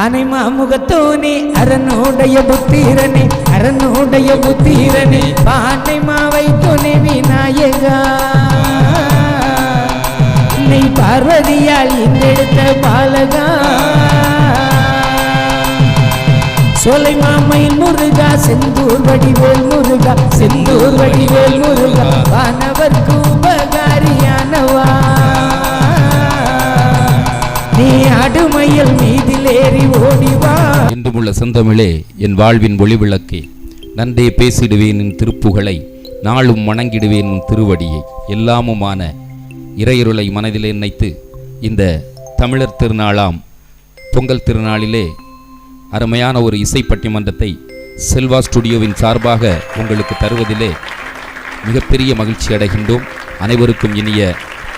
அனைமா முகத்தோனே அரனுடைய புத்திரனே அரனுடைய புத்திரனே பானைமா வைத்தோனே விநாயகா நீ பார்வதியால் இந்தெடுத்த பாலகா சோலை மாமையில் முருகா செந்தூர் வடிவேல் முருகா செந்தூர் வடிவேல் முருகா வானவர்க்கு உபகாரியானவா நீ அடுமையில் மீதில் ஏறி ஓடிவா. இன்றுமுள்ள செந்தமிழே என் வாழ்வின் ஒளிவிளக்கே நன்றே பேசிடுவேன் என் திருப்புகளை நாளும் வணங்கிடுவேன் உன் திருவடியை எல்லாமுமான இறையருளை மனதிலே நினைத்து இந்த தமிழர் திருநாளாம் பொங்கல் திருநாளிலே அருமையான ஒரு இசை பட்டிமன்றத்தை செல்வா ஸ்டுடியோவின் சார்பாக உங்களுக்கு தருவதிலே மிகப்பெரிய மகிழ்ச்சி அடைகின்றோம். அனைவருக்கும் இனிய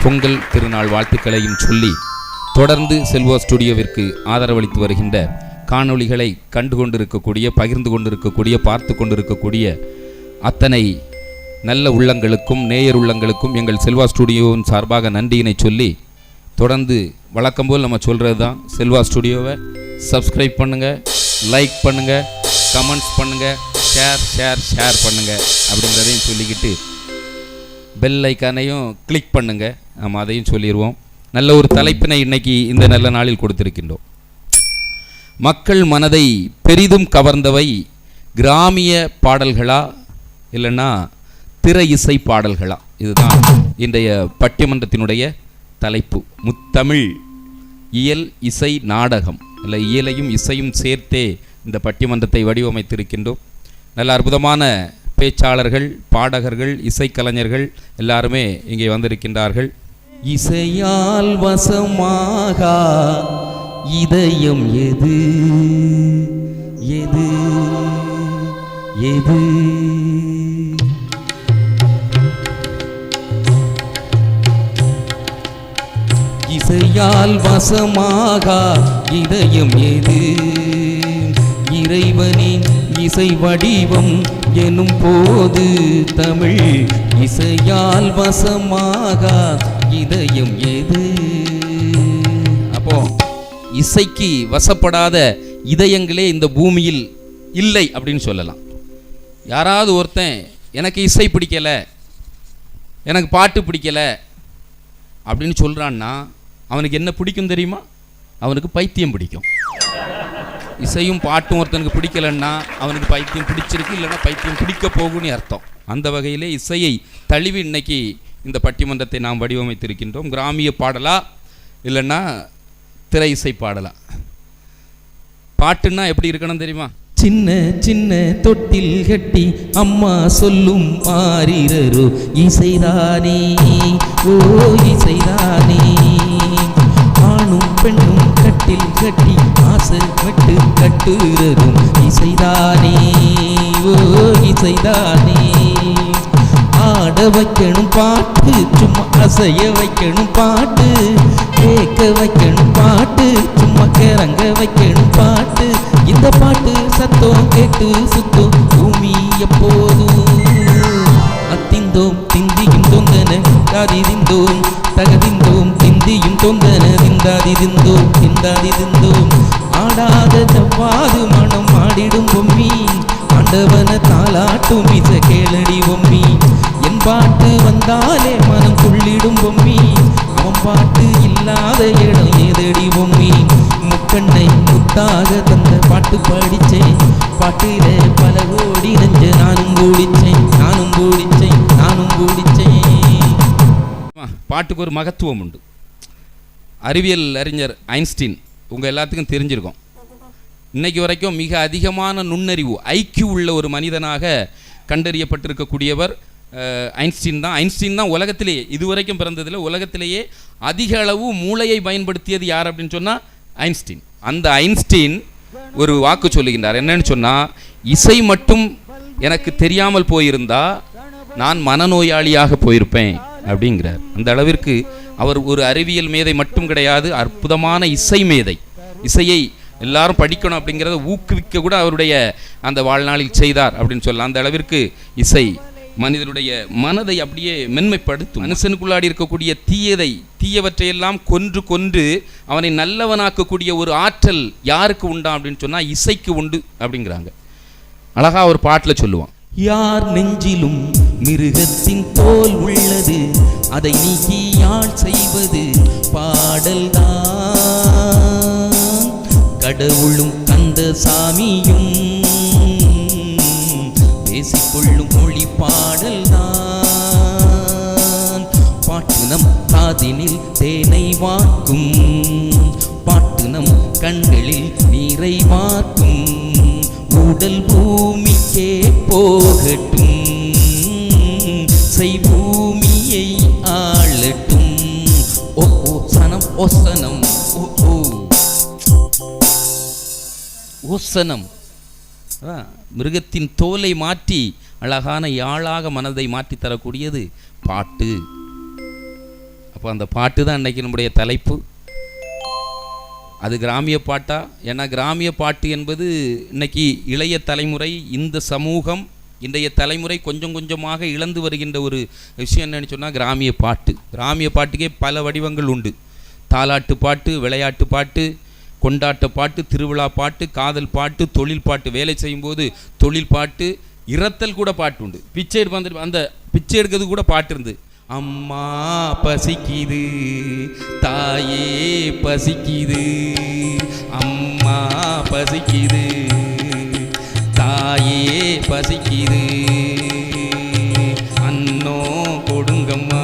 பொங்கல் திருநாள் வாழ்த்துக்களையும் சொல்லி தொடர்ந்து செல்வா ஸ்டுடியோவிற்கு ஆதரவளித்து வருகின்ற காணொளிகளை கண்டு கொண்டிருக்கக்கூடிய பகிர்ந்து கொண்டிருக்கக்கூடிய பார்த்து கொண்டிருக்கக்கூடிய அத்தனை நல்ல உள்ளங்களுக்கும் நேயர் உள்ளங்களுக்கும் எங்கள் செல்வா ஸ்டுடியோவின் சார்பாக நன்றியினை சொல்லி தொடர்ந்து வழக்கம் போல் நம்ம சொல்கிறது தான் செல்வா ஸ்டுடியோவை சப்ஸ்கிரைப் பண்ணுங்கள், லைக் பண்ணுங்கள், கமெண்ட்ஸ் பண்ணுங்கள், ஷேர் பண்ணுங்கள் அப்படிங்கிறதையும் சொல்லிக்கிட்டு பெல் ஐக்கானையும் கிளிக் பண்ணுங்கள். நம்ம அதையும் சொல்லிடுவோம். நல்ல ஒரு தலைப்பினை இன்னைக்கு இந்த நல்ல நாளில் கொடுத்திருக்கின்றோம். மக்கள் மனதை பெரிதும் கவர்ந்தவை கிராமிய பாடல்களா இல்லைன்னா திரை இசை பாடல்களா? இதுதான் இன்றைய பட்டிமன்றத்தினுடைய தலைப்பு. முத்தமிழ் இயல் இசை நாடகம் இல்லை, இயலையும் இசையும் சேர்த்தே இந்த பட்டிமன்றத்தை வடிவமைத்திருக்கின்றோம். நல்ல அற்புதமான பேச்சாளர்கள், பாடகர்கள், இசைக்கலைஞர்கள் எல்லாருமே இங்கே வந்திருக்கின்றார்கள். இசையால் வசமாக இதயம் எது எது எது இசையால் வசமாக இதயம் எது இறைவனின் இசை வடிவம் எனும் போது தமிழ் இசையால் வசமாக இதயம் எது. அப்போ இசைக்கு வசப்படாத இதயங்களே இந்த பூமியில் இல்லை அப்படின்னு சொல்லலாம். யாராவது ஒருத்தன் எனக்கு இசை பிடிக்கலை, எனக்கு பாட்டு பிடிக்கலை அப்படின்னு சொல்கிறான்னா அவனுக்கு என்ன பிடிக்கும் தெரியுமா? அவனுக்கு பைத்தியம் பிடிக்கும். இசையும் பாட்டும் ஒருத்தனுக்கு பிடிக்கலன்னா அவனுக்கு பைத்தியம் பிடிச்சிருக்கு, இல்லைன்னா பைத்தியம் பிடிக்க போகும்னு அர்த்தம். அந்த வகையிலே இசையை தழுவி இன்னைக்கு இந்த பட்டிமன்றத்தை நாம் வடிவமைத்திருக்கின்றோம். கிராமிய பாடலா இல்லைன்னா திரை இசை பாடலா? பாட்டுன்னா எப்படி இருக்கணும் தெரியுமா? சின்ன சின்ன தொட்டில் கட்டி அம்மா சொல்லும் மாறீரோ இசைதானே, ஓ இசைதானே. ஆணும் பெண்ணும் கட்டில் கட்டி ஆசை விட்டு கட்டுறதும் இசைதானே, ஓ இசைதானே. ஆட வைக்கணும் பாட்டு, சும்மா அசைய வைக்கணும் பாட்டு, கேட்க வைக்கணும் பாட்டு, சும்மா கிறங்க வைக்கணும் பாட்டு. இந்த பாட்டு சத்தம் கேட்டு சுத்தம் பூமி எப்போதும். அத்திந்தோம் திந்தியும் தொந்தன தாதி திந்தோம் தகதிந்தோம் திந்தியும் தொந்தன திந்தாதி திந்தோம் திந்தாதி திந்தோம். ஆடாத செவ்வாது மனம் ஆடிடும் பொம்மி, ஆண்டவன தாலாட்டும் இச கேளடி பொம்மி. என் பாட்டு வந்தாலே மனம் துள்ளிடும் பொம்மி, அவன் பாட்டு இல்லாத இடம் ஏதடி பொம்மி. முக்கண்ணை முத்தாக தந்த பாட்டு படிச்சேன், பாட்டில பல கோடி நெஞ்ச நானும் கூடிச்சேன், நானும் கூடிச்சேன், நானும் கூடிச்சேன். பாட்டுக்கு ஒரு மகத்துவம் உண்டு. அறிவியல் அறிஞர் ஐன்ஸ்டீன் உங்கள் எல்லாத்துக்கும் தெரிஞ்சிருக்கும். இன்னைக்கு வரைக்கும் மிக அதிகமான நுண்ணறிவு ஐக்கியூ உள்ள ஒரு மனிதனாக கண்டறியப்பட்டிருக்கக்கூடியவர் ஐன்ஸ்டீன் தான். ஐன்ஸ்டீன் தான் உலகத்திலேயே இதுவரைக்கும் பிறந்ததில் உலகத்திலேயே அதிக அளவு மூளையை பயன்படுத்தியது யார் அப்படின்னு சொன்னால் ஐன்ஸ்டீன். அந்த ஐன்ஸ்டீன் ஒரு வாக்கு சொல்லுகின்றார். என்னன்னு சொன்னால், இசை மட்டும் எனக்கு தெரியாமல் போயிருந்தா நான் மனநோயாளியாக போயிருப்பேன் அப்படிங்கிறார். அந்த அளவிற்கு அவர் ஒரு அறிவியல் மேதை மட்டும் கிடையாது, அற்புதமான இசை மேதை. இசையை எல்லாரும் படிக்கணும் அப்படிங்கிறத ஊக்குவிக்க கூட அவருடைய அந்த வாழ்நாளில் செய்தார் அப்படின்னு சொல்லலாம். அந்த அளவிற்கு இசை மனிதனுடைய மனதை அப்படியே மென்மைப்படுத்தும். மனுஷனுக்குள்ளாடி இருக்கக்கூடிய தீயவற்றையெல்லாம் கொன்று அவனை நல்லவனாக்கக்கூடிய ஒரு ஆற்றல் யாருக்கு உண்டா அப்படின்னு சொன்னா இசைக்கு உண்டு அப்படிங்கிறாங்க. அழகா ஒரு பாட்டில் சொல்லுவான், யார் நெஞ்சிலும் மிருகத்தின் தோல் உள்ளது, அதை நீக்கி யாழ் செய்வது பாடல்தான். கடவுளும் கந்த சாமியும் பேசிக்கொள்ளும் மொழி பாடல்தான். பாட்டு நம் காதினில் தேனை வார்க்கும், பாட்டு நம் கண்களில் நீரை வார்க்கும். உடல் பூமிக்கே போகட்டும், செய்பூமியை ஆளட்டும். ஓ ஓ சனம் ஓசனம், ஓ ஓ ஓசனம். மிருகத்தின் தோலை மாற்றி அழகான யாழாக மனதை மாற்றி தரக்கூடியது பாட்டு. அப்போ அந்த பாட்டு தான் இன்றைக்கி நம்முடைய தலைப்பு. அது கிராமிய பாட்டா? ஏன்னா கிராமிய பாட்டு என்பது இன்னைக்கு இளைய தலைமுறை, இந்த சமூகம், இன்றைய தலைமுறை கொஞ்சம் கொஞ்சமாக இழந்து வருகின்ற ஒரு விஷயம் என்னன்னு சொன்னால் கிராமிய பாட்டு. கிராமிய பாட்டுக்கே பல வடிவங்கள் உண்டு. தாலாட்டு பாட்டு, விளையாட்டு பாட்டு, கொண்டாட்ட பாட்டு, திருவிழா பாட்டு, காதல் பாட்டு, தொழில் பாட்டு, வேலை செய்யும்போது தொழில் பாட்டு, இரத்தல் கூட பாட்டு உண்டு. பிச்சை எடுப்ப அந்த பிச்சை எடுக்கிறது கூட பாட்டு இருந்து, அம்மா பசிக்குது, தாயே பசிக்குது, அம்மா பசிக்குது, தாயே பசிக்குது, அன்னோ கொடுங்கம்மா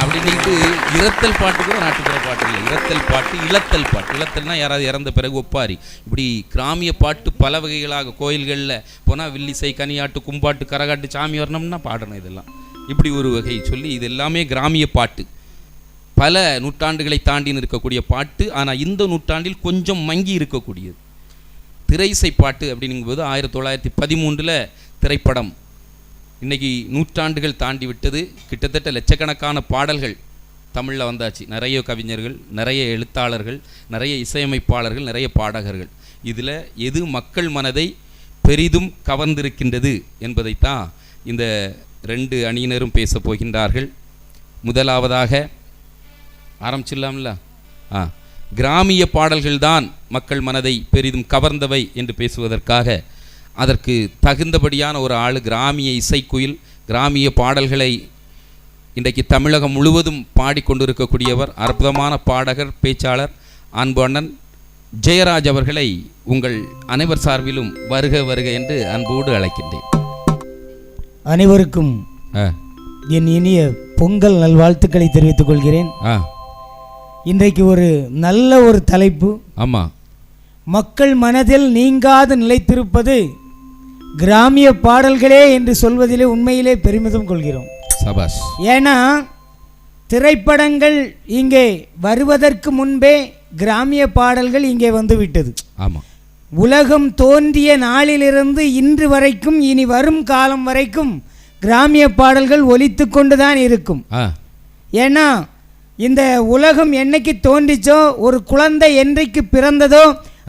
அப்படின்ட்டு இரத்தல் பாட்டு கூட நாட்டுப்புற பாட்டு இல்லை. இரத்தல் பாட்டு, இளத்தல் பாட்டு. இளத்தல்னா யாராவது இறந்த பிறகு ஒப்பாரி. இப்படி கிராமிய பாட்டு பல வகைகளாக கோயில்களில் போனால் வில்லிசை, கனியாட்டு, கும்பாட்டு, கரகாட்டு, சாமி வரணும்னா பாடணும். இதெல்லாம் இப்படி ஒரு வகை சொல்லி இது எல்லாமே கிராமிய பாட்டு. பல நூற்றாண்டுகளை தாண்டி இருக்கக்கூடிய பாட்டு. ஆனால் இந்த நூற்றாண்டில் கொஞ்சம் மங்கி இருக்கக்கூடியது திரைசை பாட்டு அப்படிங்கும்போது 1913 திரைப்படம். இன்றைக்கி நூற்றாண்டுகள் தாண்டி விட்டது. கிட்டத்தட்ட லட்சக்கணக்கான பாடல்கள் தமிழில் வந்தாச்சு. நிறைய கவிஞர்கள், நிறைய எழுத்தாளர்கள், நிறைய இசையமைப்பாளர்கள், நிறைய பாடகர்கள். இதில் எது மக்கள் மனதை பெரிதும் கவர்ந்திருக்கின்றது என்பதைத்தான் இந்த 2 அணியினரும் பேச போகின்றார்கள். முதலாவதாக ஆரம்பிச்சிடலாம்ல. கிராமிய பாடல்கள்தான் மக்கள் மனதை பெரிதும் கவர்ந்தவை என்று பேசுவதற்காக அதற்கு தகுந்தபடியான ஒரு ஆள், கிராமிய இசைக்குயில், கிராமிய பாடல்களை இன்றைக்கு தமிழகம் முழுவதும் பாடிக்கொண்டிருக்கக்கூடியவர், அற்புதமான பாடகர், பேச்சாளர், அன்பு அண்ணன் ஜெயராஜ் அவர்களை உங்கள் அனைவர் சார்பிலும் வருக வருக என்று அன்போடு அழைக்கின்றேன். அனைவருக்கும் என் இனிய பொங்கல் நல்வாழ்த்துக்களை தெரிவித்துக் கொள்கிறேன். இன்றைக்கு ஒரு நல்ல ஒரு தலைப்பு. ஆமாம், மக்கள் மனதில் நீங்காது நிலைத்திருப்பது கிராமிய பாடல்களே என்று சொல்வதிலே உண்மையிலே பெருமிதம் கொள்கிறோம். சபாஷ். ஏன்னா திரைப்படங்கள் இங்கே வருவதற்கு முன்பே கிராமிய பாடல்கள் இங்கே வந்துவிட்டது. ஆமாம், உலகம் தோன்றிய நாளிலிருந்து இன்று வரைக்கும், இனி வரும் காலம் வரைக்கும் கிராமிய பாடல்கள் ஒலித்து கொண்டுதான் இருக்கும். ஏன்னா இந்த உலகம் என்னைக்கு தோன்றிச்சோ, ஒரு குழந்தை என்றைக்கு பிறந்ததோ,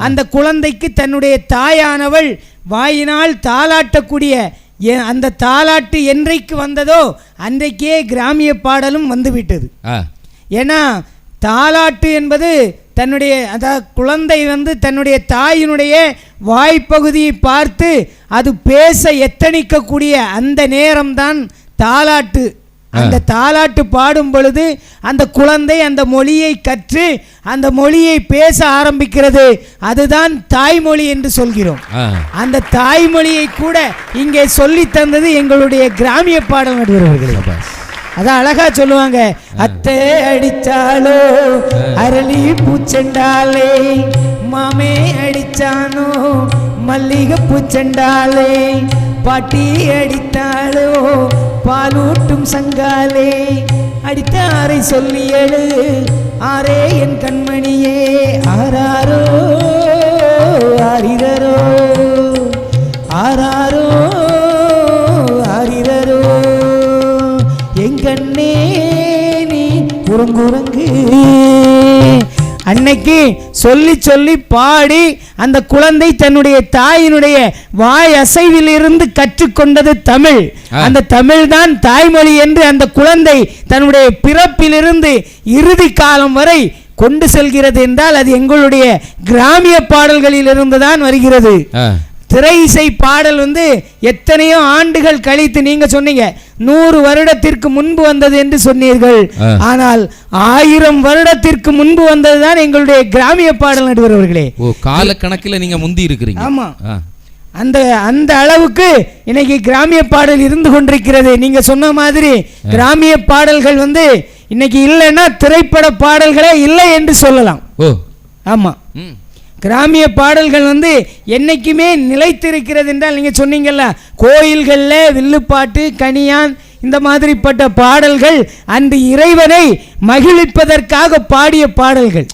அந்த குழந்தைக்கு தன்னுடைய தாயானவள் வாயினால் தாலாட்டக்கூடிய அந்த தாலாட்டு என்றைக்கு வந்ததோ அன்றைக்கே கிராமிய பாடலும் வந்துவிட்டது. ஏன்னா தாலாட்டு என்பது தன்னுடைய குழந்தை தன்னுடைய தாயினுடைய வாய்ப்பகுதியை பார்த்து அது பேச எத்தனிக்கக்கூடிய அந்த நேரம்தான் தாலாட்டு. அந்த தாலாட்டு பாடும் பொழுது அந்த குழந்தை அந்த மொழியை கற்று அந்த மொழியை பேச ஆரம்பிக்கிறது. அதுதான் தாய்மொழி என்று சொல்கிறோம். அந்த தாய்மொழியை கூட இங்கே சொல்லி தந்தது எங்களுடைய கிராமிய பாடல் நடுவர்களே. அதான் அழகா சொல்லுவாங்க, அத்தை அடிச்சாலோ அரளி பூச்செண்டாலே, மாமே அடிச்சானோ மல்லிகை பூச்செண்டாலே, பாட்டி அடித்தாளோ பாலூட்டும் சங்காலே, அடித்தாரை சொல்லி எழு ஆரே என் கண்மணியே, ஆராரோ ஆரிரரோ ஆராரோ ஆரிரரோ, எங்கண்ணே நீ உறங்குறங்கு. அன்னைக்கு குழந்தைக்கு சொல்லி சொல்லி பாடி அந்த குழந்தை தன்னுடைய தாயினுடைய வாய் அசைவிலிருந்து கற்றுக்கொண்டது தமிழ். அந்த தமிழ் தான் தாய்மொழி என்று அந்த குழந்தை தன்னுடைய பிறப்பிலிருந்து இறுதி காலம் வரை கொண்டு செல்கிறது என்றால் அது எங்களுடைய கிராமிய பாடல்களில் இருந்து தான் வருகிறது. திரை இசை பாடல் எத்தனையோ ஆண்டுகள் கழித்து, நீங்க சொன்னீங்க 100 வருடத்திற்கு முன்பு வந்தது என்று சொன்னீர்கள். ஆனால் 1000 வருடத்திற்கு முன்பு வந்ததுதான் எங்களுடைய கிராமிய பாடல் நடுவர் அவர்களே. கால கணக்கில் நீங்க முந்தி இருக்கிறீங்க. ஆமா, அந்த அளவுக்கு இன்னைக்கு கிராமிய பாடல் இருந்து கொண்டிருக்கிறது. நீங்க சொன்ன மாதிரி கிராமிய பாடல்கள் இன்னைக்கு இல்லைன்னா திரைப்பட பாடல்களே இல்லை என்று சொல்லலாம். ஆமா, கிராமிய பாடல்கள் என்னைக்குமே நிலைத்திருக்கிறது என்றால், நீங்க சொன்னீங்கல்ல கோயில்களில் வில்லுப்பாட்டு, கனியான், இந்த மாதிரிப்பட்ட பாடல்கள் அன்று இறைவனை மகிழ்விப்பதற்காக பாடிய பாடல்கள்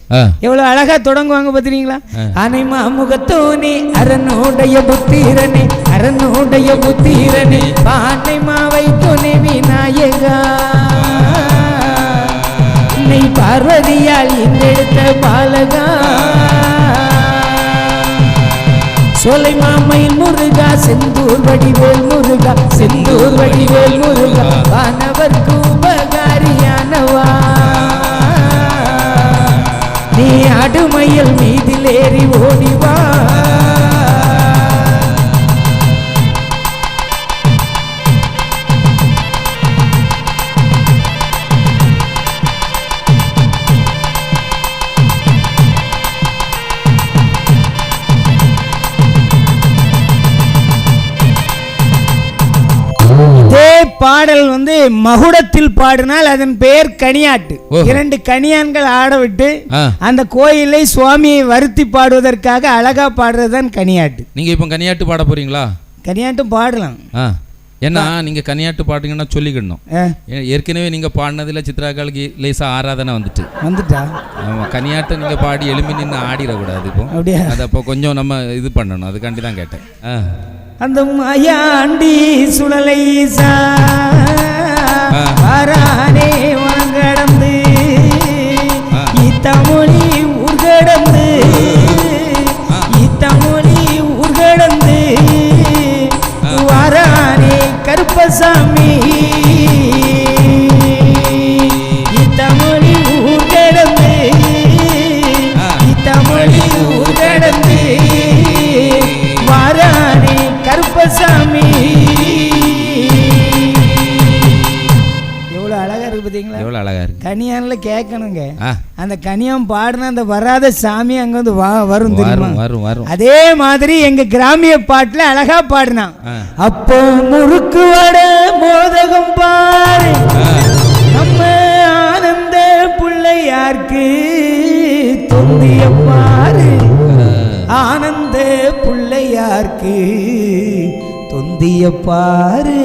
எவ்வளவு அழகா தொடங்குவாங்க பாத்தீங்களா? அனைமா முகத்தோனே அரனுடைய புத்திரனே, அரனுடைய புத்திரனே, பானை மாவை துணை விநாயகா, நீ பார்வதியால் இந்தெடுத்த பாலகா, சோலை மாமையில் முருகா, செந்தூர் வடிவேல் முருகா, செந்தூர் வடிவேல் முருகா, வானவர்க்கு உபகாரியானவா, நீ அடுமையில் மீதில் ஏறி ஓடிவா. பாடல் மகுடத்தில் பாடினால் அதன் பெயர் கனியாட்டு. 2 கனியான்கள் ஆட விட்டு அந்த கோயிலை சுவாமியை வருத்தி பாடுவதற்காக அழகா பாடுறதுதான் கனியாட்டு. நீங்க இப்ப கனியாட்டு பாட போறீங்களா? கனியாட்டும் பாடலாம். ஏன்னா நீங்க கனியாட்டு பாடுங்கன்னா சொல்லிக்கணும். ஏற்கனவே நீங்க பாடினதுல சித்ராக்காளுக்கு லேசா ஆராதனை வந்துட்டா. ஆமா, கனியாட்டு நீங்க பாடி எழுப்பி நின்று ஆடிடக்கூடாது. இப்போ அது அப்போ கொஞ்சம் நம்ம இது பண்ணணும். அதுக்காண்டி தான் கேட்டேன். அந்த மாயாண்டி சுழலை சாரானே உனங்கடந்து இத்தமொழி ஊர்கடந்து, இத்தமொழி ஊர்கடந்து வாரானே கருப்பசாமி, இத்தமொழி ஊர்கடந்து, இத்தமொழி ஊர்கடந்து வாரானே கருப்பசாமி. எவ்வளவு அழகா இருக்கு பாத்தீங்களா? எவ்வளவு அழகா இருக்கு. கனியான்ல கேட்கணுங்க. அந்த கனியான் பாடின அந்த வராத சாமி அங்க வரும் தெரியுமா? வரும். அதே மாதிரி எங்க கிராமிய பாட்டுல அழகா பாடினான். அப்போ முறுக்கு வட மோதகம் பாரு, நம்ம ஆனந்த பிள்ளையார்க்கு தொந்திய பாரு, ஆனந்த பிள்ளையார்க்கு தொந்திய பாரு,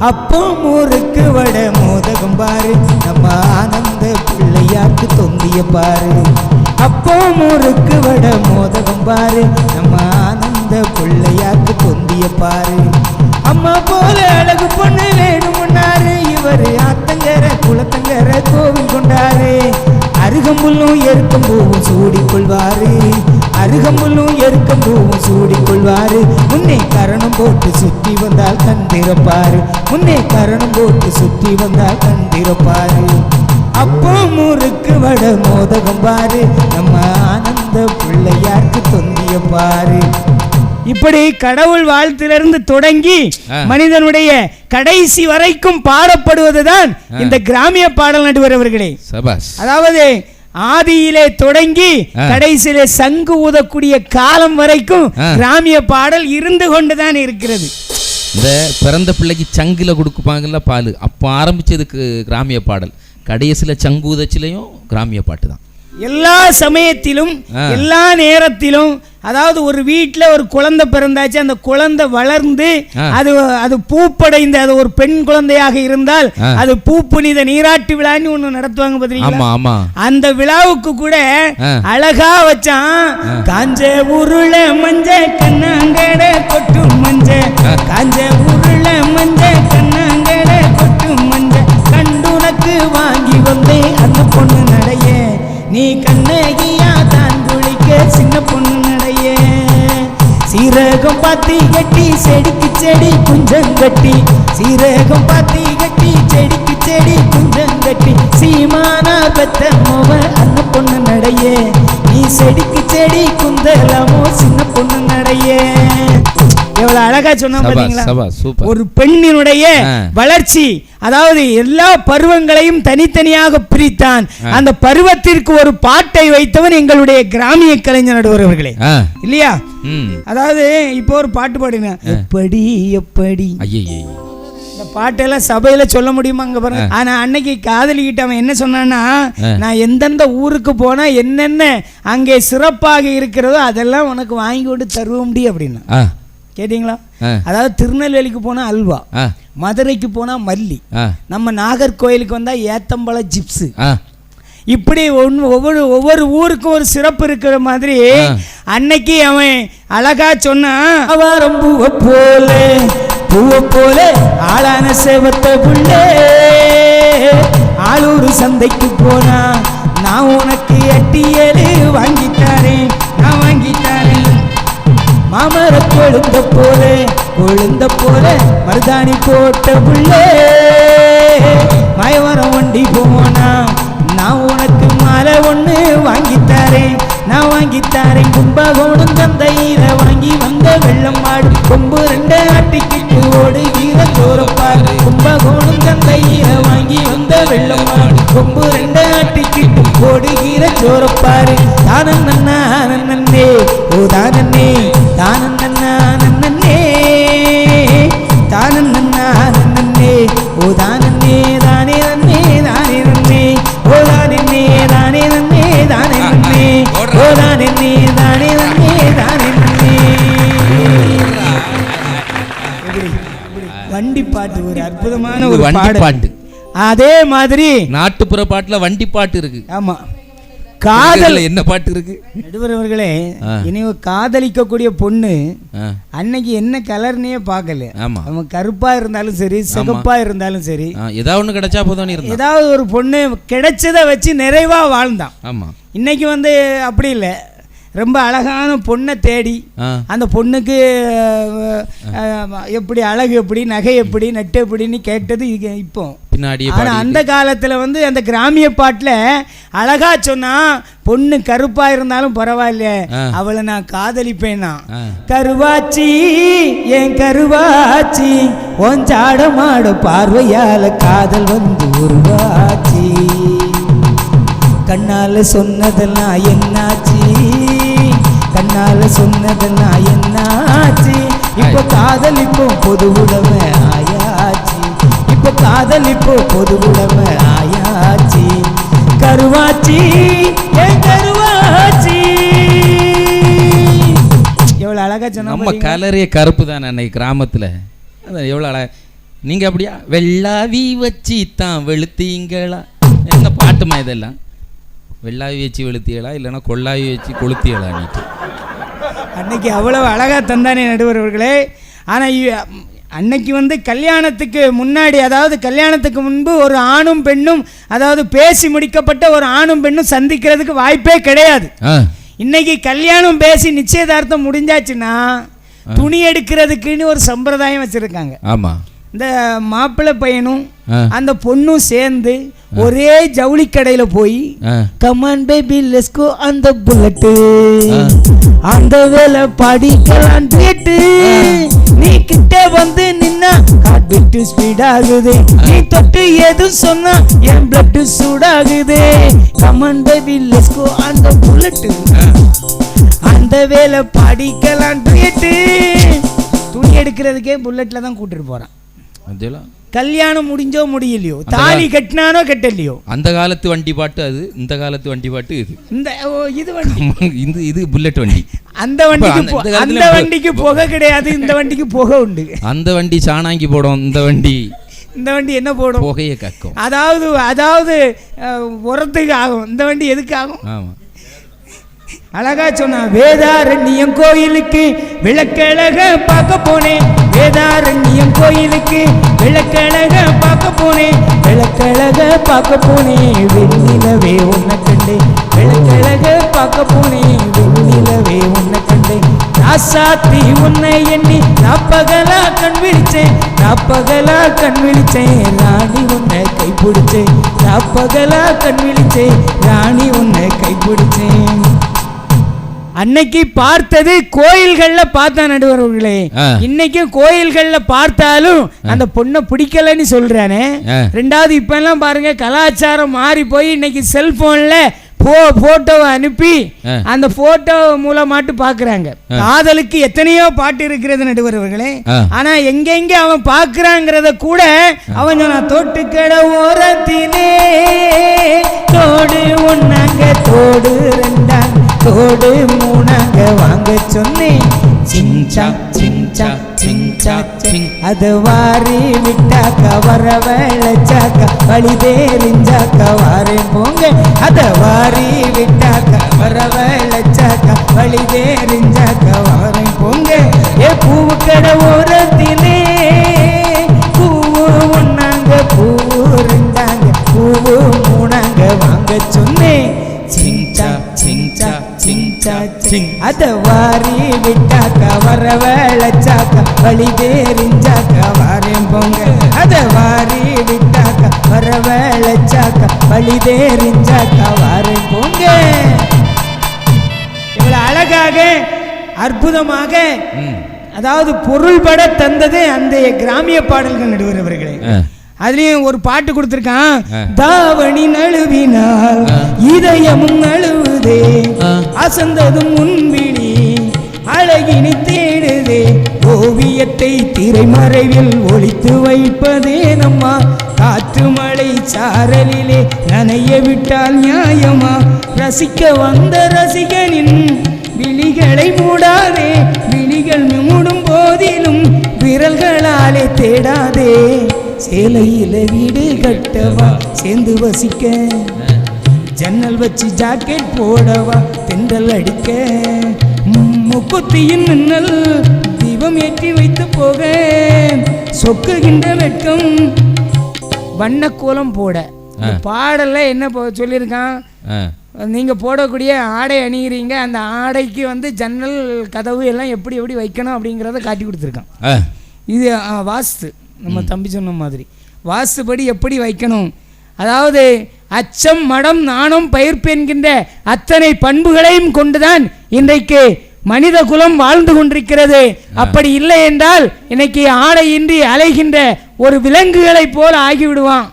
அப்போ முறுக்கு வட மோதகம் பாரு, நம்ம ஆனந்த பிள்ளையார்க்கு தொந்திய பாரு, அப்போ முறுக்கு வட மோதகம் பாரு, நம்ம ஆனந்த பிள்ளையார்க்கு தொந்திய பாரு. அம்மா போல அழகு பொண்ணு வேணும்னாரு இவரு, ஆத்தங்கர குளத்தங்கர கோவில் கொண்டாரு, அருகம்புல்லும் எருக்கம்பூவும் சூடிக்கொள்வாரு, அருகம்புல்லும் எருக்கம்பூவும் சூடிக்கொள்வாரு, முன்னே கரணம் போட்டு சுற்றி வந்தால் கண்டிருப்பாரு, முன்னே கரணம் போட்டு சுற்றி வந்தால் கண்டிருப்பாரு, அப்போ முறுக்கு வட மோதகம் பாரு, நம்ம ஆனந்த பிள்ளையார்க்கு தொந்திய பாரு. இப்படி கடவுள் வாழ்த்திலிருந்து தொடங்கி மனிதனுடைய கடைசி வரைக்கும் பாடப்படுவதுதான் இந்த கிராமிய பாடல் நடுவர் அவர்களே. அதாவது ஆதியிலே தொடங்கி கடைசியிலே சங்கு ஊதக்கூடிய காலம் வரைக்கும் கிராமிய பாடல் இருந்து கொண்டுதான் இருக்கிறது. இந்த பிறந்த பிள்ளைக்கு சங்குல கொடுப்பாங்கல்ல பால், அப்போ ஆரம்பிச்சதுக்கு கிராமிய பாடல், கடைசியில சங்கு ஊதச்சிலையும் கிராமிய பாட்டு தான். எல்லா சமயத்திலும் எல்லா நேரத்திலும், அதாவது ஒரு வீட்டில் ஒரு குழந்தை பிறந்தாச்சு, அந்த குழந்தை வளர்ந்து அது பூப்படைந்து அது ஒரு பெண் குழந்தையாக இருந்தால் அது பூப்புனித நீராட்டு விழான்னு ஒண்ணு நடத்துவாங்க பாத்தீங்களா? அந்த விழாவுக்கு கூட அழகா வச்சான், காஞ்ச உருள மஞ்ச கண்ணாங்கட கொட்டு மஞ்ச, காஞ்ச உருள மஞ்ச கண்ணாங்கட கொட்டு மஞ்ச, கண்டுனக்கு வாங்கி வந்தே அந்த பொண்ணு நடைய, நீ கண்ணகியா சின்ன பொண்ணு நடையே. சீரகம் பாத்தி கட்டி செடிக்கு செடி குஞ்சங்கட்டி, சீரகம் பாத்தி கட்டி செடிக்கு செடி குஞ்சங்கட்டி, சீமானா பெத்த மோவ அன்ன பொண்ணு நடையே. நீ செடிக்கு செடி குந்தலாமோ சின்ன பொண்ணு நடையே. எவ்வளவு அழகா சொன்னா பாத்தீங்களா? ஒரு பெண்ணினுடைய வளர்ச்சி, அதாவது எல்லா பருவங்களையும் தனித்தனியாக பிரித்தான். அந்த பருவத்திற்கு ஒரு பாட்டை வைத்தவன் எங்களுடைய கிராமிய கலைஞர் நடுவர் அவர்களே, இல்லையா? அதாவது இப்போ ஒரு பாட்டு பாடுங்க, எப்படி எப்படி. இந்த பாட்டெல்லாம் சபையில சொல்ல முடியுமா? அங்க பாருங்க. ஆனா அன்னைக்கு காதலிக்கிட்ட அவன் என்ன சொன்னான்னா, நான் எந்தெந்த ஊருக்கு போனா என்னென்ன அங்கே சிறப்பாக இருக்கிறதோ அதெல்லாம் உனக்கு வாங்கி கொண்டு தருவ முடியும் அப்படின்னா. கேட்டீங்களா? அதாவது திருநெல்வேலிக்கு போனா அல்வா, மதுரைக்கு போனா மல்லி, நம்ம நாகர்கோயிலுக்கு வந்தா ஏத்தம்பழ ஜிப்ஸ், இப்படி ஒவ்வொரு ஊருக்கும் ஒரு சிறப்பு இருக்கிற மாதிரி அன்னைக்கு அவன் அழகா சொன்னான். அவரம் பூவை போல பூவை போல ஆளான சேவத்த புள்ளே, ஆளூர் சந்தைக்கு போனா நான் உனக்கு 8 7 வாங்கித்தாரேன், நான் வாங்கித்தாரேன். மாமர கொழுந்த போல மருதாணி போட்ட புள்ளே, மயவரம் வண்டி போனா நான் உனக்கு மாலை ஒண்ணு வாங்கித்தாரேன், நான் வாங்கித்தாரேன். கும்பகோணம் சந்தையில வாங்கி வந்த வெள்ளம் மாடு, கொம்பு 2 ஆட்டிக்கிட்டு ஓடுகிற சோரப்பாரு. கும்பகோணம் சந்தையில வாங்கி வந்த வெள்ளம் மாடு, கொம்பு 2 ஆட்டிக்கிட்டு ஓடுகிற சோரப்பாரு. தானன்னே ஓ தானன்னே, தானன்னே தானன்னே ஓ தானன்னே, தானே நன்னே தானே நன்னே ஓ தானே தானே நன்னே தானே நன்னே ஓ தானே தானே நன்னே தானே நன்னே. வண்டி பாட்டு ஒரு அற்புதமான ஒரு பாட்டு. அதே மாதிரி நாட்டுப்புற பாட்டுல வண்டி பாட்டு இருக்கு. ஆமா, காதல் என்ன பாட்டு இருக்கு நடுவர் அவர்களே? இனி காதலிக்கக்கூடிய பொண்ணு அன்னைக்கு என்ன கலர்னே பார்க்கல. அவன் கருப்பா இருந்தாலும் சரி, சிகப்பா இருந்தாலும் சரி, ஏதாவது ஒண்ணு கிடைச்சா போதும், ஏதாவது ஒரு பொண்ணு கிடைச்சதை வச்சு நிறைவா வாழ்ந்தான். ஆமா, இன்னைக்கு அப்படி இல்லை. ரொம்ப அழகான பொண்ணை தேடி அந்த பொண்ணுக்கு எப்படி அழகு, எப்படி நகை, எப்படி நட்டு எப்படின்னு கேட்டது இப்போ பின்னாடி. ஆனா அந்த காலத்துல அந்த கிராமிய பாட்டுல அழகா சொன்னா, பொண்ணு கருப்பா இருந்தாலும் பரவாயில்ல, அவளை நான் காதலிப்பேன்னா. கருவாச்சி என் கருவாச்சி, ஒஞ்சாட மாட பார்வையால காதல் உருவாச்சி. கண்ணால சொன்னதெல்லாம் என்னாச்சு, கண்ணால சொன்னதெல்லாம் என்னாச்சு. இப்போ காதலிப்போ பொது உடமை ஆயாச்சு, இப்போ காதலிப்போ பொது உடமை ஆயாச்சு. கருவாச்சி என் கருவாச்சி. எவ்வளவு அழகா சொன்ன. நம்ம கலரே கருப்பு தானே அன்னைக்கு கிராமத்துல. எவ்வளவு அழகா. நீங்க அப்படியா வெள்ளாவி வச்சு தான் வெளுத்தீங்களா? என்ன பாட்டுமா இதெல்லாம்? வெள்ளாவி வச்சு வெளுத்தியலா இல்லைன்னா கொள்ளாவி வச்சு கொளுத்தியலா? நீட்டு அன்னைக்கு அவ்வளவு அழகா தந்தானே நடுவர் அவர்களே. ஆனால் அன்னைக்கு கல்யாணத்துக்கு முன்னாடி, அதாவது கல்யாணத்துக்கு முன்பு ஒரு ஆணும் பெண்ணும், அதாவது பேசி முடிக்கப்பட்ட ஒரு ஆணும் பெண்ணும் சந்திக்கிறதுக்கு வாய்ப்பே கிடையாது. இன்னைக்கு கல்யாணம் பேசி நிச்சயதார்த்தம் முடிஞ்சாச்சுன்னா துணி எடுக்கிறதுக்குன்னு ஒரு சம்பிரதாயம் வச்சிருக்காங்க. ஆமா, இந்த மாப்பிள்ளை பையனும் அந்த பொண்ணும் சேர்ந்து ஒரே ஜவுளி கடையில போய், கமான் பேபி லெட்ஸ் கோ அந்த புல்லட், அந்த வேலை படிக்கலாம் டேட்டு, நீ கிட்ட நின்னா ஹார்ட் பீட் ஸ்பீட் ஆகுது, நீ தொட்டு எதுவும் சொன்னா என் பிளட் சூடாகுது. கமான் பேபி லெட்ஸ் கோ அந்த புல்லட், அந்த வேலை படிக்கலாம் டேட்டு. துணி எடுக்கிறதுக்கே புல்லட்ல தான் கூட்டிட்டு போறான். கல்யாணம் முடிஞ்சோ முடியலையோ, தாலி கட்டினானோ கட்டலையோ. அந்த காலத்து வண்டி பாட்டு அது, இந்த காலத்து வண்டி பாட்டு இது. இது வண்டி, இது புல்லட் வண்டி. அந்த வண்டிக்கு புகை கிடையாது, இந்த வண்டிக்கு புகை உண்டு. அந்த வண்டி சாணாங்கி போடும், இந்த வண்டி என்ன போடும்? புகையை கக்கும். அதாவது உரத்துக்கு ஆகும். இந்த வண்டி எதுக்கு ஆகும்? ஆமா, அழகா சொன்னா. வேதாரண்யம் கோயிலுக்கு விளக்கழக பார்க்க போனேன், வேதாரண்யம் கோயிலுக்கு விளக்கழக பார்க்க போனேன், விளக்கழக பார்க்க போனேன், வெண்ணிலவே உன்னை கண்டேன், விளக்கழக பார்க்க போனேன். நிலவே உன்னை கண்டேன் ராசாத்தி உன்னை எண்ணி ராப்பகலா கண் விழிச்சேன் ராப்பகலா கண் விழிச்சேன் ராணி உன்னை கைப்பிடிச்சேன் ராப்பகலா கண் விழிச்சேன் ராணி உன்னை கைப்பிடிச்சேன். அன்னைக்கு பார்த்தது கோயில்கள்ல பார்த்தா நடுவர்களே, இன்னைக்கும் கோயில்கள்ல பார்த்தாலும் அந்த பொண்ணை பிடிக்கலன்னு சொல்றானே. ரெண்டாவது இப்ப எல்லாம் பாருங்க கலாச்சாரம் மாறி போய் இன்னைக்கு செல்போன்ல போட்டோவை அனுப்பி அந்த போட்டோ மூலமாட்டு பாக்குறாங்க. காதலுக்கு எத்தனையோ பாட்டு இருக்கிறது நடுவர்களே. ஆனா எங்கெங்க அவன் பாக்குறாங்கிறத கூட அவன் சொன்னா தோட்டுக்கட ஓரத்திலே தோடு ஒன்னாங்க தோடு ரெண்டாங்க தோடு மூணாங்க வாங்க சொன்னேன் சிஞ்சா சிஞ்சா சிஞ்சா சிங் அது வாரி விட்டாக்கா வர வேளைச்சாக்கா வழி தெரிஞ்சாக்கா வாரேன் போங்க அத வாரி விட்டாக்கா வர வேளைச்சாக்கா வழி தெரிஞ்சாக்கா வாரேன் போங்க. ஏ பூவு கடை ஓரத்திலே பூவு ஒன்னாங்க பூவு ரெண்டாங்க பூவு மூணாங்க வாங்க சொன்னேன் சிஞ்சா சிஞ்சா சிஞ்சா சிங் அத வாரி விட்டாக்கா வர வேளைச்சாக்கா வழி தெரிஞ்சாக்கா வாரேன் போங்க அத வாரி விட்டாக்கா வர வேளைச்சாக்கா வழி தெரிஞ்சாக்கா வாரேன் போங்க. இவ்வளவு அழகாக அற்புதமாக அதாவது பொருள்பட தந்தது அந்த கிராமிய பாடல்கள் நடுவர்களே. அதுலயும் ஒரு பாட்டு கொடுத்திருக்கான் தாவணி நழுவினால் இதயமும் நழுவுதே அசந்ததும் முன்பிடி அழகினி தேடுதே ஓவியத்தை திரைமறைவில் ஒளித்து வைப்பதே நம்மா காற்று மழை சாரலிலே நனைய விட்டால் நியாயமா ரசிக்க வந்த ரசிகனின் விழிகளை மூடாதே விழிகள் மூடும் போதிலும் விரல்களாலே தேடாதே சேலையில வீடு கட்டவா சேர்ந்து வசிக்க ஜன்னல் வச்சு ஜாக்கெட் போடவா தென்றல் அடிக்க முக்குத்தியின் மின்னல் தீபம் ஏற்றி வைத்து போக சொக்குகின்ற வெட்கம் வண்ணக்கோலம் போட. பாடல்ல என்ன சொல்லியிருக்கான், நீங்க போடக்கூடிய ஆடை அணிகிறீங்க அந்த ஆடைக்கு வந்து ஜன்னல் கதவு எல்லாம் எப்படி எப்படி வைக்கணும் அப்படிங்கிறத காட்டி கொடுத்துருக்கான். இது வாஸ்து நம்ம தம்பி சொன்ன மாதிரி வாஸ்துபடி எப்படி வைக்கணும், அதாவது அச்சம் மடம் நாணம் பயிர்ப்பு என்கின்ற அத்தனை பண்புகளையும் கொண்டுதான் இன்றைக்கு மனித குலம் வாழ்ந்து கொண்டிருக்கிறது. அப்படி இல்லை என்றால் இன்னைக்கு ஆடையின்றி அலைகின்ற ஒரு விலங்குகளை போல ஆகிவிடுவான்.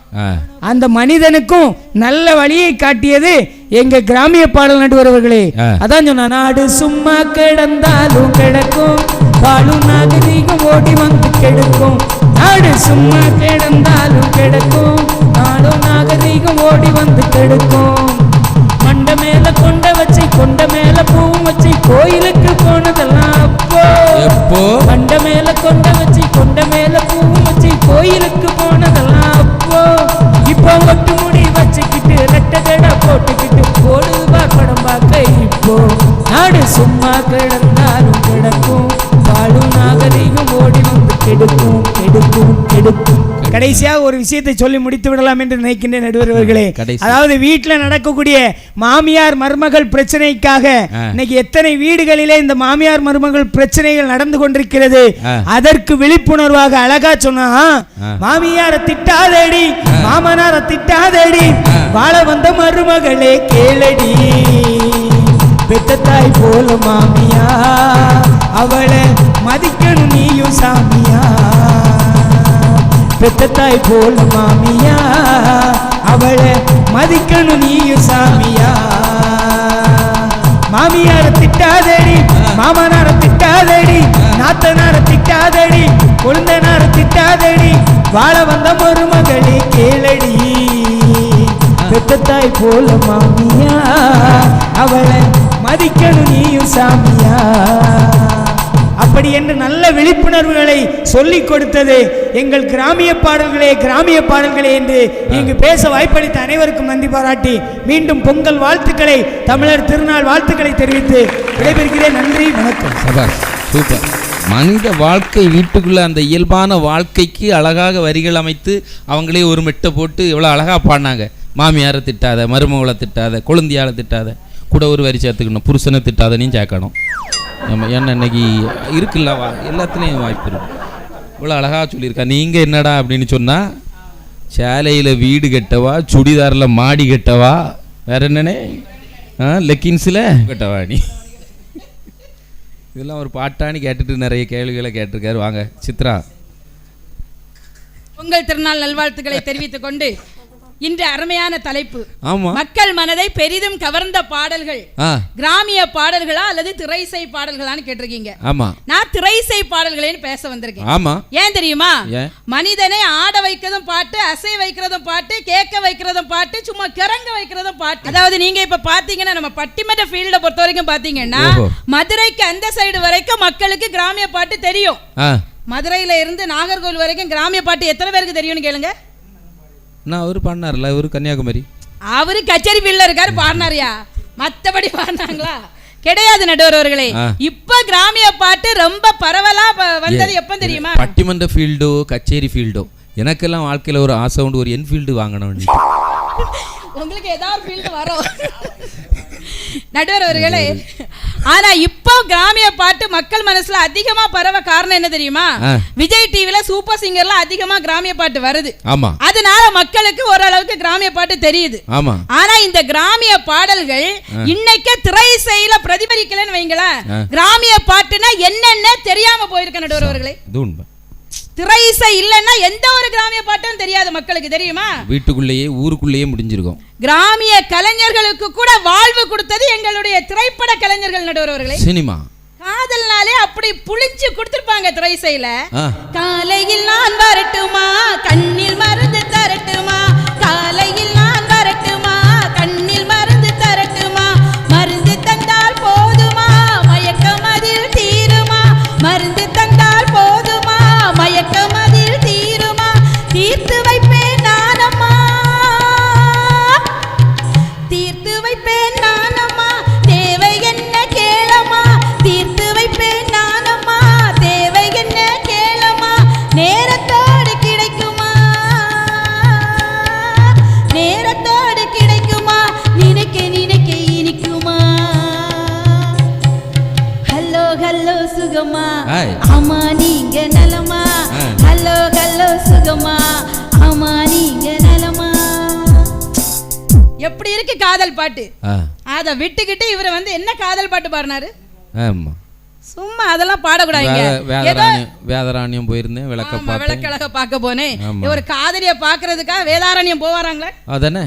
அந்த மனிதனுக்கும் நல்ல வழியை காட்டியது எங்க கிராமிய பாடல் நடுவர்களே. அதான் சொன்ன நாடு சும்மா கிடந்தாலும் கிடக்கும் வாழும் நாகரீகம் ஓடி வந்து கெடுக்கும் நாடு சும்மா கிடந்தாலும் கிடக்கும் நாடும் நாகரீகம் ஓடி வந்து கெடுக்கும். மண்ட மேல கொண்ட வச்சு கொண்ட மேல பூவும் வச்சு கோயிலுக்கு போனதெல்லாம் அப்போ மண்ட மேல கொண்ட வச்சு கொண்ட மேல பூவும் வச்சு கோயிலுக்கு போனதெல்லாம் அப்போ இப்போ ஒட்டு முடி வச்சுக்கிட்டு ரெட்ட ஜடை போட்டுக்கிட்டு போடுவா படம் பார்க்க இப்போ நாடு சும்மா கிடந்தாலும் கிடக்கும் வாழும் நாகரீகம் ஓடி வந்து கெடுக்கும் கெடுக்கும் கெடுக்கும். கடைசியாக ஒரு விஷயத்தை சொல்லி முடித்து விடலாம் என்று நினைக்கின்றேன் நடுவர்களே. அதாவது வீட்டில் நடக்கக்கூடிய மாமியார் மருமகள் பிரச்சனைக்காக இன்னைக்கு எத்தனை வீடுகளிலே இந்த மாமியார் மருமகள் பிரச்சனைகள் நடந்து கொண்டிருக்கிறது. அதற்கு விழிப்புணர்வாக அழகா சொன்னா மாமியார திட்டாதடி மாமனார திட்டாதடி வாழ வந்த மருமகளே கேளடி பெத்த தாய் போல மாமியா அவளை மதிக்கணும் நீயும் சாமியா பெத்த தாய் போல மாமியா அவளை மதிக்கணும் நீயும் சாமியா. மாமியார திட்டாதடி மாமனார திட்டாதடி நாத்தனார திட்டாதடி கொழுந்தனார திட்டாதடி வாழ வந்த மருமகளே கேளடி பெத்த தாய் போல மாமியா அவளை மதிக்கணும் நீயும் சாமியா. அப்படி என்று நல்ல விழிப்புணர்வுகளை சொல்லிக் கொடுத்தது எங்கள் கிராமிய பாடல்களே என்று இங்கு பேச வாய்ப்பளித்த அனைவருக்கும் நன்றி பாராட்டி மீண்டும் பொங்கல் வாழ்த்துக்களை தமிழர் திருநாள் வாழ்த்துக்களை தெரிவித்து விடைபெறுகிறேன். நன்றி வணக்கம். சூப்பர். மனித வாழ்க்கை வீட்டுக்குள்ள அந்த இயல்பான வாழ்க்கைக்கு அழகாக வரிகள் அமைத்து அவங்களே ஒரு மெட்டை போட்டு எவ்வளோ அழகாக பாடினாங்க. மாமியாரை திட்டாத மருமகளை திட்டாத கொழுந்தியாரை திட்டாத கூட ஒரு வரி சேர்த்துக்கணும், புருஷனை திட்டாதனையும் சேர்க்கணும். நம்ம ஏன்னா இன்னைக்கு இருக்குல்ல எல்லாத்துலேயும் வாய்ப்பு இருக்கு. இவ்வளோ அழகாக சொல்லியிருக்கா. நீங்கள் என்னடா அப்படின்னு சொன்னால் சேலையில் வீடு கட்டவா, சுடிதாரில் மாடி கட்டவா, வேற என்னன்னே லெக்கின்ஸில் கட்டவா நீ. இதெல்லாம் ஒரு பாட்டான்னு கேட்டுட்டு நிறைய கேள்விகளை கேட்டிருக்காரு. வாங்க சித்ரா. பொங்கல் திருநாள் நல்வாழ்த்துக்களை தெரிவித்துக் கொண்டு இன்று அருமையான தலைப்பு, ஆமா, மக்கள் மனதை பெரிதும் கவர்ந்த பாடல்கள் கிராமிய பாடல்களா அல்லது திரைசை பாடல்களான்னு கேட்டிருக்கீங்க. ஆமா, நான் திரைசை பாடல்களேன்னு பேச வந்திருக்கேன். ஆமா, ஏன் தெரியுமா? மனிதனை ஆட வைக்கிறதும் பாட்டு, அசை வைக்கிறதும் பாட்டு, கேட்க வைக்கிறதும் பாட்டு, சும்மா கிறங்க வைக்கிறதும் பாட்டு. அதாவது நீங்க இப்ப பாத்தீங்கன்னா நம்ம பட்டிமன்ற ஃபீல்ட பொறுத்த வரைக்கும் பாத்தீங்கன்னா மதுரைக்கு அந்த சைடு வரைக்கும் மக்களுக்கு கிராமிய பாட்டு தெரியும். மதுரையில இருந்து நாகர்கோவில் வரைக்கும் கிராமிய பாட்டு எத்தனை பேருக்கு தெரியும்னு கேளுங்க. நான் அவரு பாடினார்ல, அவரு கன்னியாகுமரி, அவரு கச்சேரி ஃபீல்ட்ல இருக்காரு, பாடினாரியா? மத்தபடி பாடினாங்களா? கிடையாது நடுவர்களே. இப்ப கிராமிய பாட்டு ரொம்ப பரவலா வந்தது எப்ப தெரியுமா? பட்டிமன்ற ஃபீல்டோ கச்சேரி ஃபீல்டோ, எனக்கெல்லாம் வாழ்க்கையில ஒரு ஆசை உண்டு, ஒரு என்ஃபீல்டு வாங்கணும். உங்களுக்கு ஏதாவது ஃபீல்டு வரும் நடுவர்களே. ஆனா இப்போ கிராமிய பாட்டு மக்கள் மனசுல அதிகமா பரவ காரணம் என்ன தெரியுமா? விஜய் டிவில சூப்பர் சிங்கர்ல அதிகமா கிராமிய பாட்டு வருது. ஆமா, அதனால மக்களுக்கு ஓரளவுக்கு கிராமிய பாட்டு தெரியுது. ஆமா, ஆனா இந்த கிராமிய பாடல்கள் இன்னைக்கு திரைசையில பிரதிபலிக்கலன்னு வைங்களேன், கிராமிய பாட்டுனா என்னென்ன தெரியாம போயிருக்க நடுவர்களே. திரைசை இல்லைன்னா எந்த ஒரு கிராமிய பாட்டும் தெரியாது மக்களுக்கு, தெரியுமா? வீட்டுக்குள்ளேயே ஊருக்குள்ளேயே முடிஞ்சிருக்கும். கிராமிய கலைஞர்களுக்கு கூட வாழ்வு கொடுத்தது எங்களுடைய திரைப்பட கலைஞர்கள் நடுவர்களே. சினிமா காதல்னாலே அப்படி புளிஞ்சு கொடுத்திருப்பாங்க திரைசையில. காலையில் நான் வரட்டுமா, கண்ணில் மருந்து தரட்டுமா, காலையில் நான் வரட்டுமா, கண்ணில் மருந்து தரட்டுமா, மருந்து தந்தால் போதுமா, மயக்கம் அதில் தீருமா, மருந்து தந்தால் போதுமா, மயக்கம் அதில் தீருமா, தீர்த்து வைப்பேன் நானம்மா, தீர்த்து வைப்பேன் நானம்மா, தேவை என்ன கேளம்மா, தீர்த்து வைப்பேன் நானம்மா, தேவை என்ன கேளம்மா, நேரத்தோடு கிடைக்குமா, நேரத்தோடு கிடைக்குமா, நினைக்க நினைக்க இனிக்குமா, ஹலோ ஹலோ சுகமா, ஆமா நீங்க நலமா, ஹலோ ஹலோ சுகமா, ஆமா நீங்க நலமா. எப்படி இருக்கு காதல் பாட்டு? அத விட்டுக்கிட்டு இவரை வந்து என்ன காதல் பாட்டு பாடினாரு? சும்மா அதெல்லாம் பாடக்கூடாதுங்க. வேதாரண்யம் போயிருந்தேன், விளக்கழக பார்க்க போனேன். ஒரு காதலிய பாக்குறதுக்காக வேதாரண்யம் போவாராங்களே, அதானே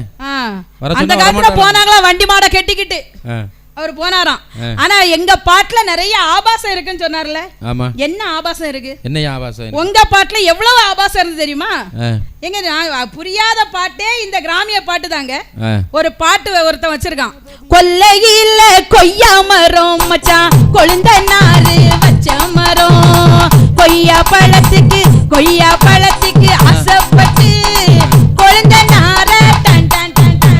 அந்த காலத்துல போனாங்களா வண்டி மாட கட்டிக்கிட்டு அவர் போனாராம். ஆனா எங்க பாட்டுல நிறைய ஆபாசம் இருக்குன்னு சொன்னார்ல. என்ன ஆபாசம் இருக்கு? என்ன ஆபாசம்? உங்க பாட்டுல எவ்வளவு ஆபாசம் இருந்து தெரியுமா? எங்க புரியாத பாட்டே இந்த கிராமிய பாட்டு தாங்க. ஒரு பாட்டு ஒருத்தன் வச்சிருக்கான், கொல்லையில கொய்யா மரம் மச்சான், கொழுந்த நாறு வச்ச மரம், கொய்யா பழத்துக்கு ஆசைப்பட்டு கொழுந்த நார டன் டன் டன் டன்.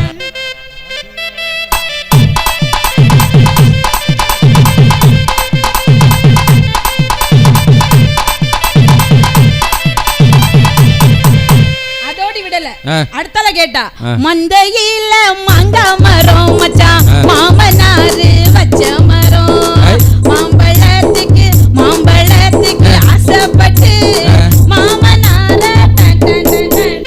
அடுத்தால கேட்டா, மந்தையில மாங்கா மரம் மச்சான், மாமனாரு வச்ச மரம், மாம்பழத்துக்கு ஆசைப்பட்டு மாமனார டன் டன் டன் டன்.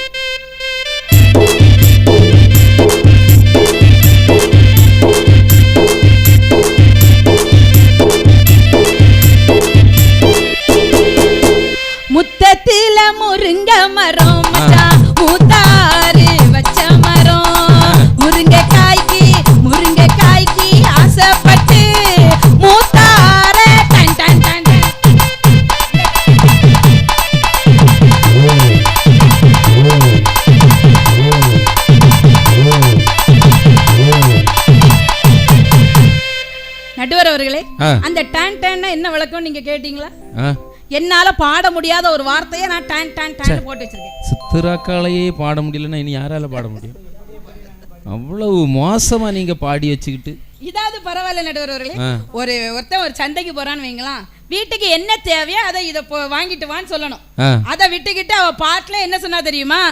முத்தத்தில முருங்க மரம் மச்சான், மூத்தாரு வச்ச மரம், முருங்கைக்காய்க்கு ஆசைப்பட்டு மூத்தார டன் டன் டன் டன். நடுவர் அவர்களே, அந்த டான் டான்னா என்ன விளக்கம் நீங்க கேட்டீங்களா? என்னால பாட முடியாத ஒரு வார்த்தையை நான் டான் டான் டான் போட்டு வச்சிருக்கேன். சித்திராக்காலையே பாட முடியலன்னா இனி யாரால பாட முடியும்? அவ்வளவு மோசமா நீங்க பாடி வச்சுக்கிட்டு. இதாவது பரவாயில்ல நடுவர்களே. ஒருத்தன் ஒரு சந்தைக்கு போறான்னு வைங்களாம், வீட்டுக்கு என்ன தேவையோ அதை இதை வாங்கிட்டு வான்னு சொல்லணும். அதை விட்டுக்கிட்டு அவ பாட்டுல என்ன சொன்னா தெரியுமா?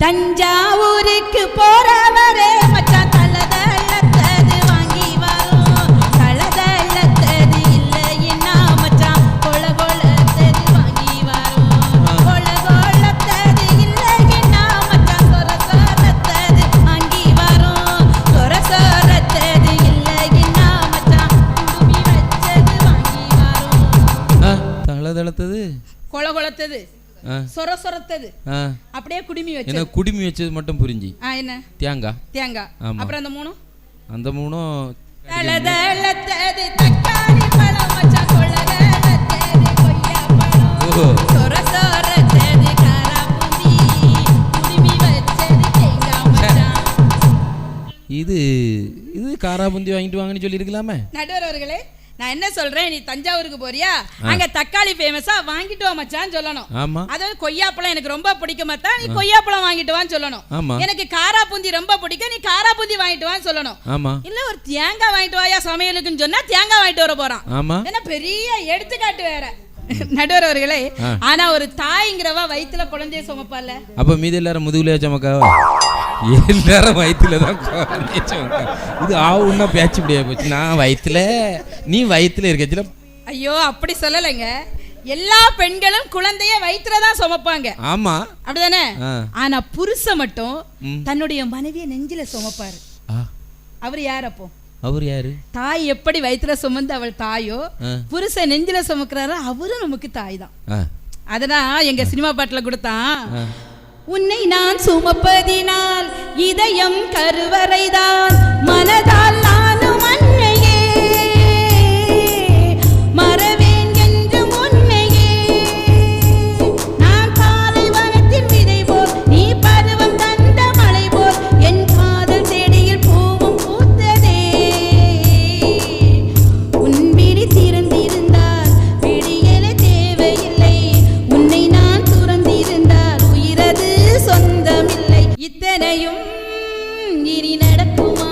தஞ்சாவூருக்கு போறவரே மச்சான் தலதளத்தது வாங்கி வா, தளத்தது, கொல கொலத்தது, சொர சொரத்தது, அப்படியே குடுமி வச்சு. என்ன குடுமி வச்சது மட்டும் புரிஞ்சு. என்ன? தேங்காய். தேங்காய். அப்புறம் அந்த மூணும், அந்த மூணும் தளதளத்தது தக்காளி பழம் மச்சான், கொள்ளதளத்தது கொய்யா பழம், சொர சொரத்தது காராபூந்தி, குடுமி வச்சது தேங்காய் மச்சான். இது காராபூந்தி வாங்கிட்டு வாங்கன்னு சொல்லி இருக்கலாமே. நடுவர் அவர்களே, நான் என்ன சொல்றேன், நீ தஞ்சாவூருக்கு போறியா, அங்க தக்காளி ஃபேமஸா, வாங்கிட்டு வா மச்சான் சொல்லணும். ஆமா. அதாவது கொய்யாப்பழம் எனக்கு ரொம்ப பிடிக்கும் மச்சான், நீ கொய்யாப்பழம் வாங்கிட்டு வான்னு சொல்லணும். ஆமா. எனக்கு காராபூந்தி ரொம்ப பிடிக்கும், நீ காராபூந்தி வாங்கிட்டு வான்னு சொல்லணும். ஆமா. இல்ல ஒரு தேங்காய் வாங்கிட்டு வாயா சமையலுக்குன்னு சொன்னா தேங்காய் வாங்கிட்டு வர போறான். ஆமா. என்ன பெரிய எடுத்துக்காட்டு வேற. நடுவர் அவர்களே, ஆனா ஒரு தாய்ங்கிறவா வயிற்றுல குழந்தைய சுமப்பால. அப்ப மீதி எல்லாரும் முதுகுலையா சமக்காவா? எல்லாரும் வயிற்றுலதான் குழந்தைய சுமக்கா. இது ஆவுன்னா பேச்சு முடியாது போச்சு. நான் வயிற்றுல, நீ வயிற்றுல இருக்கச்சுல. ஐயோ அப்படி சொல்லலைங்க, எல்லா பெண்களும் குழந்தைய வயிற்றுலதான் சுமப்பாங்க. ஆமா, அப்படிதானே? ஆனா புருஷன் மட்டும் தன்னுடைய மனைவிய நெஞ்சில சுமப்பாரு. அவர் யார் அப்போ? அவர் யாரு? தாய் எப்படி வயிற்றுல சுமந்து அவள் தாயோ, புருஷன் நெஞ்சில சுமக்கிறாரோ அவரும் நமக்கு தாய் தான். அதனால் எங்க சினிமா பாட்டுல கொடுத்தான், உன்னை நான் சுமப்பதினால் இதயம் கருவறைதான், மனதால் நானும் அன்னையே மறவேன் என்று முன்னையே, நான் பாலைவனத்தின் விதை போல், நீ பருவம் தந்த மழை போல், என் காதல் செடியில் பூவும் பூத்ததே, உன் விழி திறந்திருந்தால் விடியலே தேவையில்லை, உன்னை நான் துறந்திருந்தால் உயிரது சொந்தமில்லை, இத்தனையும் இனி நடக்குமா?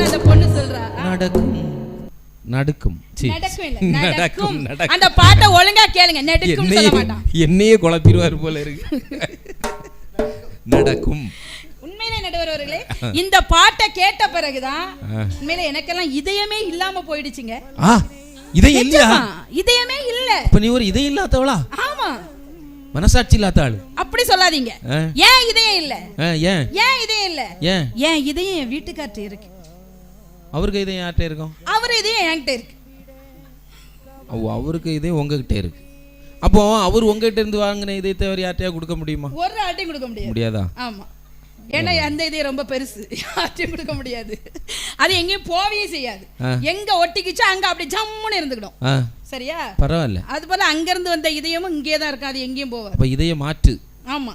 அந்த பொண்ணு சொல்றா, நடக்கும் நடக்கும் நடக்கும். அந்த பாட்டை ஒழுங்கா கேளுங்க. நடக்கும் சொல்ல மாட்டான், என்னையே குழப்பிடுவார் போல இருக்கு. நடக்கும். உண்மையிலே நடுவர் அவர்களே, இந்த பாட்டை கேட்ட பிறகுதான் உண்மையிலே எனக்கெல்லாம் இதயமே இல்லாம போயிடுச்சுங்க. இதயம் இல்லையா? இதயமே இல்ல. இப்ப நீ ஒரு இதயம் இல்லாதவளா? ஆமா, மனசாட்சி இல்லாத ஆளு. அப்படி சொல்லாதீங்க. ஏன் இதயம் இல்ல? ஏன் இதயம் இல்ல? ஏன் இதயம் என் வீட்டுக்கார்ட்ட இருக்கு. அவருக்கு இதயம் யார்கிட்ட இருக்கும்? அவர் இதயம் என்கிட்ட இருக்கு. அவருக்கு இதயம் உங்ககிட்ட இருக்கு. அப்போ அவர் உங்ககிட்ட இருந்து வாங்கின இதயத்தை அவர் யார்கிட்டயா கொடுக்க முடியுமா? ஒரு ஆட்டையும் கொடுக்க முடியாதா? ஆமா, ஏன்னா அந்த இதயம் ரொம்ப பெருசு, யார்ட்டையும் கொடுக்க முடியாது. அது எங்கேயும் போவே செய்யாது. எங்க ஒட்டிக்கிச்சா அங்க அப்படி ஜம்முன்னு இருந்துக்கிடும். சரியா? பரவாயில்ல. அது போல அங்க இருந்து வந்த இதயமும் இங்கே தான் இருக்கும், அது எங்கேயும் போவாது. அப்ப இதயம் மாற்று. ஆமா.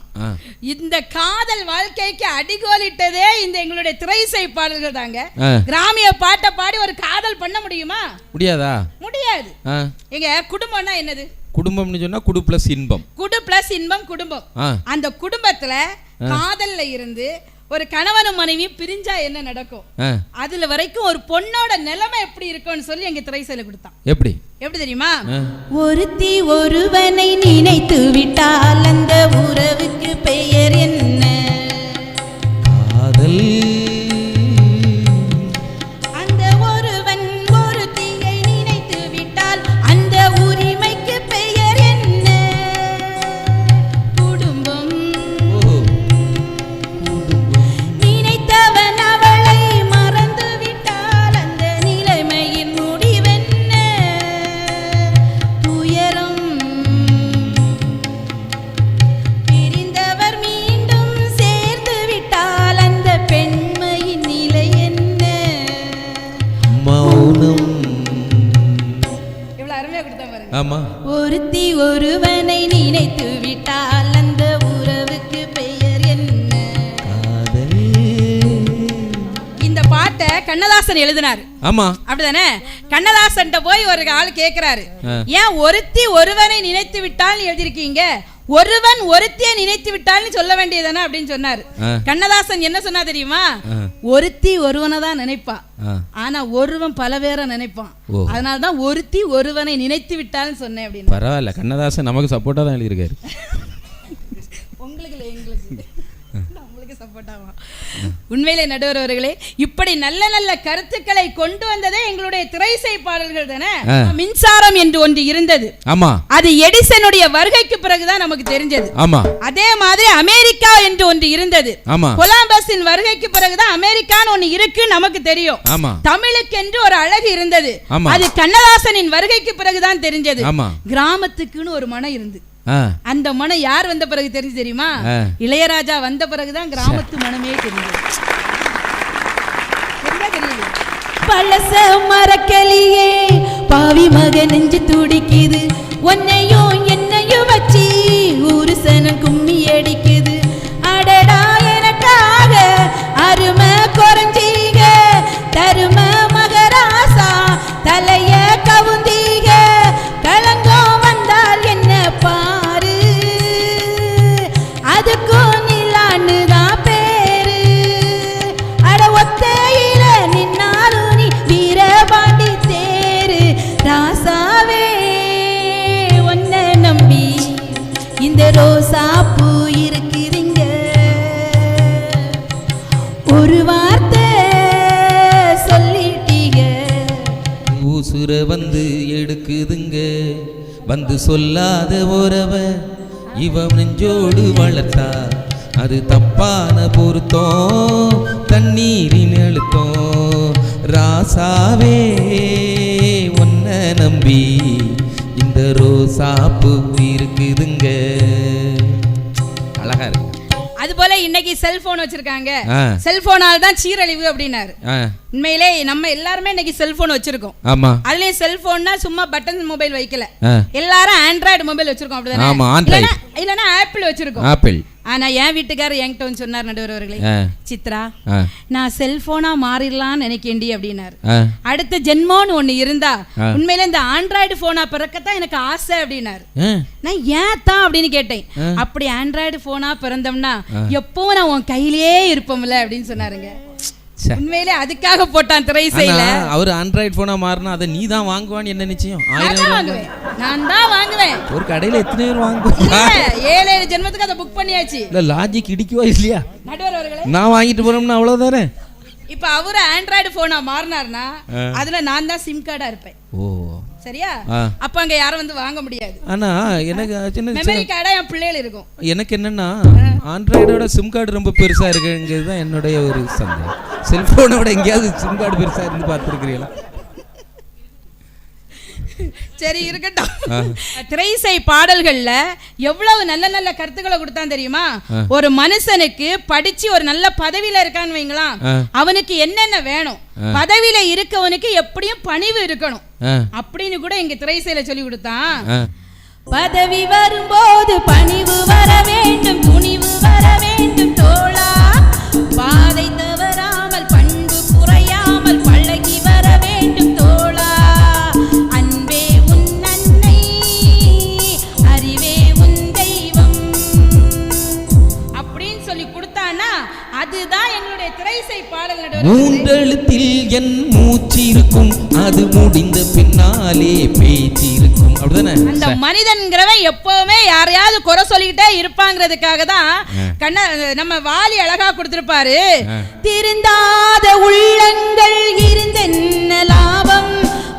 இந்த காதல் வாழ்க்கைக்கு அடிகோலிட்டதே இந்த எங்களுடைய திரைசை பாடல்கள் தாங்க. கிராமிய பாட்டை பாடி ஒரு காதல் பண்ண முடியுமா? முடியாதா? முடியாது. எங்க குடும்பம்னா என்னது? குடும்பம்னு சொன்னா குடு பிளஸ் இன்பம். குடு பிளஸ் இன்பம் குடும்பம். அந்த குடும்பத்துல காதல்ல இருந்து ஒரு கணவனும் மனைவியும் பிரிஞ்சா என்ன நடக்கும், அதுல வரைக்கும் ஒரு பொண்ணோட நிலைமை எப்படி இருக்கும்னு சொல்லி எங்க திரைசையில கொடுத்தான். எப்படி எப்படி தெரியுமா? ஒருத்தி ஒருவனை நினைத்து விட்டால் அந்த உறவுக்கு பெயர் என்ன? காதல். அந்த ஒருவன் ஒருத்தியை நினைத்து விட்டால் அந்த உரிமைக்கு பெயர் என்ன? குடும்பம். நினைத்தவன் அவளை மறந்து விட்டால் அந்த நிலைமையின் முடிவென்ன? துயரம். பிரிந்தவர் மீண்டும் சேர்ந்து விட்டால் அந்த பெண்மையின் நிலை என்ன? மௌனம். இவ்வளவு அருமையா கொடுத்தா பாருங்க. ஆமா. ஒருத்தி ஒருவனை நினைத்து விட்டால் அந்த உறவுக்கு பெயர் என்ன? காதல். இந்த பாட்டை கண்ணதாசன் எழுதினாரு. ஆமா, அப்படிதானே? கண்ணதாசன் போய் ஒரு ஆள் கேக்குறாரு, ஏன் ஒருத்தி ஒருவனை நினைத்து விட்டால் எழுதிருக்கீங்க, ஒருவன் ஒருத்தியை நினைத்து விட்டால்னு சொல்ல வேண்டியதானே அப்படின்னு சொன்னாரு. கண்ணதாசன் என்ன சொன்னா தெரியுமா? ஒருத்தி ஒருவனை தான் நினைப்பா, ஆனா ஒருவன் பல பேரை நினைப்பான், அதனாலதான் ஒருத்தி ஒருவனை நினைத்து விட்டால்னு சொன்னேன் அப்படின்னு. பரவாயில்ல, கண்ணதாசன் நமக்கு சப்போர்ட்டா தான் எழுதியிருக்காரு. உங்களுக்கு உங்களுக்கு சப்போர்ட். வேண்டாமா? உண்மையிலே நடுவர் அவர்களே, இப்படி நல்ல நல்ல கருத்துக்களை கொண்டு வந்ததே எங்களுடைய திரைசை பாடல்கள் தானே. மின்சாரம் என்று ஒன்று இருந்தது. ஆமா, அது எடிசனுடைய வருகைக்கு பிறகுதான் நமக்கு தெரிஞ்சது. ஆமா, அதே மாதிரி அமெரிக்கா என்று ஒன்று இருந்தது. ஆமா, கொலம்பஸின் வருகைக்கு பிறகுதான் அமெரிக்கான்னு ஒன்று இருக்கு நமக்கு தெரியும். ஆமா, தமிழுக்கு என்று ஒரு அழகு இருந்தது. அது கண்ணதாசனின் வருகைக்கு பிறகுதான் தெரிஞ்சது. ஆமா, கிராமத்துக்குன்னு ஒரு மனம் இருந்து, அந்த மனம் யார் வந்த பிறகு தெரிஞ்சு தெரியுமா? இளையராஜா வந்த பிறகுதான் கிராமத்து மனமே தெரியுது. பழச மரக்கலியே பாவி மக நெஞ்சு துடிக்குது, உன்னையும் என்னையும் வச்சு ஊரு சனம் கும்மி அடிக்குது. அடடா எனக்காக அருமை குறைஞ்சீக, தரும மகராசா தலைய கவுந்தீக. களங்கம் வந்தால் என்ன பாரு, அதுக்கும் நிலான்னு தான் பேரு. அட ஒத்தையில நின்னாலும் நீ வீரபாண்டி தேரு. ராசாவே ஒன்ன நம்பி இந்த ரோசா பூ இருக்குதுங்க, ஒரு வார்த்தை சொல்லிட்டீங்க. ஊசுர வந்து எடுக்குதுங்க, வந்து சொல்லாத உறவ இவ நெஞ்சோடு வளர்த்தா அது தப்பான பொருத்தம், தண்ணீரின் அழுத்தம். ராசாவே ஒன்ன நம்பி இந்த ரோசாப்பு இருக்குதுங்க. அழகா இருக்கு. அது போல இன்னைக்கு செல்போன் வச்சிருக்காங்க, செல்போனால் தான் சீரழிவு அப்படின்னாரு. உண்மையிலே நம்ம எல்லாருமே இன்னைக்கு செல்போன் வச்சிருக்கோம். ஆமா, அதுலயும் செல்போன்னா சும்மா பட்டன் மொபைல் வைக்கல, எல்லாரும் ஆண்ட்ராய்டு மொபைல் வச்சிருக்கோம். அப்படிதானே? இல்லனா ஆப்பிள் வச்சிருக்கோம். ஆப்பிள். ஆனா என் வீட்டுக்காரர் என்கிட்ட வந்து சொன்னார், நடுவர் அவர்களே, சித்ரா நான் செல்போனா மாறிடலாம்னு நினைக்கேண்டி அப்படின்னாரு. அடுத்த ஜென்மோன்னு ஒண்ணு இருந்தா உண்மையில இந்த ஆண்ட்ராய்டு போனா பிறக்கத்தான் எனக்கு ஆசை அப்படின்னாரு. நான் ஏன் தான் அப்படின்னு கேட்டேன். அப்படி ஆண்ட்ராய்டு போனா பிறந்தோம்னா எப்பவும் நான் உன் கையிலேயே இருப்போம்ல அப்படின்னு சொன்னாருங்க. உண்மையிலே அதுக்காக போட்டான் திரைசையில. அவர் ஆண்ட்ராய்டு போனா மாறினா அதை நீ தான் வாங்குவான்னு என்ன நிச்சயம்? 1000 வாங்குவேன், நான் தான் வாங்குவேன். ஒரு கடையில எத்தனை பேர் வாங்குவாங்க? 7 ஜென்மத்துக்கு அதை புக் பண்ணியாச்சு. இல்ல லாஜிக் இடிக்குவா இல்லையா? நடுவர் அவர்களே, நான் வாங்கிட்டு போறோம்னா அவ்வளவுதானே. இப்ப அவரு ஆண்ட்ராய்டு போனா மாறினார்னா அதுல நான் தான் சிம் கார்டா இருப்பேன். ஓ சரியா? அப்ப அங்க யாரும் வந்து வாங்க முடியாது. ஆனா எனக்கு சின்ன மெமரி கார்டா என் பிள்ளைகள் இருக்கும். எனக்கு என்னன்னா ஆண்ட்ராய்டோட சிம் கார்டு ரொம்ப பெருசா இருக்குங்கிறது தான் என்னுடைய ஒரு சந்தேகம். செல்போனோட எங்கேயாவது சிம் கார்டு பெருசா இருந்து பார்த்துருக்கிறீங்களா? சரி இருக்கட்டும். திரைசை பாடல்கள்ல எவ்வளவு நல்ல நல்ல கருத்துக்களை கொடுத்தான் தெரியுமா? ஒரு மனுஷனுக்கு படிச்சு ஒரு நல்ல பதவியில இருக்கான்னு வைங்களாம், அவனுக்கு என்னென்ன வேணும், பதவியில இருக்கவனுக்கு எப்படியும் பணிவு இருக்கணும் அப்படின்னு கூட இங்க திரைசையில சொல்லி கொடுத்தான். பதவி வரும்போது பணிவு வர வேண்டும், துணிவு வர வேண்டும் தோழா, பாதை தவறாமல் பண்பு குறையாமல் பழகி வர வேண்டும் தோழா, அன்பே உன் அன்னை அறிவே உன் தெய்வம் அப்படின்னு சொல்லி கொடுத்தானா அதுதான் எங்களுடைய திரைசை பாடல். மூன்றெழுத்தில் என் மூச்சு இருக்கும், அது முடிந்த பின்னாலே பேச்சு இருக்கும். அப்படிதானே? அந்த மனிதன்கிறவன் எப்பவுமே யாரையாவது குறை சொல்லிக்கிட்டே இருப்பாங்கிறதுக்காக தான் நம்ம வாலி அழகா கொடுத்திருப்பாரு. திருந்தாத உள்ளங்கள் இருந்தென்ன லாபம்,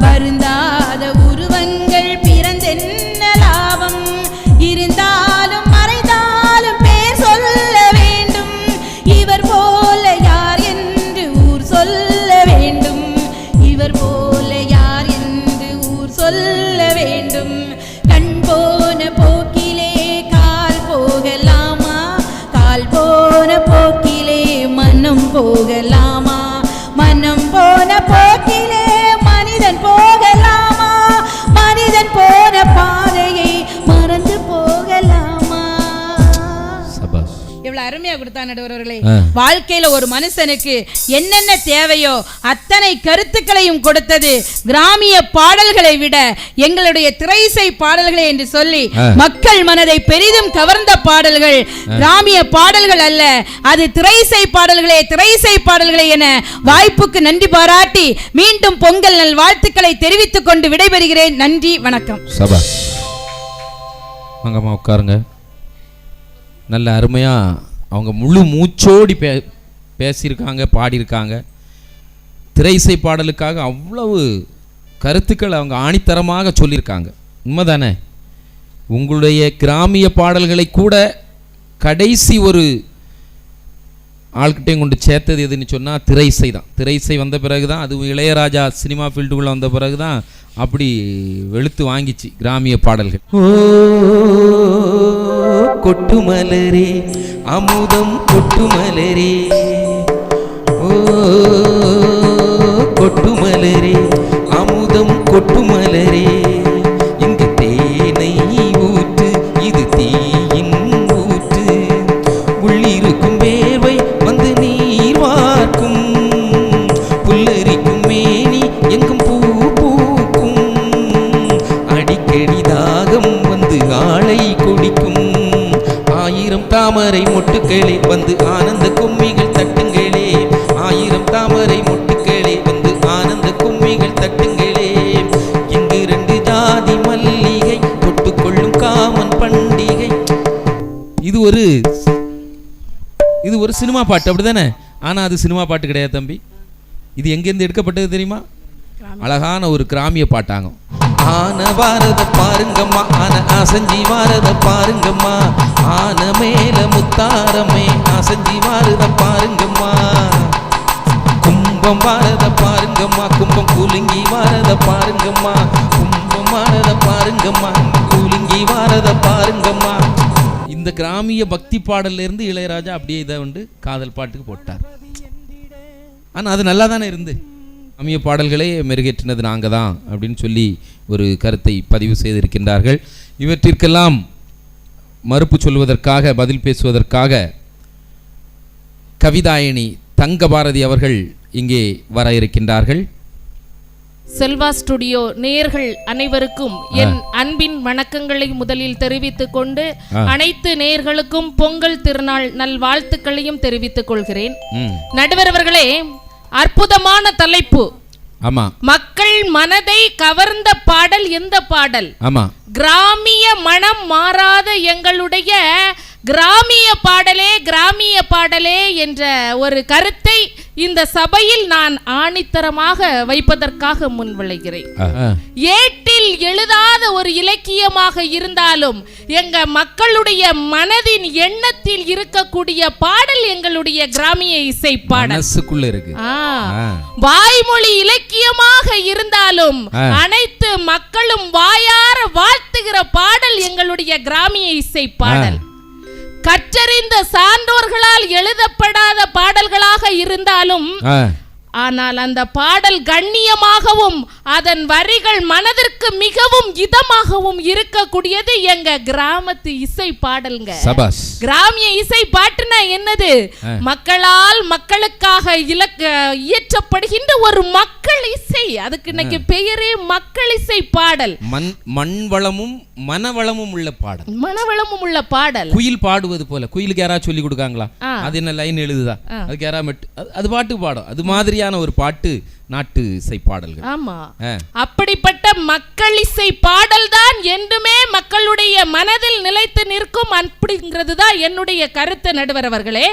வருந்தாத உருவங்கள் பிறந்தென்ன லாபம், இருந்தாலும் மறைந்தாலும் பேர் சொல்ல வேண்டும், இவர் போல யார் என்று ஊர் சொல்ல வேண்டும், இவர் போல யார் என்று ஊர் சொல்ல வேண்டும். கண் போன போக்கிலே கால் போகலாமா, கால் போன போக்கிலே மனம் போகலாமா, மனம் போன போக்கிலே மனிதன் போகலாமா, மனிதன் போன பாதையை மறந்து போகலாமா. எவ்வளவு அருமையா கொடுத்தா நடுவர்களே. வாழ்க்கையில ஒரு மனுஷனுக்கு என்னென்ன தேவையோ அத்தனை கருத்துக்களையும் கொடுத்தது கிராமிய பாடல்களை விட எங்களுடைய திரைசை பாடல்களை என்று சொல்லி மக்கள் மனதை பெரிதும் கவர்ந்த பாடல்கள் கிராமிய பாடல்கள் அல்ல, அது திரைசை பாடல்களே, திரைசை பாடல்களே என வாய்ப்புக்கு நன்றி பாராட்டி மீண்டும் பொங்கல் நல் வாழ்த்துக்களை தெரிவித்துக் கொண்டு விடைபெறுகிறேன். நன்றி, வணக்கம். உட்காருங்க. நல்ல அருமையாக அவங்க முழு மூச்சோடி பேசியிருக்காங்க, பாடியிருக்காங்க. திரை இசை பாடலுக்காக அவ்வளவு கருத்துக்கள் அவங்க ஆணித்தரமாக சொல்லியிருக்காங்க. உண்மைதானே? உங்களுடைய கிராமிய பாடல்களை கூட கடைசி ஒரு ஆள்கிட்டையும் கொண்டு சேர்த்தது எதுன்னு சொன்னால் திரை இசை தான். திரை இசை வந்த பிறகு தான், அதுவும் இளையராஜா சினிமா ஃபீல்டுக்குள்ளே வந்த பிறகு தான் அப்படி வெளுத்து வாங்கிச்சு கிராமிய பாடல்கள். ஓ கொட்டுமலரே அமுதம் கொட்டுமலரே, ஓ கொட்டுமலரே அமுதம் கொட்டுமலரே, இங்கு தேனை ஊற்று இது தீயின் ஊற்று, உள்ளிருக்கும் வேர்வை வந்து நீர் வார்க்கும், புல்லரிக்கும் மேனி எங்கும் பூ பூக்கும், அடிக்கடி தாகம் வந்து ஆளை குடிக்கும், ஆயிரம் தாமரை மொட்டுக்களே வந்து ஆனந்த கும்மிகள் தட்டுங்களே, ஆயிரம் தாமரை மொட்டுக்களே வந்து ஆனந்த கும்மிகள் தட்டுங்களே, இங்கு 2 ஜாதி மல்லிகை தொட்டுக்கொள்ளும் காமன் பண்டிகை. இது ஒரு சினிமா பாட்டு, அப்படிதானே? ஆனா அது சினிமா பாட்டு கிடையாது தம்பி. இது எங்கேருந்து எடுக்கப்பட்டது தெரியுமா? அழகான ஒரு கிராமிய பாட்டாங்க. ஆன வாரத பாருங்கம்மா, ஆன அசஞ்சி வாரத பாருங்கம்மா, ஆன மேல முத்தாரமே அசஞ்சி வாரத பாருங்கம்மா, கும்பம் வாரத பாருங்கம்மா, கும்பம் குலுங்கி வாரத பாருங்கம்மா, கும்பம் வாரத பாருங்கம்மா, குலுங்கி வாரத பாருங்கம்மா. இந்த கிராமிய பக்தி பாடல்ல இருந்து இளையராஜா அப்படியே இதை வந்து காதல் பாட்டுக்கு போட்டார். ஆனா அது நல்லா தானே இருந்து கிராமிய பாடல்களே மெருகேற்றினது நாங்கள் தான் அப்படின்னு சொல்லி ஒரு கருத்தை பதிவு செய்திருக்கின்றார்கள். இவற்றிற்கெல்லாம் மறுப்பு சொல்வதற்காக, பதில் பேசுவதற்காக கவிதாயணி தங்கபாரதி அவர்கள் இங்கே வர இருக்கின்றார்கள். செல்வா ஸ்டுடியோ நேயர்கள் அனைவருக்கும் என் அன்பின் வணக்கங்களை முதலில் தெரிவித்துக் கொண்டு அனைத்து நேயர்களுக்கும் பொங்கல் திருநாள் நல்வாழ்த்துக்களையும் தெரிவித்துக் கொள்கிறேன். நடுவர் அவர்களே, அற்புதமான தலைப்பு. ஆமா, மக்கள் மனதை கவர்ந்த பாடல் எந்த பாடல்? ஆமா, கிராமிய மனம் மாறாத எங்களுடைய கிராமிய பாடலே கிராமிய பாடலே என்ற ஒரு கருத்தை இந்த சபையில் நான் ஆணித்தரமாக வைப்பதற்காக முன்விளைகிறேன். ஏட்டில் எழுதாத ஒரு இலக்கியமாக இருந்தாலும் எங்க மக்களுடைய மனதின் எண்ணத்தில் இருக்கக்கூடிய பாடல் எங்களுடைய கிராமிய இசை பாடல் இருக்கு. வாய்மொழி இலக்கியமாக இருந்தாலும் அனைத்து மக்களும் வாயார வாழ்த்துகிற பாடல் எங்களுடைய கிராமிய இசை பாடல். கற்றறிந்த சான்றோர்களால் எழுதப்படாத பாடல்களாக இருந்தாலும் ஆனால் அந்த பாடல் கண்ணியமாகவும் அதன் வரிகள் மனதிற்கு மிகவும் இதமாகவும் இருக்கக்கூடியது எங்க கிராமத்து இசை பாடல்ங்க. கிராமிய இசை பாட்டுனா என்னது? மக்களால் மக்களுக்காக இயற்றப்படுகின்ற ஒரு மக்கள் இசை. அதுக்கு இன்னைக்கு பெயரே மக்கள் இசை பாடல். மண் வளமும் மனவளமும் உள்ள பாடல். மனவளமும் உள்ள பாடல். குயில் பாடுவது போல. குயிலுக்கு யாராவது சொல்லி கொடுக்காங்களா? அது என்ன லைன் எழுதுதா? அதுக்கு யாராவது அது பாட்டு பாடும். அது மாதிரியான ஒரு பாட்டு நாட்டு இசை பாடல்கள். ஆமா, அப்படிப்பட்ட மக்கள் இசை பாடல் தான் என்றுமே மக்களுடைய மனதில் நிலைத்து நிற்கும் அப்படிங்கிறது தான் என்னுடைய கருத்து. நடுவர் அவர்களே,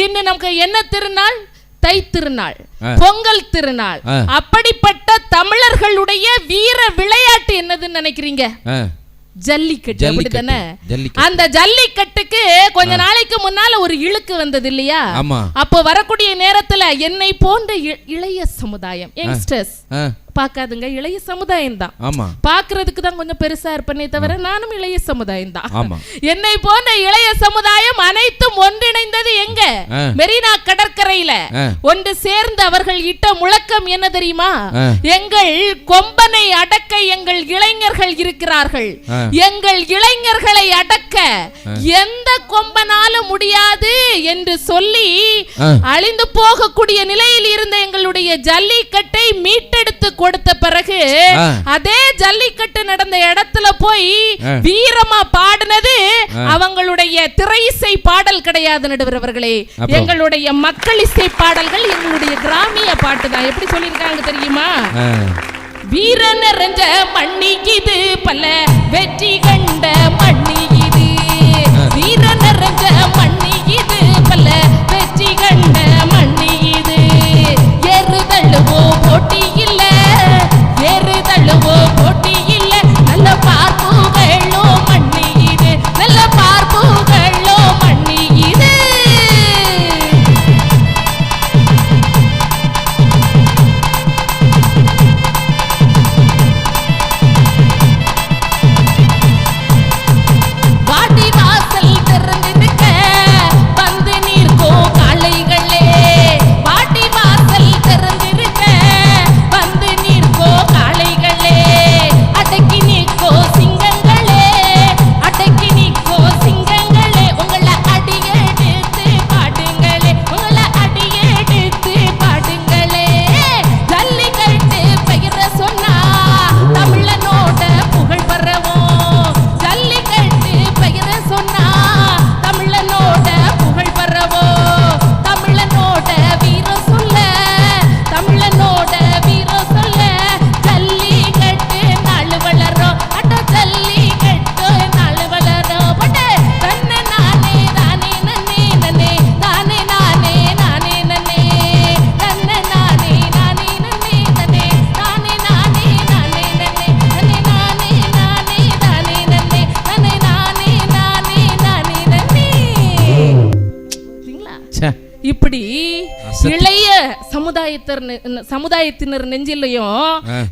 இன்னும் நமக்கு என்ன திருநாள்? தை திருநாள், பொங்கல் திருநாள். அப்படிப்பட்ட தமிழர்களுடைய வீர விளையாட்டு என்னதுன்னு நினைக்கிறீங்க? ஜல்லிக்கட்டு. அப்படித்தானே? அந்த ஜல்லிக்கட்டுக்கு கொஞ்ச நாளைக்கு முன்னால ஒரு இழுக்கு வந்தது இல்லையா? அப்போ வரக்கூடிய நேரத்துல என்னை போன்ற இளைய சமுதாயம், யங்ஸ்டர்ஸ் பாக்காதுங்க, இளைய சமுதாயம் தான் பாக்குறதுக்கு தான் கொஞ்சம் பெருசா இருப்பனே தவிர நானும் இளைய சமுதாயம் தான். என்னை போன்ற இளைய சமுதாயம் அனைத்தும் ஒன்றிணைந்தது எங்க? மெரினா கடற்கரையில ஒன்று சேர்ந்து அவர்கள் இட்ட முழக்கம் என்ன தெரியுமா? எங்கள் கொம்பனை அடக்க எங்கள் இளைஞர்கள் இருக்கிறார்கள், எங்கள் இளைஞர்களை அடக்க எந்த கொம்பனாலும் முடியாது என்று சொல்லி அழிந்து போகக்கூடிய நிலையில் இருந்த எங்களுடைய ஜல்லிக்கட்டை மீட்டெடுத்து கொடுத்த பிறகு அதே ஜல்லிக்கட்டு நடந்த இடத்துல போய் வீரமா பாடினது அவங்களுடைய திரை இசை பாடல் கிடையாது. நடுவர் அவர்களே, எங்களுடைய மக்கள் இசை பாடல்கள் எங்களுடைய கிராமிய பாட்டு தான். எப்படி சொல்லியிருக்காங்க தெரியுமா? வீர நிறைஞ்ச மண்ணி இது, பல வெற்றி கண்ட மண்ணி இது, வீர நிறைஞ்ச மண்ணி இது, சமுதாயத்தினர் நெஞ்சிலையும்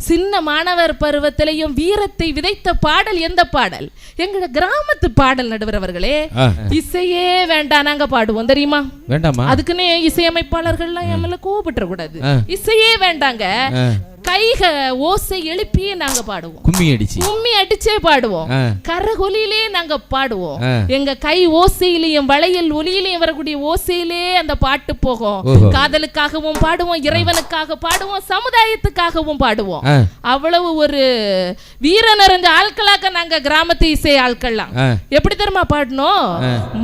சின்ன மாணவர் பருவத்திலையும் வீரத்தை விதைத்த பாடல் எந்த பாடல்? எங்க கிராமத்து பாடல் நடுவர் அவர்களே. இசையே வேண்டாம் நாங்க பாடுவோம் தெரியுமா? வேண்டாமா? அதுக்குன்னு இசையமைப்பாளர்கள்லாம் என் மேல கோபப்பட கூடாது. இசையே வேண்டாங்க, கைக ஓசை எழுப்பியே நாங்க பாடுவோம். கும்மி அடிச்சே பாடுவோம். கரகொலியிலே நாங்க பாடுவோம். எங்க கை ஓசையிலையும் வளையல் ஒலியிலையும் வரக்கூடிய ஓசையிலே அந்த பாட்டு போகும். காதலுக்காகவும் பாடுவோம், இறைவனுக்காக பாடுவோம், சமுதாயத்துக்காகவும் பாடுவோம். அவ்வளவு ஒரு வீர நிறைஞ்ச ஆட்களாக நாங்க கிராமத்து இசை ஆட்கள்லாம். எப்படி தெரியுமா பாடணும்?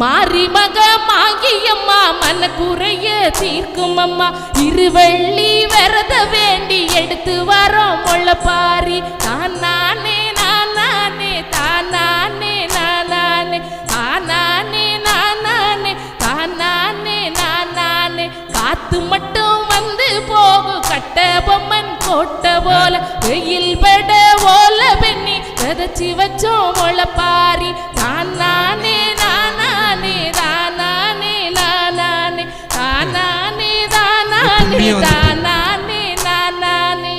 மாரி மக மாகியம்மா மனக்குறைய தீர்க்கும் அம்மா, இருவள்ளி வரத வேண்டி எடுத்து வரோம் முள்ளப்பாரி. தானானே நானானே தானானே நானானே தானானே நானானே தானானே நானானே, காத்து மட்டும் வந்து போகும் கட்ட பொம்மன் கோட்ட போல, வெயில் பட ஓல பெண்ணி விதைச்சி வச்சோம் முள்ளப்பாரி. தானானே நானானே தானானே நானானே தானானே தானானே தானானே நானானே.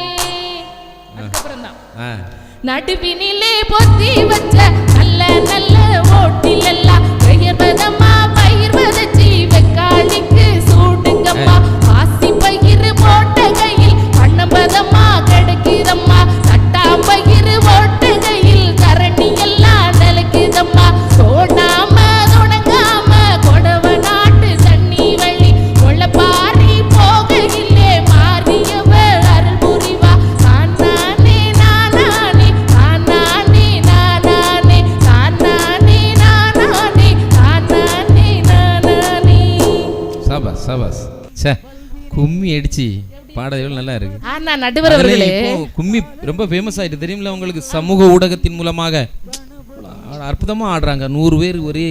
நடுவினிலே பொத்தி வச்ச நல்ல நல்ல ஓட்டில் எல்லாம் பெயர் பதமா பயிர் வதச்சி வெக்காளிக்கு சூடுங்கம்மா. பாசி பயிர் போட்ட கையில் பண்ணம் பதமா கிடைக்குதம்மா, தட்டா பயிர் போட்ட கையில் கரண்டி எல்லாம் நிலைக்குதம்மா. தோணாம தொடங்காம கொடவ நாட்டு தண்ணி வள்ளி முள்ளப்பாரி போகையிலே மாறியவள் அருள் புரிவா. தானானே நானானே தானானே நானானே தானானே நானானே தானானே நானானே. சபாஸ் சபாஸ். சே, கும்மி அடிச்சு பாடல் நல்லா இருக்கு. ஆனா நடுவர் அவர்களே, கும்மி ரொம்ப ஃபேமஸ் ஆயிட்டு தெரியுமில்ல உங்களுக்கு? சமூக ஊடகத்தின் மூலமாக அற்புதமா ஆடுறாங்க. 100 பேர் ஒரே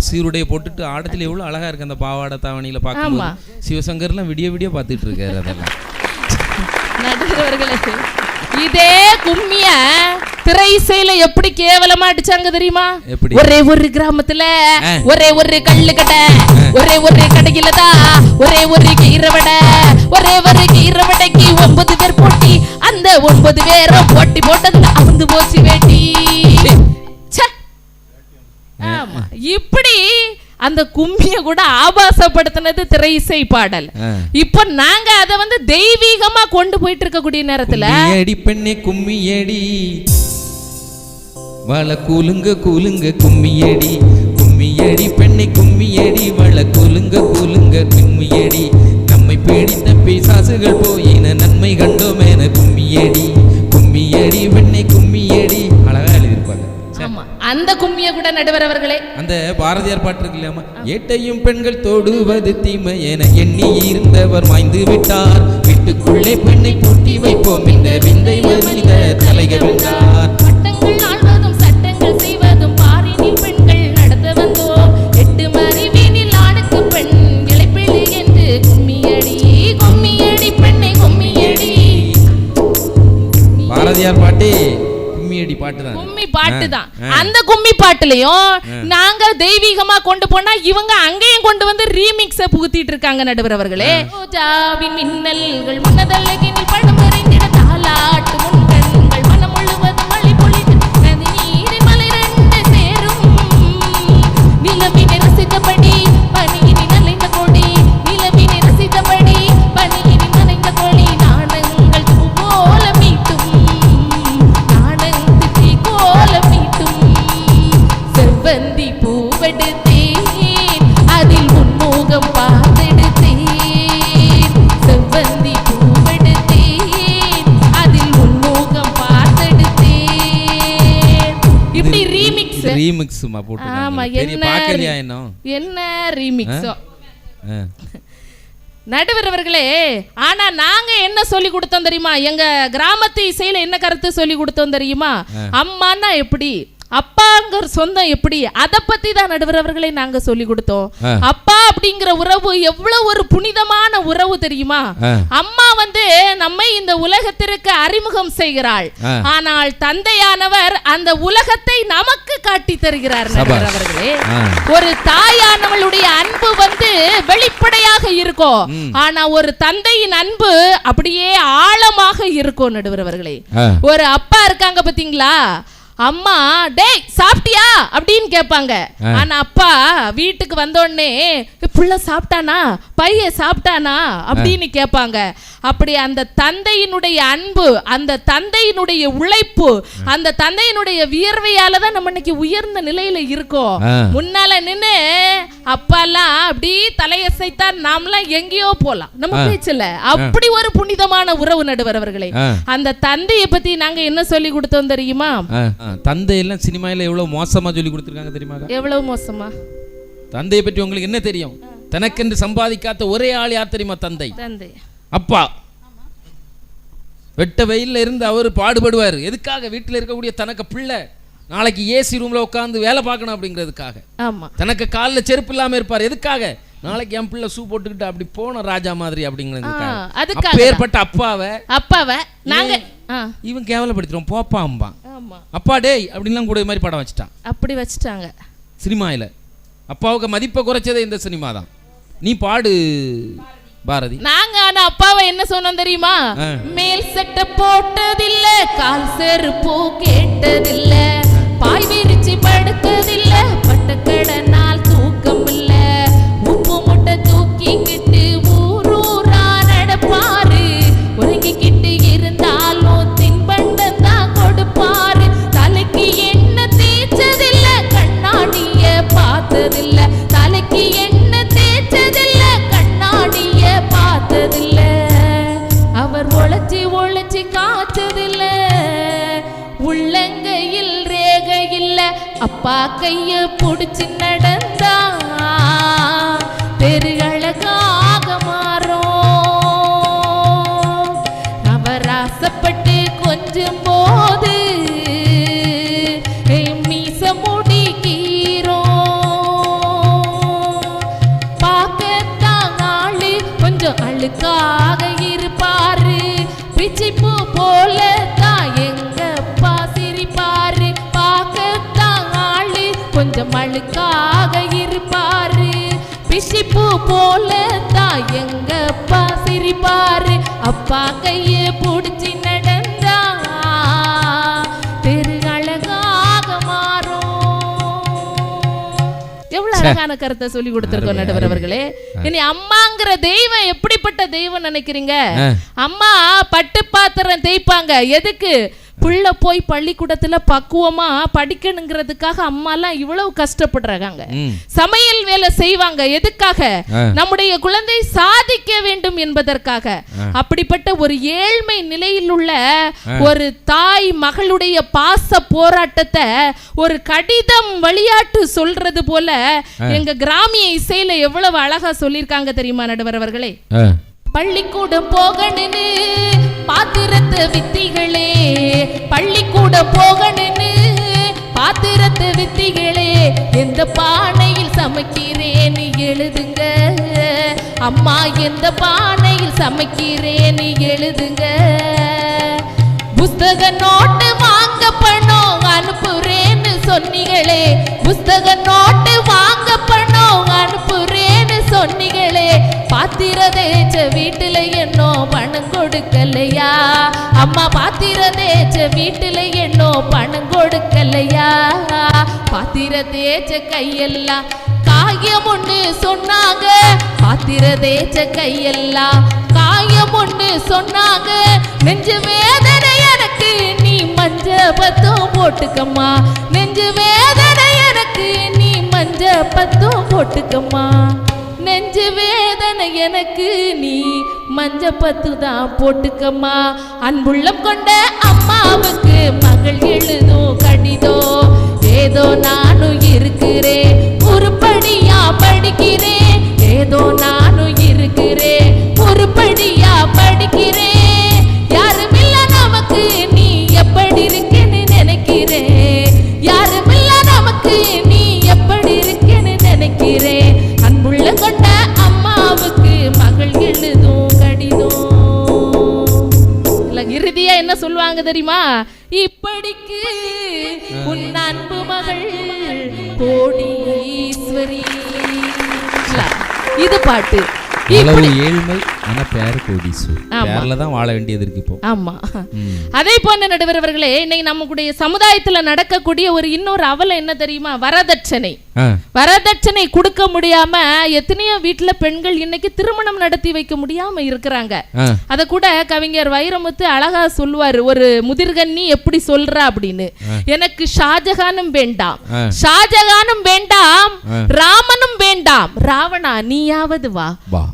சீருடைய போட்டுட்டு ஆடத்துல எவ்வளவு அழகா இருக்கு அந்த பாவாடை தாவணியில பார்க்கும்போது. சிவசங்கர்லாம் விடிய விடிய பார்த்துட்டு இருக்காரு. அதெல்லாம் நடுவர் அவர்களே, இதே கும்மிய திரை இசையில எப்படி கேவலமா அடிச்சாங்க தெரியுமா? ஒரே ஒரு கிராமத்துல ஒரே ஒரு கல்லு கடை, ஒரே ஒரு கடையில தான் ஒரே ஒரு கீரவடை, ஒரே ஒரு கீரவடைக்கு 9 பேர் போட்டி. அந்த 9 பேரும் போட்டி போட்டதுல அவுந்து போச்சு வேட்டி. ஆமா, இப்படி அந்த கும்மிய கூட ஆபாசப்படுத்தினது திரை இசை பாடல். இப்ப நாங்க அத வந்து தெய்வீகமா கொண்டு போயிட்டு இருக்கக்கூடிய நேரத்துல ஏடி பெண்ணே கும்மியடி வள கூலுங்க கூலுங்க கும்மியடி, கும்மியடி பெண்ணை கும்மியடி வள கூலுங்க கூலுங்க கும்மியடி, நம்மை பேடித்த பிசாசுகள் போயின நன்மை கண்டோமேன கும்மியடி, கும்மியடி பெண்ணை கும்மியடி. அழகா எழுதியிருப்பாங்க. அந்த கும்மிய கூட நடுவர் அவர்களே, அந்த பாரதியார் பாட்டு இருக்கு இல்லையாமா? ஏட்டையும் பெண்கள் தொடுவது தீமை என எண்ணி இருந்தவர் மாய்ந்து விட்டார், வீட்டுக்குள்ளே பெண்ணை பூட்டி வைப்போம் இந்த விந்தை மனித தலைகள் வென்றார். சட்டங்கள் ஆள்வதும் சட்டங்கள் செய்வதும் பாரினில் பெண்கள் நடத்த வந்தோம், 8 மறிவினில் ஆணுக்கு பெண் இளைப்பிள்ளை என்று கும்மியடி கும்மியடி பெண்ணை கும்மியடி. பாரதியார் பாட்டு பாட்டுதான், கும்மி பாட்டு தான். அந்த கும்மி பாட்டுலயும் நாங்க தெய்வீகமா கொண்டு போனா இவங்க அங்கேயும் கொண்டு வந்து ரீமிக்ஸ புகுத்திட்டு இருக்காங்க நடுவர் அவர்களே. ஜாவின் மின்னல்கள் மனதழகினில் படம் வரைந்திட தாலாட்டு முன்கண்கள் மனம் முழுவதும் மழை பொழிந்து நதி நீரில் மலை 2 சேரும், நிலவினை ரசித்தபடி பனியினில் நனைந்த கொடி, நிலவினை ரசித்தபடி பனியினில் நனைந்த கொடி, நாணங்கள் பூ போல மீட்டும் செவ்வந்தி பூவெடுத்தேன் அதில் உன்முகம் பார்த்தெடுத்தேன், செவ்வந்தி பூவெடுத்தேன் அதில் உன்முகம் பார்த்தெடுத்தேன். இப்படி ரீமிக்ஸ் போட்டு. ஆமா, என்ன ரீமிக்ஸோ நடுவர் அவர்களே. ஆனா நாங்க என்ன சொல்லி கொடுத்தோம் தெரியுமா? எங்க கிராமத்து இசையில என்ன கருத்து சொல்லி கொடுத்தோம் தெரியுமா? அம்மானா எப்படி, அப்பாங்கிற சொந்தம் எப்படி, அதை பத்தி தான் நடுவர் அவர்களை நாங்க சொல்லி கொடுத்தோம். அப்பா அப்படிங்கிற உறவு எவ்வளவு ஒரு புனிதமான உறவு தெரியுமா? அம்மா நம்மை இந்த உலகத்திற்கு அறிமுகம் செய்கிறாள். ஆனால் தந்தையானவர் அந்த உலகத்தை நமக்கு காட்டி தருகிறார் நடுவர் அவர்களே. ஒரு தாயானவளுடைய அன்பு வெளிப்படையாக இருக்கும், ஆனா ஒரு தந்தையின் அன்பு அப்படியே ஆழமாக இருக்கும் நடுவர் அவர்களே. ஒரு அப்பா இருக்காங்க பாத்தீங்களா, அம்மா டேய் சாப்பிட்டியா அப்படின்னு கேட்பாங்க. ஆனா அப்பா வீட்டுக்கு வந்தோடனே புள்ள சாப்பிட்டானா, பையன் சாப்பிட்டானா அப்படின்னு கேட்பாங்க. அப்படி அந்த தந்தையினுடைய அன்பு, அந்த தந்தையினுடைய உழைப்பு, அந்த தந்தையினுடைய வியர்வையால தான் நம்ம இன்னைக்கு உயர்ந்த நிலையில இருக்கோம். முன்னால நின்னு அப்பாலாம் அப்படி தலையசைத்தா நாமெல்லாம் எங்கேயோ போலாம், நம்ம பேச்சல. அப்படி ஒரு புனிதமான உறவு நடுவர் அவர்களே. அந்த தந்தையை பத்தி நாங்க என்ன சொல்லி கொடுத்தோம் தெரியுமா? தந்தை எல்லாம் சினிமாயில எவ்வளவு மோசமா சொல்லி கொடுத்திருக்காங்க தெரியுமா? எவ்வளவு மோசமா? தந்தையை பற்றி உங்களுக்கு என்ன தெரியும்? தனக்கென்று சம்பாதிக்காத ஒரே ஆள் யார் தெரியுமா? தந்தை. அப்பா வெட்ட வெயில்ல இருந்து அவர் பாடுபடுவார். எதுக்காக? வீட்டில் இருக்கக்கூடிய தனக்கு பிள்ளை நாளைக்கு ஏசி ரூம்ல உட்காந்து வேலை பார்க்கணும் அப்படிங்கிறதுக்காக. தனக்கு காலில் செருப்பு இல்லாம இருப்பார். எதுக்காக? நாளைக்கு என் பிள்ளை ஷூ போட்டுக்கிட்டு அப்படி போன ராஜா மாதிரி அப்படிங்கிறதுக்காக. ஏற்பட்ட அப்பாவை நாங்க இவன் கேவலப்படுத்திடுவோம், போப்பா அம்பா அப்பா டேய் அப்படின்லாம் கூட மாதிரி படம் வச்சுட்டான். அப்படி வச்சுட்டாங்க சினிமாயில. அப்பாவுக்கு மதிப்பை குறைச்சதே இந்த சினிமா தான். நீ பாடு பாரதி. நாங்க ஆனா அப்பாவை என்ன சொன்னோம் தெரியுமா? மேல் சட்டை போட்டதில்ல, கால் செருப்பு கேட்டதில்ல, பாய் விரிச்சு படுத்ததில்ல, பட்டக்கடனால் தூக்கம் இல்ல, உப்பு முட்டை தூக்கிக்கிட்டு ஊரூரா நடப்பாரு, உறங்கிக்கிட்டு இருந்தாலும் தின்பண்டம் தான் கொடுப்பாரு, தலைக்கு என்ன தேய்ச்சதில்ல, கண்ணாடிய பார்த்ததில்ல, தலைக்கு என்ன தேய்ச்சதில்ல, கண்ணாடிய பார்த்ததில்ல, அவர் உழைச்சி உழைச்சி காய்ச்சதில்ல, உள்ளங்கையில் ரேகை இல்ல, அப்பா கைய புடிச்சு நடந்தா தெரு அழகாக மாறும், அவர் ஆசைப்பட்டு கொஞ்சம் போது மீச முடிக்கிறோம், பார்க்கத்தான் ஆளு கொஞ்சம் அழுக்காக இருப்பாரு, பிச்சிப்பூ போல தான் எங்க அப்பா சிரிப்பாரு, பார்க்கத்தான் ஆளு கொஞ்சம் அழுக்காக இருப்பாரு, பிச்சிப்பூ போல தான் எங்க அப்பா சிரிப்பாரு, அப்பா கைய புடிச்சு நடந்தா தெரு அழகாக மாறும். எவ்வளவு அழகான கருத்தை சொல்லி கொடுத்திருக்கோம் நடுவர் அவர்களே. இனி அம்மாங்கிற தெய்வம் எப்படிப்பட்ட தெய்வம் நினைக்கிறீங்க? அம்மா பட்டு பாத்திரம் தேய்ப்பாங்க. எதுக்கு? புள்ள போய் பள்ளிக்கூடத்துல பக்குவமா படிக்கணுங்கிறதுக்காக அம்மாலாம் இவ்வளவு கஷ்டப்படுறாங்க. சமையல் வேலை செய்வாங்க. எதுக்காக? நம்முடைய குழந்தை சாதிக்க வேண்டும் என்பதற்காக. அப்படிப்பட்ட ஒரு ஏழ்மை நிலையில் உள்ள ஒரு தாய் மகளுடைய பாச போராட்டத்தை ஒரு கடிதம் வழியாட்டு சொல்றது போல எங்க கிராமிய இசையில எவ்வளவு அழகா சொல்லியிருக்காங்க தெரியுமா நடுவர் அவர்களே? பள்ளிக்கூடம் போகணுன்னு பாத்திரத்து வித்திகளே, பள்ளிக்கூடம் போகணுன்னு பாத்திரத்து வித்திகளே, எந்த பானையில் சமைக்கிறேன்னு எழுதுங்க அம்மா, எந்த பானையில் சமைக்கிறேன்னு எழுதுங்க, புஸ்தக நோட்டு வாங்க பணம் அனுப்புறேன்னு சொன்னீங்களே, புஸ்தக நோட்டு வாங்க பணம் அனுப்புறேன்னு சொன்னீங்களே, பாத்திர தேய்ச்ச வீட்டுல என்னோ பணம் கொடுக்கலையா அம்மா, பாத்திர தேய்ச்ச வீட்டுல என்னோ பணம் கொடுக்கலையா, பாத்திர தேய்ச்ச கையெல்லாம் காயம் ஒண்ணு சொன்னாங்க, பாத்திர தேய்ச்ச கையெல்லாம் காயம் ஒண்ணு சொன்னாங்க, நெஞ்சு வேதனை எனக்கு நீ மஞ்ச பத்தும் போட்டுக்கம்மா, நெஞ்சு வேதனை எனக்கு நீ மஞ்ச பத்தும் போட்டுக்கம்மா, நெஞ்சு வேதனை எனக்கு நீ மஞ்ச பத்து தான் போட்டுக்கம்மா, அன்புள்ளம் கொண்ட அம்மாவுக்கு மகள் எழுதும் கடிதம், ஏதோ நானும் இருக்கிறேன் உருப்படியா படிக்கிறேன், ஏதோ நானும் இருக்கிறேன் உருப்படியா படிக்கிறேன், யாருமில்ல நமக்கு நீ எப்படி இருக்குன்னு நினைக்கிறேன், யாரு சொன்னாங்க தெரியுமா? இப்படிக்கு உன் அன்பு மகள் கோடீஸ்வரி. இது பாட்டு. ஏழ்மை ஆனா பேர் கோடீஸ்வரி. பேர்ல தான் வாழ வேண்டியது இருக்கு இப்போ. ஆமா. அதே போன்ற நடுவர்களே, இன்னைக்கு நம்முடைய சமுதாயத்துல நடக்கக்கூடிய ஒரு இன்னொரு அவலம் என்ன தெரியுமா? வரதட்சணை. வரதட்சணை கொடுக்க முடியாம எத்தனையோ வீட்டுல பெண்கள் இன்னைக்கு திருமணம் நடத்தி வைக்க முடியாம இருக்கிறாங்க. அத கூட கவிஞர் வைரமுத்து அழகா சொல்லுவாரு, ஒரு முதிர்கண்ணி எப்படி சொல்றா அப்படின்னு. எனக்கு ஷாஜகானும் வேண்டாம், ஷாஜகானும் வேண்டாம், ராமனும் வேண்டாம், ராவணா நீயாவது வா,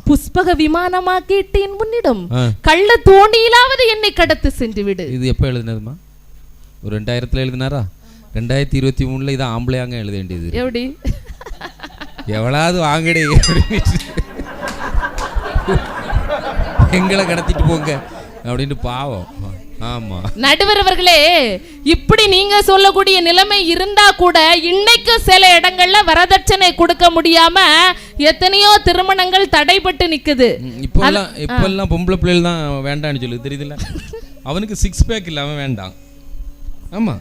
புஷ்பக விமானமா கேட்டேன் உன்னிடம், கள்ள தோணியிலாவது என்னை கடத்து சென்று விடு. இது எப்ப எழுதினதுமா? ஒரு 2000 எழுதினாரா? 2023 இதான் ஆம்பளையாங்க எழுத வேண்டியது. எப்படி எவ்வளவு வாங்கடே எங்களை கடத்திட்டு போங்க அப்படின்னு பாவம். ஆமா நடுவர்களே, இப்படி நீங்க சொல்லக்கூடிய நிலைமை இருந்தா கூட இன்னைக்கு சில இடங்கள்ல வரதட்சணை கொடுக்க முடியாம எத்தனையோ திருமணங்கள் தடைபட்டு நிக்குது. இப்பெல்லாம் பொம்பளை பிள்ளைகள் தான் வேண்டாம்னு சொல்லு, தெரியுதுல்ல? அவனுக்கு 6 பேக் இல்லாம வேண்டாம். ஆமா,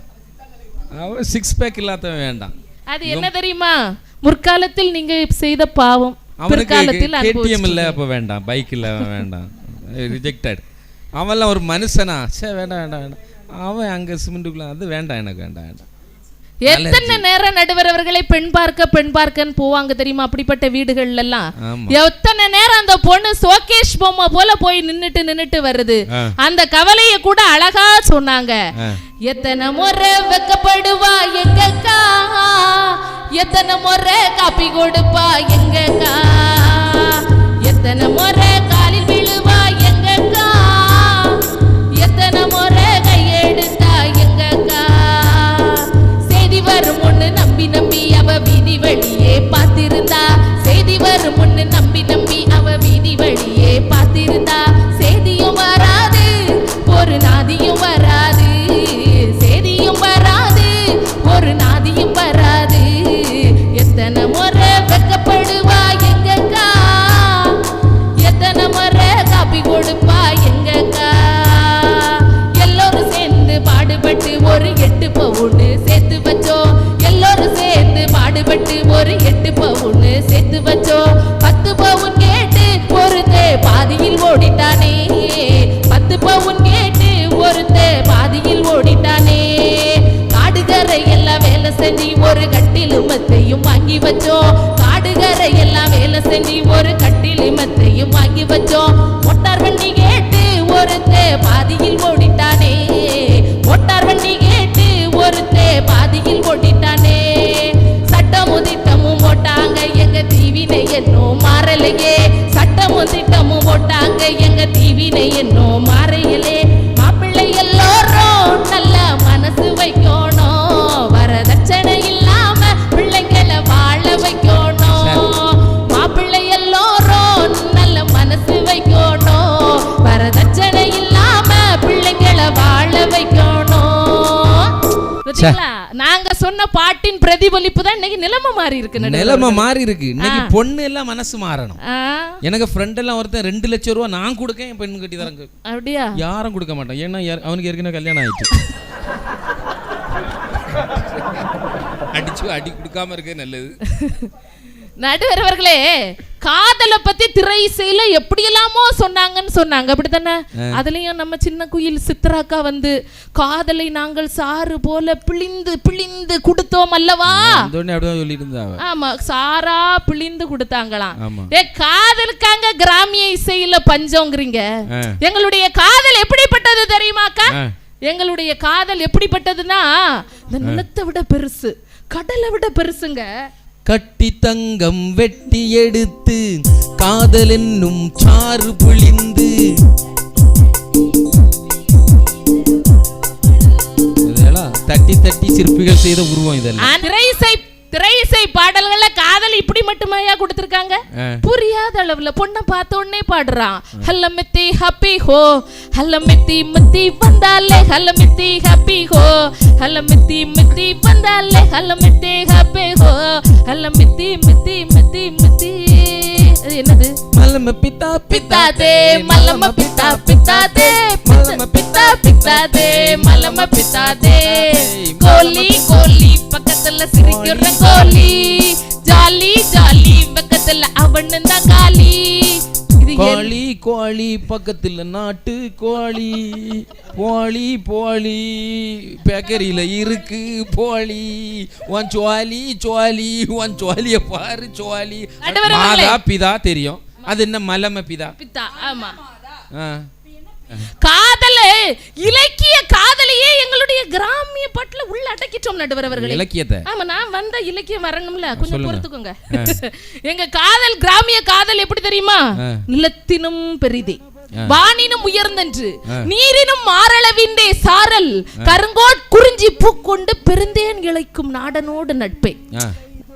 அவன் 6 பேக் இல்லாதவன் வேண்டாம். அது என்ன தெரியுமா? முற்காலத்தில் நீங்க செய்த பாவம், பிற்காலத்தில் கேடிஎம் இல்ல அப்ப வேண்டாம், பைக் இல்ல வேண்டாம், ரிஜெக்டட். அவன்லாம் ஒரு மனுஷனா? சே வேண்டாம் வேண்டாம் வேண்டாம். அவன் அங்க சிமெண்ட்டுக்குள்ள அது வேண்டாம், எனக்கு வேண்டாம் வேண்டாம். எத்தனை நேரம் நடுவரவர்களை பெண் பார்க்கன்னு போவாங்க தெரியுமா? அப்படிப்பட்ட வீடுகள்ல எல்லாம் எத்தனை நேரம் அந்த பொண்ணு சோகேஷ் பொம்மை போல போய் நின்னுட்டு வருது. அந்த கவலைய கூட அழகா சொன்னாங்க. எத்தனை முறை வெக்கப்படுவா எங்கக்கா, எத்தனை முறை காப்பி கொடுப்பா எங்கக்கா, எத்தனை முறை காலில் விழுவா எங்கக்கா, எத்தனை முறை கையெடுத்தா எங்கக்கா. செய்தி வரும் ஒண்ணு நம்பி நம்பி அவ வீதி வழியே பார்த்திருந்தா, செய்தி வரும் ஒண்ணு நம்பி நம்பி அவ வீதி வழியே பார்த்திருந்தா, செய்தியும் வராது ஒரு நாதியும் வராது, செய்தியும் வராது ஒரு நாதியும் வராது. எத்தனை முறை வெக்கப்படுவா எங்கக்கா, எத்தனை முறை காப்பி கொடுப்பா எங்கக்கா. எல்லோரும் சேர்ந்து பாடுபட்டு ஒரு 8 பவுன் சேர்த்து வச்சோம், எல்லோரும் சேர்ந்து பாடுபட்டு ஒரு 8 பவுன் சேர்த்து வச்சோம். 10 பவுன் கேட்டு ஒருத்தே பாதியில் ஓடிட்டானே, 10 பவுன் கேட்டு ஒருத்தே பாதியில் ஓடிட்டானே. காடுகரை எல்லாம் வேலை செஞ்சு ஒரு கட்டிலுமத்தையும் வாங்கி வச்சோம், காடுகரை எல்லாம் வேலை செஞ்சு ஒரு கட்டிலுமத்தையும் வாங்கி வச்சோம். மோட்டார் வண்டி கேட்டு ஒருத்தே பாதியில் ஓடிட்டானே, மோட்டார் வண்டி கேட்டு ஒருத்தே பாதியில் ஓடிட்டானே. சட்டமும் திட்டமும் போட்டாங்க எங்க தீவினை என்னும் மாறலையே, சட்டமும் திட்டமும் போட்டாங்க எங்க தீவினை என்னும் மாறையிலே. மாப்பிள்ளை எல்லோரும் நல்ல மனசு வைக்கணும், வரதட்சணை இல்லாம பிள்ளைங்களை வாழ வைக்கணும். மாப்பிள்ளை எல்லோரும் நல்ல மனசு வைக்கணும், வரதட்சணை இல்லாம பிள்ளைங்களை வாழ வைக்கணும். நாங்க சொன்ன பாட்டின் பிரதிபலிப்பு தான் இன்னைக்கு நிலைமை மாறி இருக்கு. நிலைமை மாறி இருக்கு. இன்னைக்கு பொண்ணு எல்லாம் மனசு மாறணும். எனக்கு ஃப்ரெண்ட் எல்லாம் ஒருத்தன் 2 லட்சம் ரூபாய் நான் கொடுக்க என் பெண் கட்டி தரங்க. அப்படியா? யாரும் கொடுக்க மாட்டான். ஏன்னா அவனுக்கு ஏற்கனவே கல்யாணம் ஆயிடுச்சு. அடி கொடுக்காம இருக்க நல்லது. நடுவர்களே, காதலை பத்தி திரை இசையில எப்படி எல்லாமோ சொன்னாங்கன்னு சொன்னாங்க, அப்படித்தானே? அதுலயும் நம்ம சின்ன குயில் சித்ராக்கா வந்து காதலை நாங்கள் சாறு போல பிழிந்து பிழிந்து கொடுத்தோம் அல்லவா, ஆமா சாரா பிழிந்து கொடுத்தாங்களாம். காதலுக்காங்க கிராமிய இசையில பஞ்சங்கிறீங்க. எங்களுடைய காதல் எப்படிப்பட்டது தெரியுமாக்கா? எங்களுடைய காதல் எப்படிப்பட்டதுன்னா இந்த நிலத்தை விட பெருசு, கடலை விட பெருசுங்க. கட்டி தங்கம் வெட்டி எடுத்து காதல் என்னும் சாறு பிழிந்து, தட்டி தட்டி சிற்பிகள் செய்த உருவம் இதெல்லாம். திரை இசை பாடல்கள்ல காதல் இப்படி மட்டுமாயா கொடுத்திருக்காங்க? புரியாத அளவுல பொண்ணை பார்த்த உடனே பாடுறான். ஹல்ல மித்தி ஹாப்பி ஹோ, ஹல்ல மித்தி மித்தி வந்தாலே, ஹல்ல மித்தி ஹாப்பி ஹோ, ஹல்ல மித்தி மித்தி வந்தாலே, ஹல்ல மித்தி ஹாப்பி ஹோ, ஹல்ல மித்தி மித்தி மித்தி மித்தி. அது என்னது? மல்லம பித்தா பித்தாதே, மல்லம பித்தா பித்தாதே, மல்லம பித்தா பித்தா பித்தாதே மலம பித்தாதே. கோலி கோலி பக்கத்துல சிரிக்கிற கோலி, ஜாலி ஜாலி பக்கத்துல அவனு தான் காலி. கோழி கோழி பக்கத்துல நாட்டு கோழி, போலி போலி பேக்கரியில இருக்கு போலி. உன் சுவாலி சுவாலி உன் சுவாலிய பாரு சுவாலி. மாதா பிதா தெரியும், அது என்ன மலம பிதா பித்தா. ஆமா, காதல இலக்கிய காதலையே எங்களுடைய கிராமிய பாட்டுல உள்ள அடக்கிட்டோம் நடுவர் அவர்களே. இலக்கியத்தை ஆமா, நான் வந்த இலக்கியம் வரணும்ல, கொஞ்சம் பொறுத்துக்கோங்க. எங்க காதல் கிராமிய காதல் எப்படி தெரியுமா? நிலத்தினும் பெரிதே, வானினும் உயர்ந்தன்று, நீரினும் மாறளவின்றே சாரல், கருங்கோட் குறிஞ்சி பூக்கொண்டு பெருந்தேன் இழைக்கும் நாடனோடு நட்பே.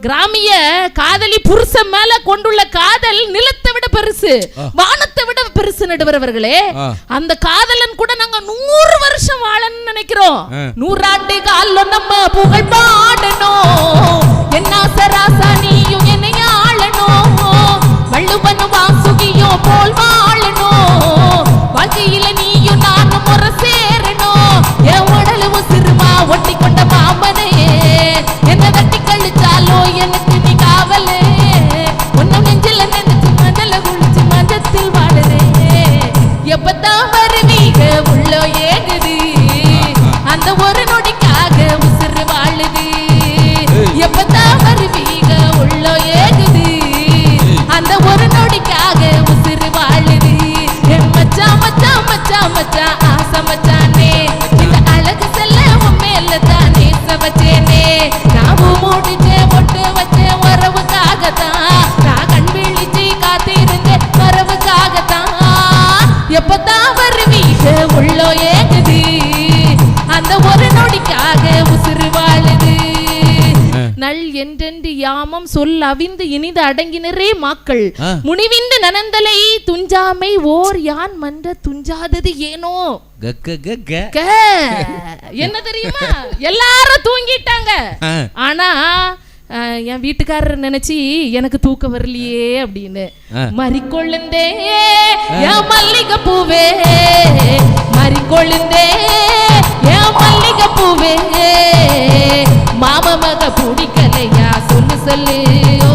கிராமிய காதலி புருஷன் மேல கொண்டுள்ள காதல் நிலத்தை விட பெருசு, வானத்தை விட பெருசு நடுவர் அவர்களே. அந்த காதலன் கூட நாங்க 100 வருஷம் வாழன்னு நினைக்கிறோம். 100 ஆண்டு காலம் நம்ம புகழ் பாடணும். என்ன சராசா நீயும் என்னை ஆளணும், வள்ளுவனும் வாசுகியும் போல் வாழணும். வாழ்க்கையில நீயும் நானும் முறை சேரணும். என் உடலும் சிறுமா ஒட்டி கொண்ட மாமனே, என்ன தட்டி கழிச்சாலோ எனக்கு நீ காவலே. ஒன்னும் நெஞ்சில நினைச்சு மஞ்சள குளிச்சு மஞ்சத்தில் வாடுறே. எப்பதான் வருவீங்க உள்ளோ ஏகுது, அந்த ஒரு நொடிக்காக உசுறு வாழுது. எப்பதான் வருவீங்க உள்ளோ ஏகுது, அந்த ஒரு நொடிக்காக உசுறு வாழுது. என் மச்சான் மச்சான் மச்சான் மச்சான் ஆசை மச்சானே, இந்த அழகு செல்ல உன் மேல தானே சவச்சேனே. நாவும் மூடிச்சே பொட்டு வச்சே வரவுக்காகத்தான், நான் கண் விழிச்சு காத்திருந்தேன் வரவுக்காகத்தான். எப்பதான் வருவீங்க உள்ளோ ஏகுது, அந்த ஒரு நொடிக்காக உசுறு வாழுது. நல் என்றென்று யாமம் சொல் அவிந்து இனிது அடங்கினரே மாக்கள், முனிவிந்து நனந்தலை துஞ்சாமை ஓர் யான் மன்ற துஞ்சாதது ஏனோ. என்ன தெரியுமா? எல்லாரும் தூங்கிட்டாங்க, ஆனா என் வீட்டுக்காரர் நினைச்சு எனக்கு தூக்கம் வரலையே அப்படின்னு. மறிக்கொழுந்தே என் மல்லிகை பூவே, மறிக்கொழுந்தே என் மல்லிகை பூவே, மாம மக பிடிக்கலையா சொல்லு சொல்லு. ஓ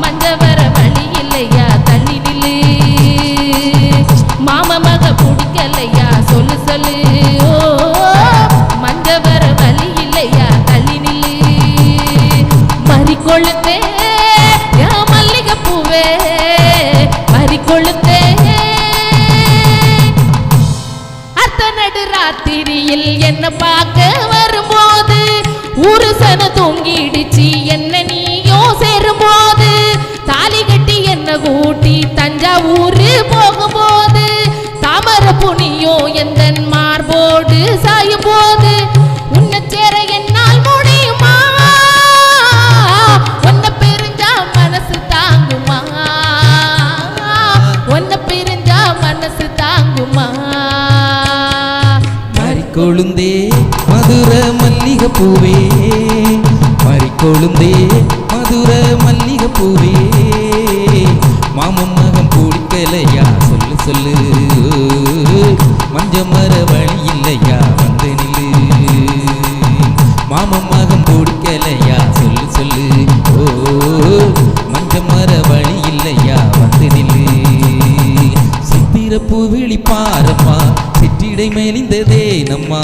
மஞ்ச வர வழி இல்லையா தள்ளி நில்லு, மாம மக பிடிக்கலையா சொல்லு சொல்லு. ஓ மஞ்ச வர வழி இல்லையா தள்ளி நில்லு. மறிக்கொழுந்தே என் மல்லிகை பூவே, மறிக்கொழுந்தே. அர்த்த நடு ராத்திரியில் என்ன பார்க்க வரும்போது, ஊரு சன தூங்கிடுச்சு என்ன நீயோ சேரும்போது, தாலி கட்டி என்ன கூட்டி தஞ்சாவூரு போகும்போது, தாமர புனியோ எந்த மார்போடு சாயும் போது, உன்னை சேர என்னால் முடியுமா? உன்னை பிரிஞ்சா மனசு தாங்குமா? உன்னை பிரிஞ்சா மனசு தாங்குமா? மறிக்கொழுந்தே மதுர மல்லிகை பூவே, மறிக்கொழுந்தே மதுர மல்லிகை பூவே, மாமன் மகம் பிடிக்கலையா சொல்லு சொல்லு. மஞ்ச மர வழி இல்லையா வந்து நில்லு, மாமன் மகம் பிடிக்கலையா சொல்லு சொல்லு. ஓ மஞ்ச மர வழி இல்லையா வந்து நில்லு. சித்திரப்பூ விழிப்பாரம்மா, சிற்றிடை மேலிந்ததே நம்மா,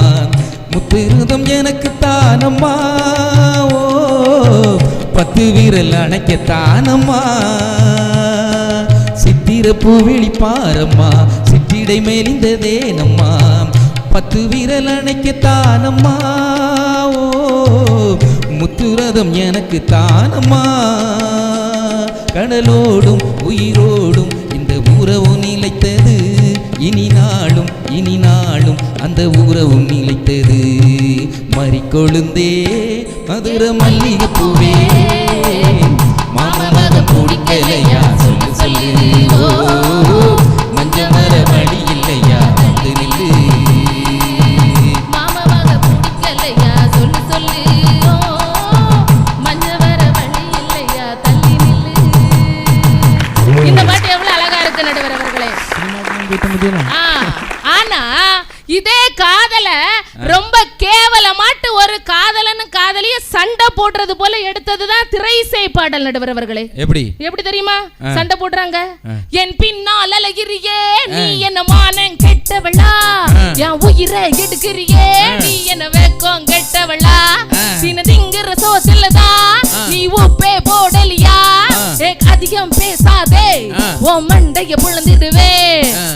முத்திருதம் எனக்கு தானம்மா. ஓ 10 விரல் அணைக்கத்தானம்மா. சித்திரப்பூ விழிப்பாரம்மா, சிற்றிடை மேலிந்ததே நம்மா, 10 விரல் அணைக்கத்தானம்மா. ஓ முத்துரதம் எனக்கு தானம்மா. கடலோடும் உயிரோடும் இந்த உறவு நிலைத்தது, இனி நாளும் இனி நாளும் அந்த உறவு நிலைத்தது. மறிக்கொழுந்தே மதுர மல்லிகை பூவே, மாமன் மகன் பிடிக்கலையா சொல்லு சொல்லு. ஓ மஞ்ச மர வழி இல்லையா வந்து நில்லு, மாம மக பிடிக்கலையா சொல்லு சொல்லு. ஓ மஞ்ச வர வழி இல்லையா தள்ளி நில்லு. இந்த பாட்டு எவ்வளவு அழகா இருக்கு நடுவர் அவர்களே. ஆனா இதே காதல ரொம்ப கேவலமாட்டு ஒரு காதலன்னு காதலிய சண்டை போடுறது போல எடுத்ததுதான் திரைசை பாடல் நடுவர் அவர்களே. எப்படி தெரியுமா சண்டை போடுறாங்க? என் பின்னால் அழகிறியே நீ என்ன மானம் கெட்டவளா, என் உயிரை எடுக்கிறியே நீ என்ன வெக்கம் கெட்டவளா, திங்கிற சோசிலதான் நீ உப்பே போடலியா, அதிகம் பேசாதே உன் மண்டைய புலந்திடுவே,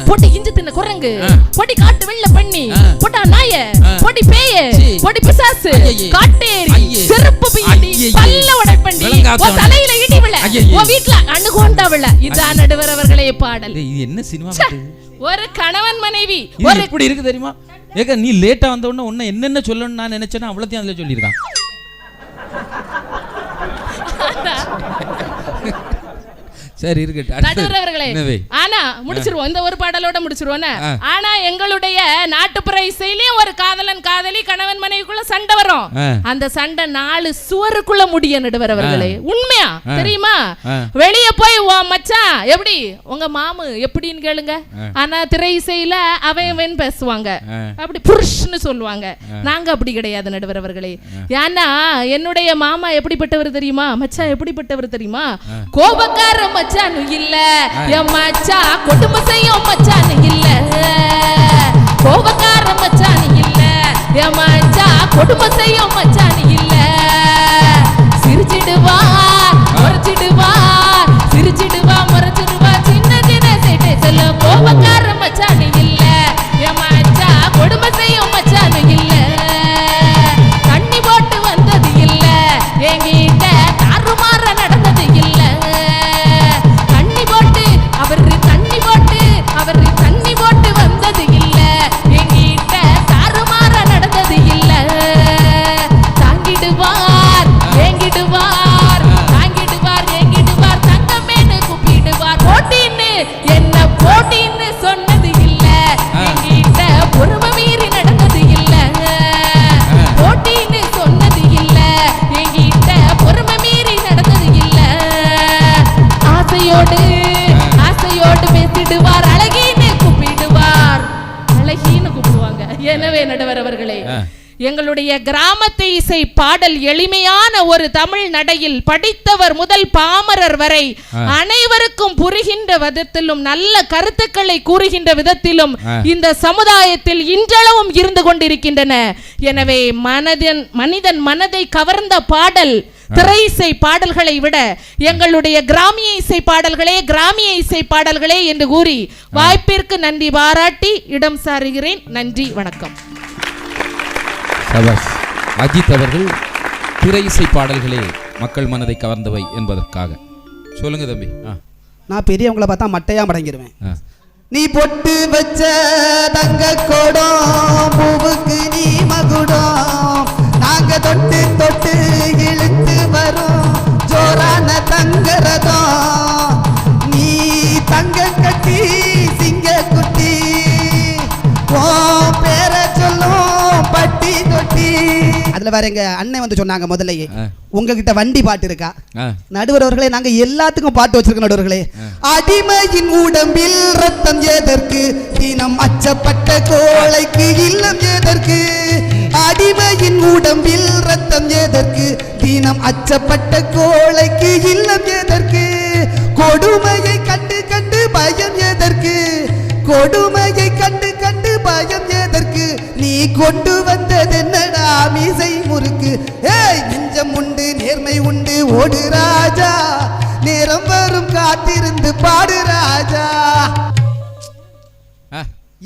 பொடி இஞ்சி தின்ன குரங்கு, பொடி காட்டு வெள்ள பண்ணி, பொட்டா நாய, பொடி பேய, பொடி பிசாசு, காட்டேரி, செருப்பு பீடி, பல்ல உடைப்பண்டி, உன் தலையில இடி விழ, உன் வீட்டுல அணுகொண்டா விழ. இதான் நடுவர் அவர்களே பாடல். இது என்ன சினிமா? ஒரு கணவன் மனைவி எப்படி இருக்கு தெரியுமா? ஏக நீ லேட்டா வந்த உடனே உன்னை என்னென்ன சொல்லணும்னு நான் நினைச்சேன்னா அவ்வளோத்தையும் அதில் சொல்லியிருக்கான். சரி இருக்கட்டும். ஆனா முடிச்சிருவோம், இந்த ஒரு பாடலோட முடிச்சிருவோம். ஆனா எங்களுடைய நாட்டுப்புற இசையிலயும் ஒரு காதலன் காதலி கணவன் மனைவிக்குள்ள சண்டை வரும். அந்த சண்டை 4 சுவருக்குள்ள முடிய நடுவர் அவர்களே. உண்மையா தெரியுமா? வெளியே போய் மச்சான் எப்படி உங்க மாமு எப்படின்னு கேளுங்க. ஆனா திரை இசையில அவன் பேசுவாங்க, அப்படி புருஷ்னு சொல்லுவாங்க. நாங்க அப்படி கிடையாது நடுவர் அவர்களே. ஏன்னா என்னுடைய மாமா எப்படிப்பட்டவர் தெரியுமா? மச்சான் எப்படிப்பட்டவர் தெரியுமா? கோபக்கார மச்சானு இல்ல, என் மச்சா கொடுமை செய்யும் மச்சானு இல்ல, கோபக்கார மச்சானு இல்ல, என் மச்சா கொடுமை செய்யும் மச்சானு இல்ல, சிரிச்சிடுவார் முறைச்சிடுவார், சிரிச்சிடுவார் முறைச்சிடுவார், சின்ன சின்ன சேட்டை சொல்ல. கோபக்கார மச்சானு இல்ல, என் மச்சா கொடுமை செய்யும் மச்சானு இல்ல, தண்ணி போட்டு வந்தது இல்ல, என்கிட்ட தாறுமாற நடந்தது இல்ல, தண்ணி போட்டு வந்தது இல்ல, எங்கிட்ட தாறுமாற நடந்தது இல்ல, தாங்கிடுவார் ஏங்கிடுவார், தாங்கிடுவார் ஏங்கிடுவார், தங்கமேனு கூப்பிடுவார், போட்டின்னு என்ன போட்டின்னு சொன்னது இல்ல, எங்கிட்ட பொறுமை மீறி நடந்தது இல்ல, போட்டின்னு சொன்னது இல்ல, எங்கிட்ட பொறுமை மீறி நடந்தது இல்ல, ஆசையோடு பேசிடுவார், அழகின்னு கூப்பிடுவார், அழகின்னு கூப்பிடுவாங்க. எனவே நடுவர் அவர்களே, எங்களுடைய கிராமத்து இசை பாடல் எளிமையான ஒரு தமிழ் நடையில் படித்தவர் முதல் பாமரர் வரை அனைவருக்கும் புரிகின்ற விதத்திலும் நல்ல கருத்துக்களை கூறுகின்ற விதத்திலும் இந்த சமுதாயத்தில் இன்றளவும் இருந்து கொண்டிருக்கின்றன. எனவே மனிதன் மனதை கவர்ந்த பாடல் திரை இசை பாடல்களை விட எங்களுடைய கிராமிய இசை பாடல்களே என்று கூறி வாய்ப்பிற்கு நன்றி பாராட்டி இடம் சாருகிறேன். நன்றி, வணக்கம். அஜித் அவர்கள் திரை இசை பாடல்களே மக்கள் மனதை கவர்ந்தவை என்பதற்காக சொல்லுங்க தம்பி. நான் பெரியவங்களை பார்த்தா மட்டையா மடங்கிடுவேன். நீ பொட்டு வச்ச தங்க கோடம், பூவுக்கு நீ மகுடம், நாங்க தொட்டு தொட்டு இழுத்து வரும் ஜோரான தங்கரதம், நீ தங்க கட்டி சிங்க குட்டி, ஓ பேர சொல்லும் பட்டி தொட்டி. அதுல வேற எங்க அண்ணன் வந்து சொன்னாங்க முதல்லையே, உங்ககிட்ட வண்டி பாட்டு இருக்கா? நடுவர் அவர்களே, நாங்க எல்லாத்துக்கும் பாட்டு வச்சிருக்கோம் நடுவர்களே. அடிமையின் உடம்பில் ரத்தம் எதற்கு, தினம் அச்சப்பட்ட கோழைக்கு இல்லம் எதற்கு, அடிமையின் உடம்பில் ரத்தம் எதற்கு, தினம் அச்சப்பட்ட கோழைக்கு இல்லம் எதற்கு, கொடுமையை கண்டு கண்டு பயம் எதற்கு, கொடுமையை கண்டு கண்டு பயம் எதற்கு, நீ கொண்டு வந்தது என்னடா மீசை முறுக்கு, ஏய் நெஞ்சம் உண்டு நேர்மை உண்டு ஓடு ராஜா, நேரம் வரும் காத்திருந்து பாடு ராஜா.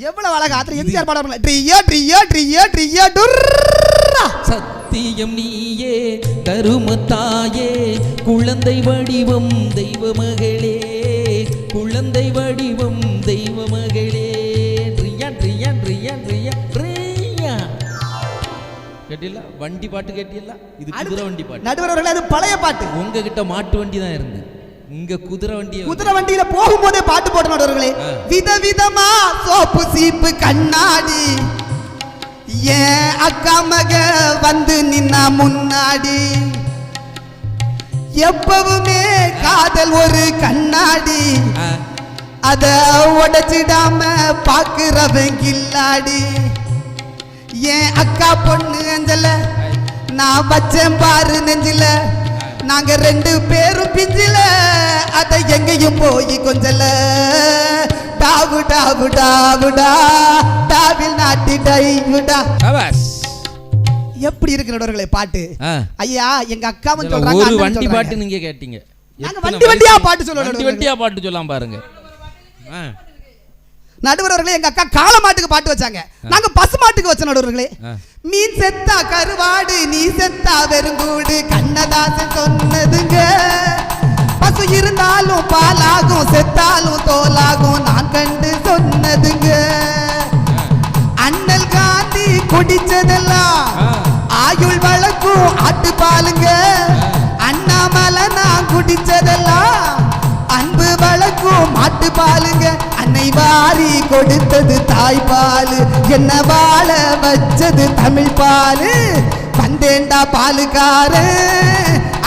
எவ்வளவு அழகா எம்ஜிஆர் பாடம். Tria Tria Tria Tria டுர்ரா. சத்தியம் நீயே கருமத்தாயே, குழந்தை வடிவம் தெய்வ மகளே, குழந்தை வடிவம் தெய்வ மகளே, Tria Tria Tria Tria Tria. கேட்டில வண்டி பாட்டு கேட்டில? இது குதிரை வண்டி பாட்டு. நடுவர் அவர்களே, அது பழைய பாட்டு. உங்ககிட்ட மாட்டு வண்டி தான் இருந்து, இங்க குதிரை வண்டியில போகும்போதே பாட்டு போட்ட நடுவர்களே. விதவிதமா சோப்பு சீப்பு கண்ணாடி, ஏன் அக்கா மக வந்து நின்னா முன்னாடி, எப்பவுமே காதல் ஒரு கண்ணாடி, அத உடைச்சிடாம பாக்குறவன் கில்லாடி, என் அக்கா பொண்ணு அஞ்சல நான் வச்சேன் பாரு நெஞ்சில நாங்க 2 பேரும் பிஞ்சில அத எங்கேயும் போய் கொஞ்சல டாவு டாவு டாவுடா டாவில் நாட்டி டைவுடா. எப்படி இருக்கு நடுவர்களே பாட்டு? ஐயா எங்க அக்காவும் சொல்றாங்க ஒரு வண்டி பாட்டு நீங்க கேட்டீங்க. நாங்க வண்டி வண்டியா பாட்டு சொல்றோம். வண்டி வண்டியா பாட்டு சொல்லாம் பாருங்க. நடுவர்களே எங்க அக்கா காளை மாட்டுக்கு பாட்டு வச்சாங்க, நாங்க பசு மாட்டுக்கு வச்ச நடுவர்களே. மீன் செத்தா கருவாடு நீ செத்தா வெறுங்கூடு கண்ணதாசன் சொன்னதுங்க. பசு இருந்தாலும் பாலாகும் செத்தாலும் தோலாகும் நான் கண்டு சொன்னதுங்க. அண்ணல் காந்தி குடிச்சதெல்லாம் ஆயுள் வழக்கும் ஆட்டு பாலுங்க. அண்ணாமலை நான் குடிச்சதெல்லாம் அன்பு வழக்கும் மாட்டு பாலுங்க. அன்னை வாரி கொடுத்தது தாய்ப்பாலு என்ன வாழ வச்சது தமிழ் பாலு. வந்தேண்டா பாலுக்காரு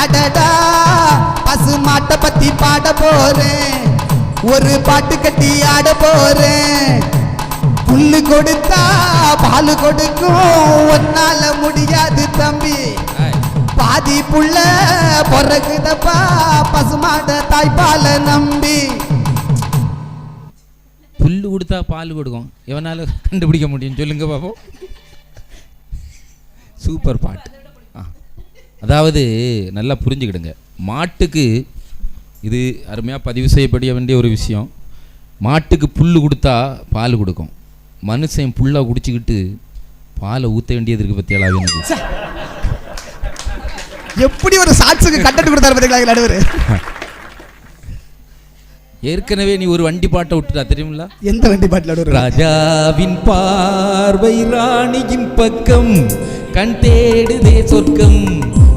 அடடா பசு மாட்டை பத்தி பாட போறேன், ஒரு பாட்டு கட்டி ஆட போறேன். புல்லு கொடுத்தா பாலு கொடுக்கும் ஒன்னால முடியாது தம்பி, பாதி புள்ள பொறகுதப்பா பசுமாட தாய்ப்பால நம்பி. புல்லு கொடுத்தா பால் கொடுக்கும், எவனால கண்டுபிடிக்க முடியும் சொல்லுங்க பாப்போம். சூப்பர் பாட்டு. அதாவது நல்லா புரிஞ்சுக்கிடுங்க, மாட்டுக்கு இது அருமையாக பதிவு செய்யப்பட வேண்டிய ஒரு விஷயம். மாட்டுக்கு புல் கொடுத்தா பால் கொடுக்கும், மனுஷன் புல்லா குடிச்சுக்கிட்டு பாலை ஊற்ற வேண்டியது இருக்கு பத்தியாளா. எனக்கு எப்படி ஒரு சாட்சிக்கு கட்டட்டு கொடுத்தாரு பார்த்தீங்களா நடுவர். ஏற்கனவே நீ ஒரு வண்டி பாட்டை விட்டுட்டா தெரியுமில்ல? எந்த வண்டி பாட்டில் நடுவர்? ராஜாவின் பார்வை ராணியின் பக்கம், கண் தேடுதே சொர்க்கம்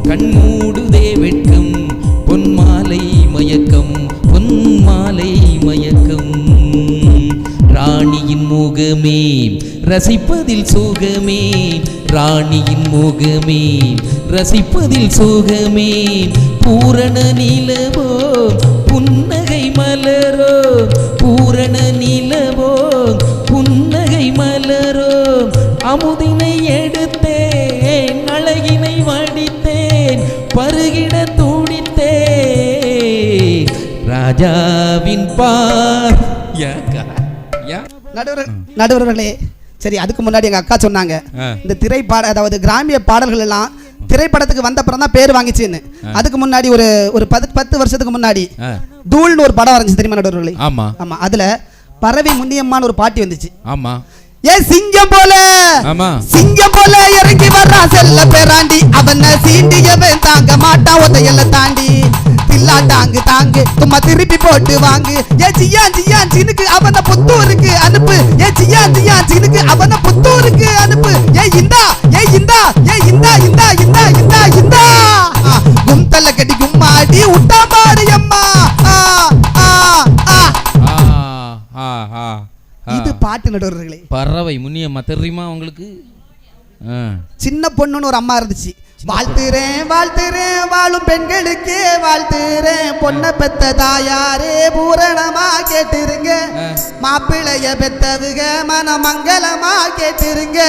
கண் மூடுதே வெட்கம், பொன்மாலை மயக்கம் பொன்மாலை மயக்கம். ராணியின் முகமே ரசிப்பதில் சுகமே, ராணியின் முகமே ரசிப்பதில் சுகமே. பூரண நிலவோ புன்னகை மலரோ, பூரண நிலவோ புன்னகை மலரோ. அமுதினை எடுத்தேன் அழகினை வடித்தேன் பருகிட துடித்தேன் ராஜாவின் நடுவர்களே. சரி, அதுக்கு முன்னாடி எங்க அக்கா சொன்னாங்க இந்த திரைப்பாட அதாவது கிராமிய பாடல்கள் எல்லாம் திரைப்படத்துக்கு வந்த அப்புறம் தான் பேர் வாங்கிச்சுன்னு. அதுக்கு முன்னாடி ஒரு 10 வருஷத்துக்கு முன்னாடி தூள்னு ஒரு படம் வரைஞ்சு தெரியுமா நடுவர்களே? ஆமா ஆமா. அதுல பறவை முன்னியம்மான்னு ஒரு பாட்டி வந்துச்சு. ஆமா. ஏ சிங்கம் போல சிங்கம் போல இறங்கி வர்றா செல்ல பேராண்டி, அவனை சீண்டியவன் தாங்க மாட்டான் ஒத்தையல்ல தாண்டி. தில்லா தாங்கு தாங்கு சும்மா திருப்பி போட்டு வாங்கு. ஏ ஜியா ஜியா சினுக்கு அவனை புத்தூருக்கு அனுப்பு, ஏ ஜியா ஜியா சினுக்கு அவனை புத்தூருக்கு அனுப்பு. ஏ இந்தா ஏ இந்தா ஏ இந்தா இந்தா இந்தா இந்தா இந்தா கும்தல்ல கட்டி கும்மாடி உட்டா பாரு அம்மா. இது பாட்டு நடுவர்களே. பறவை முன்னியம்மா தெரியுமா உங்களுக்கு? சின்ன பொண்ணுன்னு ஒரு அம்மா இருந்துச்சு. வாழ்த்துறேன் வாழ்த்துறேன் வாழும் பெண்களுக்கே வாழ்த்துறேன், பொண்ணை பெத்த தாயாரே பூரணமா கேட்டுருங்க, மாப்பிளைய பெத்தவுக மனமங்கலமா கேட்டுருங்க.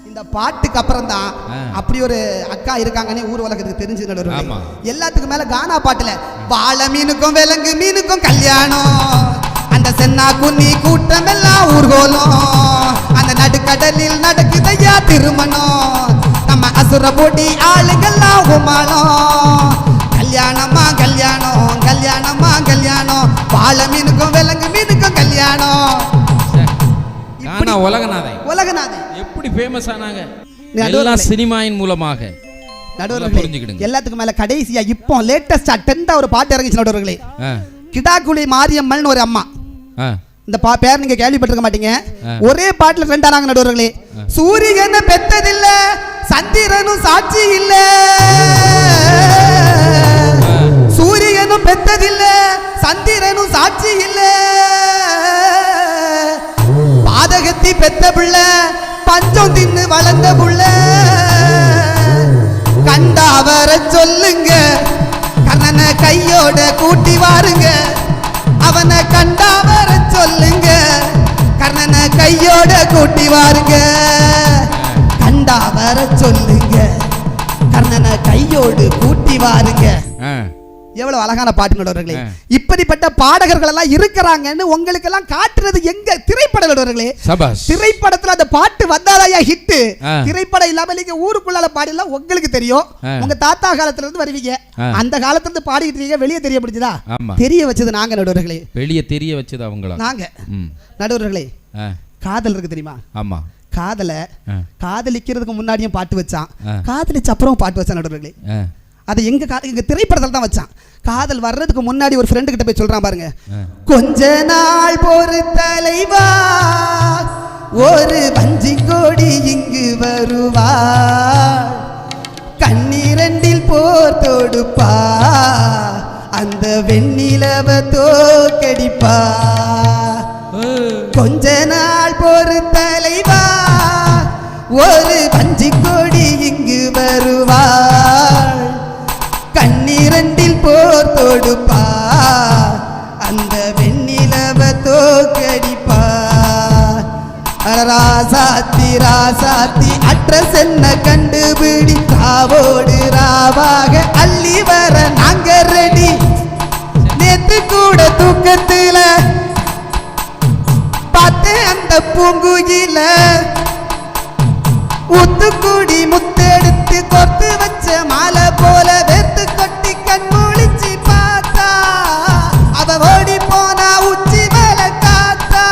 இந்த பாட்டுக்கு அப்புறம் தான் அப்படி ஒரு அக்கா இருக்காங்கன்னு ஊர் உலகத்துக்கு தெரிஞ்சு நடுவர்களே. எல்லாத்துக்கும் மேல கானா பாட்டுல வாழ மீனுக்கும் விலங்கு மீனுக்கும் கல்யாணம், அந்த சென்னா குன்னி கூட்டம் எல்லாம் ஊர்கோலம், அந்த நடுக்கடலில் நடக்குதையா திருமணம், நம்ம அசுர போட்டி ஆளுங்கெல்லாம் உமாளம். கல்யாணமா கல்யாணம் கல்யாணமா கல்யாணம், வாழ மீனுக்கும் விலங்கு மீனுக்கும் கல்யாணம். உலகநாதன் எப்படி ஃபேமஸ் ஆனாங்க? எல்லா சினிமாயின் மூலமாக. நடுவர்களே எல்லாத்துக்கும் மேல கடைசியா இப்போ லேட்டஸ்டா 10th ஒரு பாட்டு இறங்கிச்சு நடுவர்களே. கிடாக்குழி மாரியம்மன் ஒரு அம்மா. இந்த பேர் நீங்க கேள்விப்பட்டிருக்க மாட்டீங்க. ஒரே பாட்டுல ட்ரெண்ட் ஆனாங்க நடுவர்களே. சூரியனை பெத்ததில்ல சந்திரனும் சாட்சி இல்ல, சூரியனும் பெத்ததில்ல சந்திரனும் சாட்சி இல்ல, பாதகத்தி பெத்த புள்ள பஞ்சம் தின்னு வளர்ந்த புள்ள, கண்டா வர சொல்லுங்க கண்ணனை கையோட கூட்டி வாருங்க, அவனை கண்டா வர சொல்லுங்க கண்ணனை கண்ணனை கையோட கூட்டி வாருங்க, கண்டா வர சொல்லுங்க, கண்ணனை கையோடு கூட்டி வாருங்க. எவ்வளவு அழகான பாட்டு நடுவர்களே. இப்படிப்பட்ட பாடகர்கள் எல்லாம் இருக்கிறாங்கன்னு உங்களுக்கு எல்லாம் காட்டுறது எங்க? திரைப்பட நடுவர்களே. திரைப்படத்துல அந்த பாட்டு வந்தாலையா ஹிட். திரைப்படம் இல்லாம நீங்க ஊருக்குள்ளால பாடலாம் உங்களுக்கு தெரியும். உங்க தாத்தா காலத்துல இருந்து வருவீங்க, அந்த காலத்துல இருந்து பாடிட்டு இருக்கீங்க. வெளியே தெரிய முடிஞ்சதா? தெரிய வச்சது நாங்க நடுவர்களே. வெளியே தெரிய வச்சது அவங்கள நாங்க நடுவர்களே. காதல் இருக்கு தெரியுமா? ஆமா. காதலை காதலிக்கிறதுக்கு முன்னாடியும் பாட்டு வச்சான், காதலிச்ச அப்புறம் பாட்டு வச்சான் நடுவர்களே. அது எங்க திரைப்படத்தில் தான் வச்சான். காதல் வர்றதுக்கு முன்னாடி ஒரு ஃப்ரெண்டு கிட்ட போய் சொல்றான் பாருங்க, கொஞ்ச நாள் பொறு தலைவா, ஒரு வஞ்சி கோடி இங்கு வருவா, கண்ணீரண்டில் போர் தொடுப்பா, அந்த வெண்ணிலவ தோக்கடிப்பா. கொஞ்ச நாள் பொறு தலைவா, ஒரு வஞ்சி கோடி இங்கு வருவா, கண்ணீரண்டில் போர் தொடுப்பா, அந்த வெண்ணிலவ தோக்கடிப்பா. ராசாத்தி ராசாத்தி அட்ரஸ் என்ன கண்டுபிடி, ராவோடு ராவாக அள்ளி வர நாங்க ரெடி. நேத்து கூட தூக்கத்துல பார்த்தேன் அந்த பூங்குயில, ஊத்துக்குடி முத்தெடுத்து கொத்து வச்ச மாலை போல வெத்து கொட்டி கண் முழிச்சு பார்த்தா, அவ ஓடி போனா உச்சி மேல காத்தா.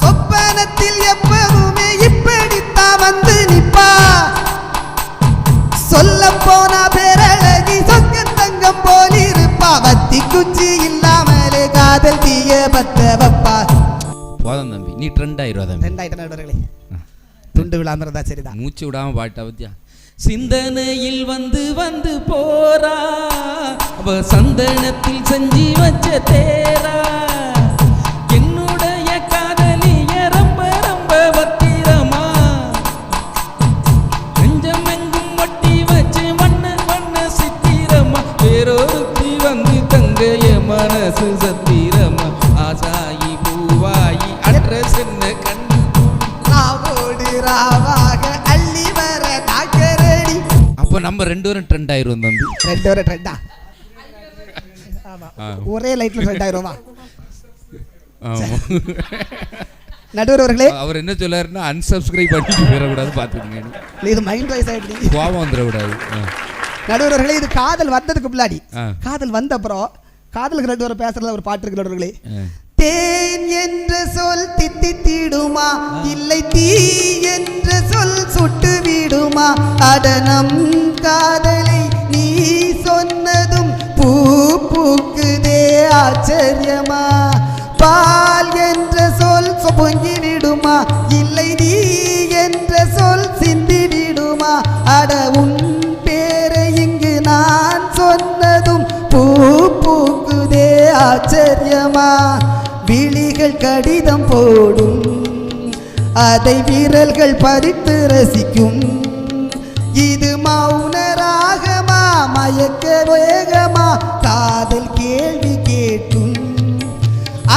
சொப்பனத்தில் எப்பவுமே இப்படித்தான் வந்து நிப்பா, சொல்ல போனா பேரழகி சொக்க தங்கம் போலிருப்பா, வத்தி குச்சி இல்லாமலே காதல் தீய பத்த வப்பா. போதும் தம்பி, நீ ட்ரெண்ட் ஆயிடுவா. ட்ரெண்ட் ஆயிட்டே துண்டு விழாமறதா சரிதான். மூச்சு விடாம பாட்டா பத்தியா. சிந்தனையில் வந்து வந்து போறா, அவ சந்தனத்தில் செஞ்சு வச்ச தேரா, என்னுடைய காதலிய ரொம்ப ரொம்ப பத்திரமா, நெஞ்சமெங்கும் ஒட்டி வச்சு வண்ண வண்ண சித்திரமா, வேறொருத்தி வந்து தங்கைய மனசு சத்திரமா, ஆசாயி பூவாயி அட்ரஸ் என்ன கண்டு ராவாக அள்ளி வர நாக்கரடி. அப்ப நம்ம ரெண்டு பேரும் ட்ரெண்ட் ஆயிரும் தம்பி. ரெண்டு பேரும் ட்ரெண்டா? ஆமா, ஒரே லைட்ல ட்ரெண்ட் ஆயிருமா? நடுவர் அவர்களே, அவர் என்ன சொல்லாருன்னா அன்சப்ஸ்கிரைப் பண்ணிட்டு போயிட கூடாது பாத்துக்கங்க. இது மைண்ட் வாய்ஸ் ஆயிடுச்சு, கோவம் வந்துட கூடாது. நடுவர் அவர்களே, இது காதல் வந்ததுக்கு முன்னாடி. காதல் வந்த அப்புறம் காதலுக்கு ரெண்டு பேரும் பேசுறதுல ஒரு பாட்டு இருக்கு நடுவர்களே. தேன் என்ற சொல் தித்தித்திடுமா, இல்லை தீ என்ற சொல் சுட்டு விடுமா, அடனம் காதலை நீ சொன்னதும் பூ பூக்குதே ஆச்சரியமா, பால் என்ற சொல் பொங்கி விடுமா, இல்லை நீ என்ற சொல் சிந்தி விடுமா, அட உன் பேரை இங்கு நான் சொன்னதும் பூ பூக்குதே ஆச்சரியமா, விழிகள் கடிதம் போடும், அதை விரல்கள் பறித்து ரசிக்கும், இது மௌன ராகமா மயக்க வேகமா, காதல் கேள்வி கேட்கும்,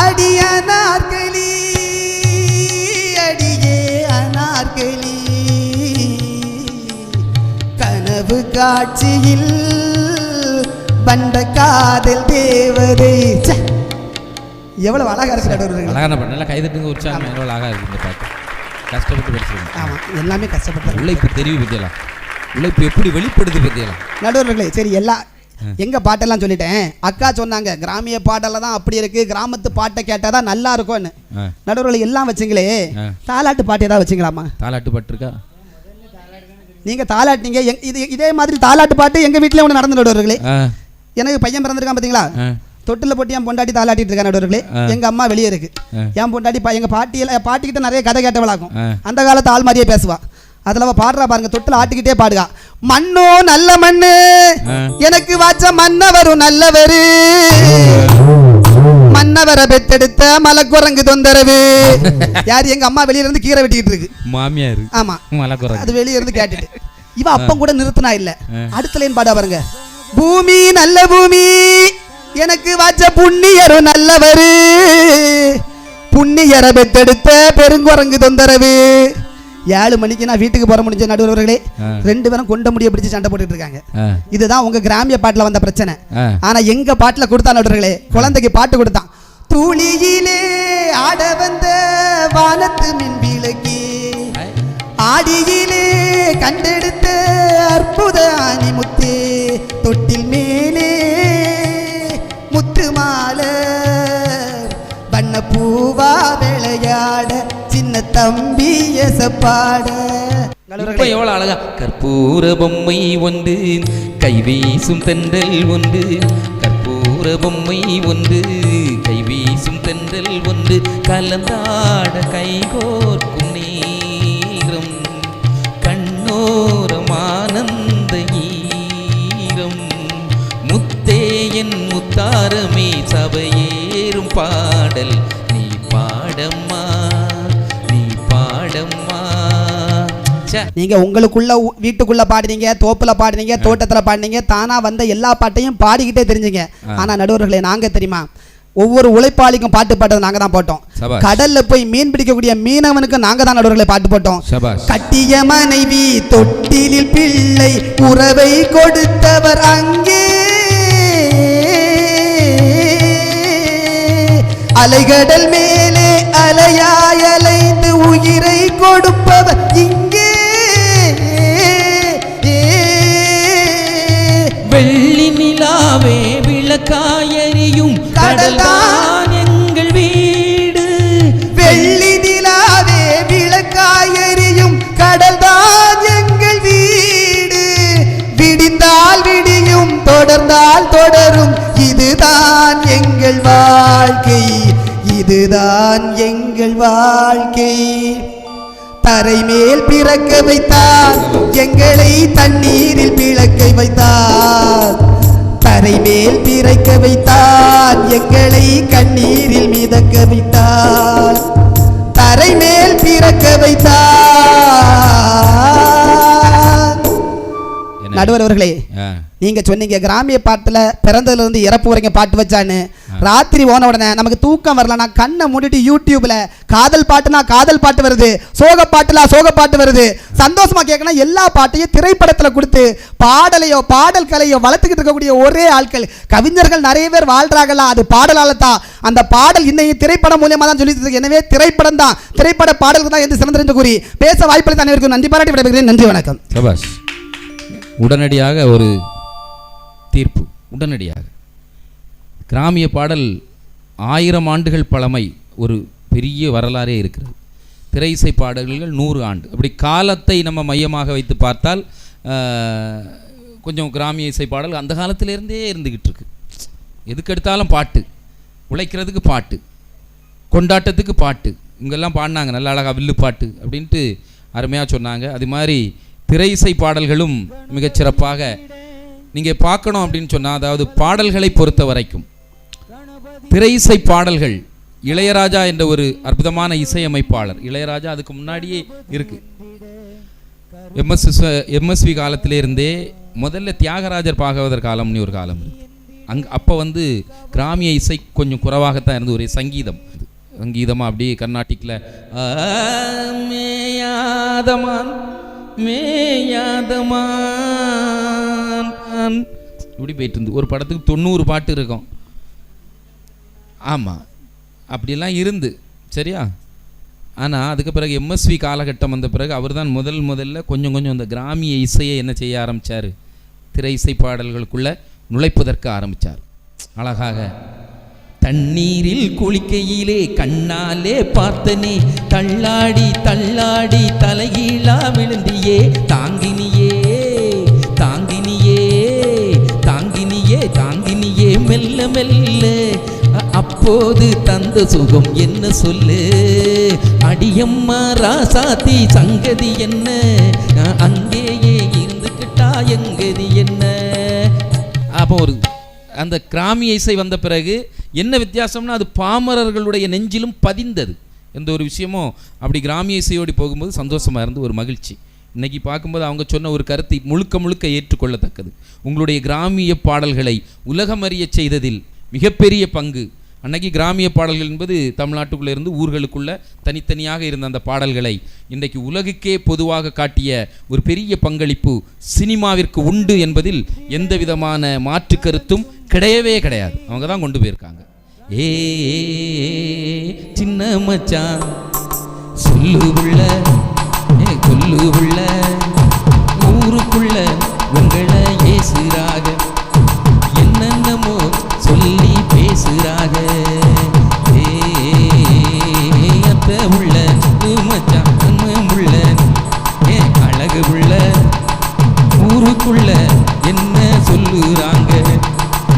அடிய அனார்கலி அடியே அனார்கலி, கனவு காட்சியில் வந்த காதல் தேவதை. எவ்வளவு அழகா இருக்கு நடுவர்களே. அழகான பாட்டு, நல்லா கைதட்டுங்க, உற்சாகம். எவ்வளவு அழகா இருக்கு இந்த பாட்டு. கஷ்டப்பட்டு படிச்சிருக்கீங்க. ஆமா, எல்லாமே கஷ்டப்பட்டு. உழைப்பு தெரிவு பத்தியலாம், உழைப்பு எப்படி வெளிப்படுது பத்தியலாம் நடுவர்களே. சரி, எல்லாம் எங்க பாட்டெல்லாம் சொல்லிட்டேன். அக்கா சொன்னாங்க கிராமிய பாட்டெல்லாம் தான் அப்படி இருக்கு, கிராமத்து பாட்டை கேட்டாதான் நல்லா இருக்கும்னு. நடுவர்களே எல்லாம் வச்சுங்களே, தாலாட்டு பாட்டு ஏதாவது வச்சுங்களாமா? தாலாட்டு பாட்டு இருக்கா? நீங்க தாலாட்டிங்க, இதே மாதிரி தாலாட்டு பாட்டு எங்க வீட்டுல ஒன்று நடந்து நடுவர்களே. எனக்கு பையன் பிறந்திருக்கான் பாத்தீங்களா, தொட்டில போட்டு என் பொண்டாட்டி தாளாட்டிட்டு இருக்க நடுவர்களே. எங்க அம்மா வெளியே இருக்கு, என் பொண்டாட்டி எங்க பாட்டிக்கிட்ட நிறைய கதை கேட்டவளாகும். அந்த காலத்து ஆள் மாதிரியே பேசுவா. அதுல அவ பாடுறா பாருங்க, தொட்டில ஆட்டிக்கிட்டே பாடுகா, மண்ணோ நல்ல மண்ணு எனக்கு வாச்ச மன்னவரும் நல்லவரு, மன்னவரை பெத்தெடுத்த மலக்குரங்கு தொந்தரவு. யாரு? எங்க அம்மா வெளியில இருந்து கீரை வெட்டிக்கிட்டு இருக்கு, மாமியாரு. ஆமா, அது வெளியே இருந்து கேட்டுட்டு இவ அப்பம் கூட நிறுத்தினா இல்ல. அடுத்த லைன் பாடா பாருங்க, பூமி நல்ல பூமி எனக்கு வாச்ச புண்ணியரும் நல்லவரு, புண்ணியர பெத்தெடுத்த பெருங்குரங்கு தொந்தரவு. 7 மணிக்கு நான் வீட்டுக்கு போற முடிஞ்ச நடுவர்களே 2 பேரும் கொண்ட முடிய பிடிச்சு சண்டை போட்டுட்டு இருக்காங்க. இதுதான் உங்க கிராமிய பாட்டுல வந்த பிரச்சனை. ஆனா எங்க பாட்டுல கொடுத்தா நடுவர்களே, குழந்தைக்கு பாட்டு கொடுத்தான். துளியிலே ஆட வந்த வானத்து மின் விளக்கி, ஆடியிலே கண்டெடுத்த அற்புத ஆணிமுத்தே, தொட்டில் மேலே முத்து மாலை வண்ண பூவா விளையாட, சின்ன தம்பி எசப்பாட. இப்ப எவ்வளவு அழகா கற்பூர பொம்மை ஒன்று, கைவீசும் தென்றல் ஒன்று, கற்பூர பொம்மை ஒன்று, கைவீசும் தென்றல் ஒன்று, கலந்தாட கைகோர்க்கும் நேரம், கண்ணோரம் ஆனந்த ஈரம், முத்தே என் முத்தாரமே சபையேறும் பாடல் நீ பாடம்மா, நீ பாடம்மா. நீங்க உங்களுக்குள்ள வீட்டுக்குள்ள பாடுனீங்க, தோப்புல பாடுனீங்க, தோட்டத்துல பாடுனீங்க, தானா வந்த எல்லா பாட்டையும் பாடிக்கிட்டே தெரிஞ்சுங்க. ஆனா நடுவர்களே, நாங்க தெரியுமா ஒவ்வொரு உழைப்பாளிக்கும் பாட்டு பாட்டது நாங்க தான் போட்டோம். கடல்ல போய் மீன் பிடிக்கக்கூடிய மீனவனுக்கு நாங்க தான் நடுவர்களை பாட்டு போட்டோம். கட்டிய மனைவி தொட்டிலில் பிள்ளை உறவை கொடுத்தவர் அங்கே, அலைகடல் மேலே அலையாய் அலைந்து உயிரை கொடுப்பவர் இங்கே, வெள்ளி நிலாவே விளக்காயறியும் கடல்தான் எங்கள் வீடு, வெள்ளி நிலாவே விளக்காயறியும் கடல்தான் எங்கள் வீடு, விடிந்தால் விடியும் தொடர்ந்தால் தொடரும் இதுதான் எங்கள் வாழ்க்கை, இதுதான் எங்கள் வாழ்க்கை. தரை மேல் பிறக்க வைத்தார் எங்களை தண்ணீரில் பிளக்க வைத்தார், தரை மேல் பிறக்க வைத்தார் எங்களை கண்ணீரில் மிதக்க வைத்தார், தரை மேல் பிறக்க வைத்தார். நடுவர் அவர்களே, நீங்க சொன்னீங்க கிராமிய பாட்டுல பிறந்ததுல இருந்து இறப்பு வரைக்கும் பாட்டு வச்சான்னு. ராத்திரி போன உடனே நமக்கு தூக்கம் வரலன்னா கண்ணை மூடிட்டு யூடியூப்ல காதல் பாட்டுனா காதல் பாட்டு வருது, சோக பாட்டுல சோக பாட்டு வருது. சந்தோஷமா கேட்கணும் எல்லா பாட்டையும் திரைப்படத்துல கொடுத்து பாடலையோ பாடல் கலையோ வளர்த்துக்கிட்டு இருக்கக்கூடிய ஒரே ஆட்கள் கவிஞர்கள் நிறைய பேர் வாழ்றாங்களா, அது பாடலால தான். அந்த பாடல் இன்னைக்கு திரைப்படம் மூலியமா தான் சொல்லி. எனவே திரைப்படம் தான், திரைப்பட பாடலுக்கு தான் என்று சிறந்த கூறி பேச வாய்ப்பளித்த அனைவருக்கும் நன்றி பாராட்டி விடைபெறுகிறேன். நன்றி, வணக்கம். உடனடியாக ஒரு தீர்ப்பு. உடனடியாக கிராமிய பாடல் 1000 ஆண்டுகள் பழமை, ஒரு பெரிய வரலாறே இருக்கிறது. திரை இசை பாடல்கள் 100 ஆண்டு. அப்படி காலத்தை நம்ம மையமாக வைத்து பார்த்தால் கொஞ்சம் கிராமிய இசை பாடல் அந்த காலத்திலேருந்தே இருந்துக்கிட்டு இருக்கு. எதுக்கெடுத்தாலும் பாட்டு, உழைக்கிறதுக்கு பாட்டு, கொண்டாட்டத்துக்கு பாட்டு. இங்கெல்லாம் பாடினாங்க நல்ல அழகாக வில்லு பாட்டு அப்படின்ட்டு அருமையாக சொன்னாங்க. அது மாதிரி திரை இசை பாடல்களும் மிகச்சிறப்பாக நீங்கள் பார்க்கணும் அப்படின்னு சொன்னால், அதாவது பாடல்களை பொறுத்த வரைக்கும் திரை இசை பாடல்கள் இளையராஜா என்ற ஒரு அற்புதமான இசையமைப்பாளர். இளையராஜா அதுக்கு முன்னாடியே இருக்கு. எம்எஸ்வி காலத்திலே இருந்தே முதல்ல தியாகராஜர் பாகவதர் காலம்னு ஒரு காலம் இருக்கு. அப்போ கிராமிய இசை கொஞ்சம் குறைவாகத்தான் இருந்து, ஒரு சங்கீதமாக அப்படியே கர்நாட்டிக்கில் மேயாதமான் மேயாதமான் இப்படி போயிட்டு இருந்து. ஒரு படத்துக்கு 90 பாட்டு இருக்கும். ஆமாம், அப்படிலாம் இருந்து சரியா. ஆனால் அதுக்கு பிறகு எம்எஸ்வி காலகட்டம் வந்த பிறகு அவர் தான் முதல்ல கொஞ்சம் அந்த கிராமிய இசையை என்ன செய்ய ஆரம்பித்தார், திரை இசை பாடல்களுக்குள்ளே நுழைப்பதற்கு ஆரம்பித்தார். அழகாக தண்ணீரில் குளிக்கையிலே கண்ணாலே பார்த்தனே, தள்ளாடி தள்ளாடி தலைகீழா விழுந்தியே, தாங்கினியே தாங்கினியே தாங்கினியே தாங்கினியே மெல்ல மெல்ல, அப்போது தந்த சுகம் என்ன சொல்லு, அடியம்மா ராசாத்தி சங்கதி என்ன, அங்கேயே இருந்துக்கிட்டா எங்கதி என்ன. அப்போ ஒரு அந்த கிராமிய இசை வந்த பிறகு என்ன வித்தியாசம்னா, அது பாமரர்களுடைய நெஞ்சிலும் பதிந்தது. எந்த ஒரு விஷயமும் அப்படி கிராமிய இசையோடு போகும்போது சந்தோஷமாக இருந்து ஒரு மகிழ்ச்சி. இன்றைக்கி பார்க்கும்போது அவங்க சொன்ன ஒரு கருத்தை முழுக்க ஏற்றுக்கொள்ளத்தக்கது. உங்களுடைய கிராமிய பாடல்களை உலகமறிய செய்ததில் மிகப்பெரிய பங்கு அன்னைக்கு கிராமிய பாடல்கள் என்பது தமிழ்நாட்டுக்குள்ளே இருந்து ஊர்களுக்குள்ள தனித்தனியாக இருந்த அந்த பாடல்களை இன்றைக்கு உலகுக்கே பொதுவாக காட்டிய ஒரு பெரிய பங்களிப்பு சினிமாவிற்கு உண்டு என்பதில் எந்த விதமான மாற்று கருத்தும் கிடையவே கிடையாது. அவங்க தான் கொண்டு போயிருக்காங்க. ஏ சின்ன மச்சான் சொல்லு உள்ள கொல்லு உள்ள ஊருக்குள்ள உங்களை ஏசுறாக, என்னென்னமோ சொல்லி பேசுறாக. அத்த உள்ள மச்சான் உள்ள அழகு உள்ள ஊருக்குள்ள என்ன சொல்லுறாங்க.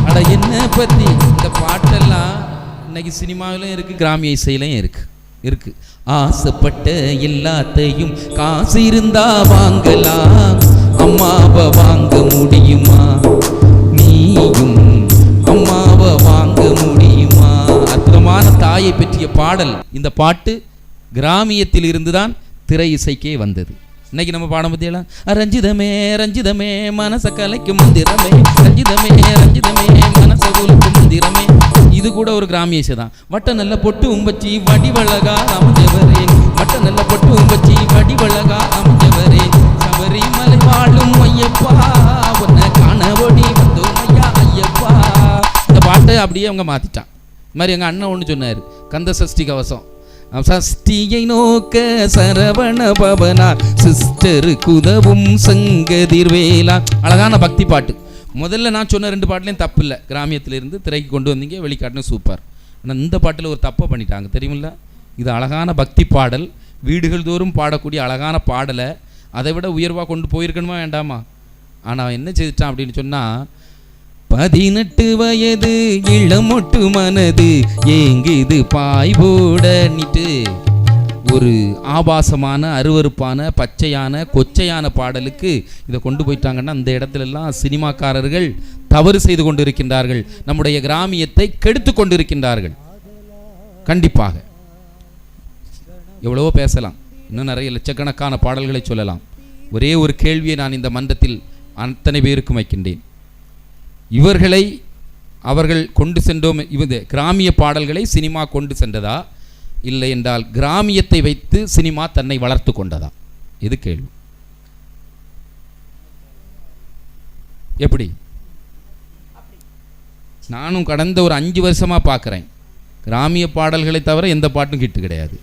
அட என்ன பத்தி இந்த பாட்டெல்லாம் இன்னைக்கு சினிமாவிலும் இருக்கு, கிராமிய இசையிலையும் இருக்கு. ஆசைப்பட்ட எல்லாத்தையும் காசு இருந்தா வாங்கலாம், அம்மாவை வாங்க முடியுமா? நீயும் அம்மாவை வாங்க முடியுமா? அற்புதமான தாயை பற்றிய பாடல். இந்த பாட்டு கிராமியத்தில் இருந்துதான் திரை இசைக்கே வந்தது. இன்னைக்கு நம்ம பாடம் பத்தியெல்லாம் ரஞ்சிதமே ரஞ்சிதமே மனச கலைக்கும் மந்திரமே, ரஞ்சிதமே ரஞ்சிதமே மனச குலுக்கும் மந்திரமே. இது கூட ஒரு கிராமிய இசை தான். வட்ட நல்ல பொட்டு உம்பச்சி வடிவழகா அமைஞ்சவரே, வட்ட நல்ல பொட்டு உம்பச்சி வடிவழகா அமைஞ்சவரே, சபரிமலை வாழும் ஐயப்பா உன்னை காண ஓடி வந்தோம் ஐயா ஐயப்பா. இந்த பாட்டை அப்படியே அவங்க மாத்திட்டான். இது மாதிரி எங்கள் அண்ணன் ஒன்று சொன்னார், கந்த சஷ்டி கவசம் சஷ்டியை நோக்க சரவண பவனார் சிஸ்டர் குதவும் சங்கதிர்வேலா. அழகான பக்தி பாட்டு. முதல்ல நான் சொன்ன 2 பாட்டுலையும் தப்பு இல்லை, கிராமியத்திலிருந்து திரைக்கு கொண்டு வந்தீங்க, வெளிக்காட்டுன்னு சூப்பர். ஆனால் இந்த பாட்டில் ஒரு தப்பை பண்ணிட்டாங்க தெரியுமில்ல. இது அழகான பக்தி பாடல், வீடுகள் தோறும் பாடக்கூடிய அழகான பாடலை அதை விட உயர்வாக கொண்டு போயிருக்கணுமா வேண்டாமா? ஆனால் என்ன செய்துட்டான் அப்படின்னு சொன்னால், 18 வயது இளமொட்டு மனது ஏங்குது பாய் போடனிட்டு ஒரு ஆபாசமான அருவருப்பான பச்சையான கொச்சையான பாடலுக்கு இதை கொண்டு போயிட்டாங்கன்னா அந்த இடத்துலலாம் சினிமாக்காரர்கள் தவறு செய்து கொண்டிருக்கின்றார்கள், நம்முடைய கிராமியத்தை கெடுத்து கொண்டிருக்கின்றார்கள். கண்டிப்பாக எவ்வளவோ பேசலாம், இன்னும் நிறைய லட்சக்கணக்கான பாடல்களை சொல்லலாம். ஒரே ஒரு கேள்வியை நான் இந்த மன்றத்தில் அத்தனை பேருக்கும் வைக்கின்றேன். இவர்களை அவர்கள் கொண்டு சென்றோம், இது கிராமிய பாடல்களை சினிமா கொண்டு சென்றதா, இல்லை என்றால் கிராமியத்தை வைத்து சினிமா தன்னை வளர்த்து கொண்டதா? இது கேள்வி. எப்படி? நானும் கடந்த ஒரு 5 வருஷமா பார்க்குறேன், கிராமிய பாடல்களை தவிர எந்த பாட்டும் ஹிட் கிடையாது.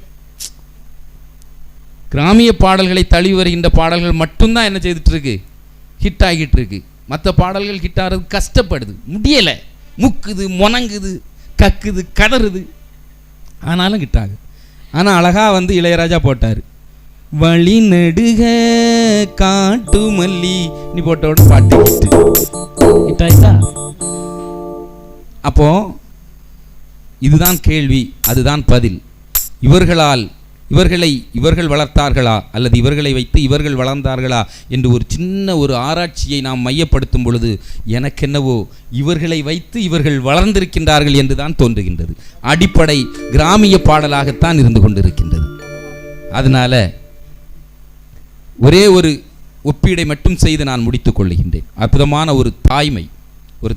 கிராமிய பாடல்களை தழுவி வருகின்ற பாடல்கள் மட்டும்தான் என்ன செய்துட்டு இருக்கு, ஹிட் ஆகிட்டு இருக்கு. மற்ற பாடல்கள் ஹிட் ஆகிறது கஷ்டப்படுது, முடியலை, முக்குது, முனங்குது, கக்குது, கதறுது, ஆனாலும் ஹிட் ஆகுது. ஆனால் அழகாக வந்து இளையராஜா போட்டார், வழி நெடுக காட்டு மல்லி நீ போட்டோட பாட்டு ஹிட் ஆயிட்டா. அப்போ இதுதான் கேள்வி, அதுதான் பதில். இவர்கள் வளர்த்தார்களா அல்லது இவர்களை வைத்து இவர்கள் வளர்ந்தார்களா என்று ஒரு சின்ன ஒரு ஆராய்ச்சியை நாம் மையப்படுத்தும் பொழுது எனக்கென்னவோ இவர்களை வைத்து இவர்கள் வளர்ந்திருக்கின்றார்கள் என்று தான் தோன்றுகின்றது. அடிப்படை கிராமிய பாடலாகத்தான் இருந்து கொண்டிருக்கின்றது. அதனால ஒரே ஒரு ஒப்பீடை மட்டும் செய்து நான் முடித்துக் கொள்ளுகின்றேன். அற்புதமான ஒரு தாய்மை, ஒரு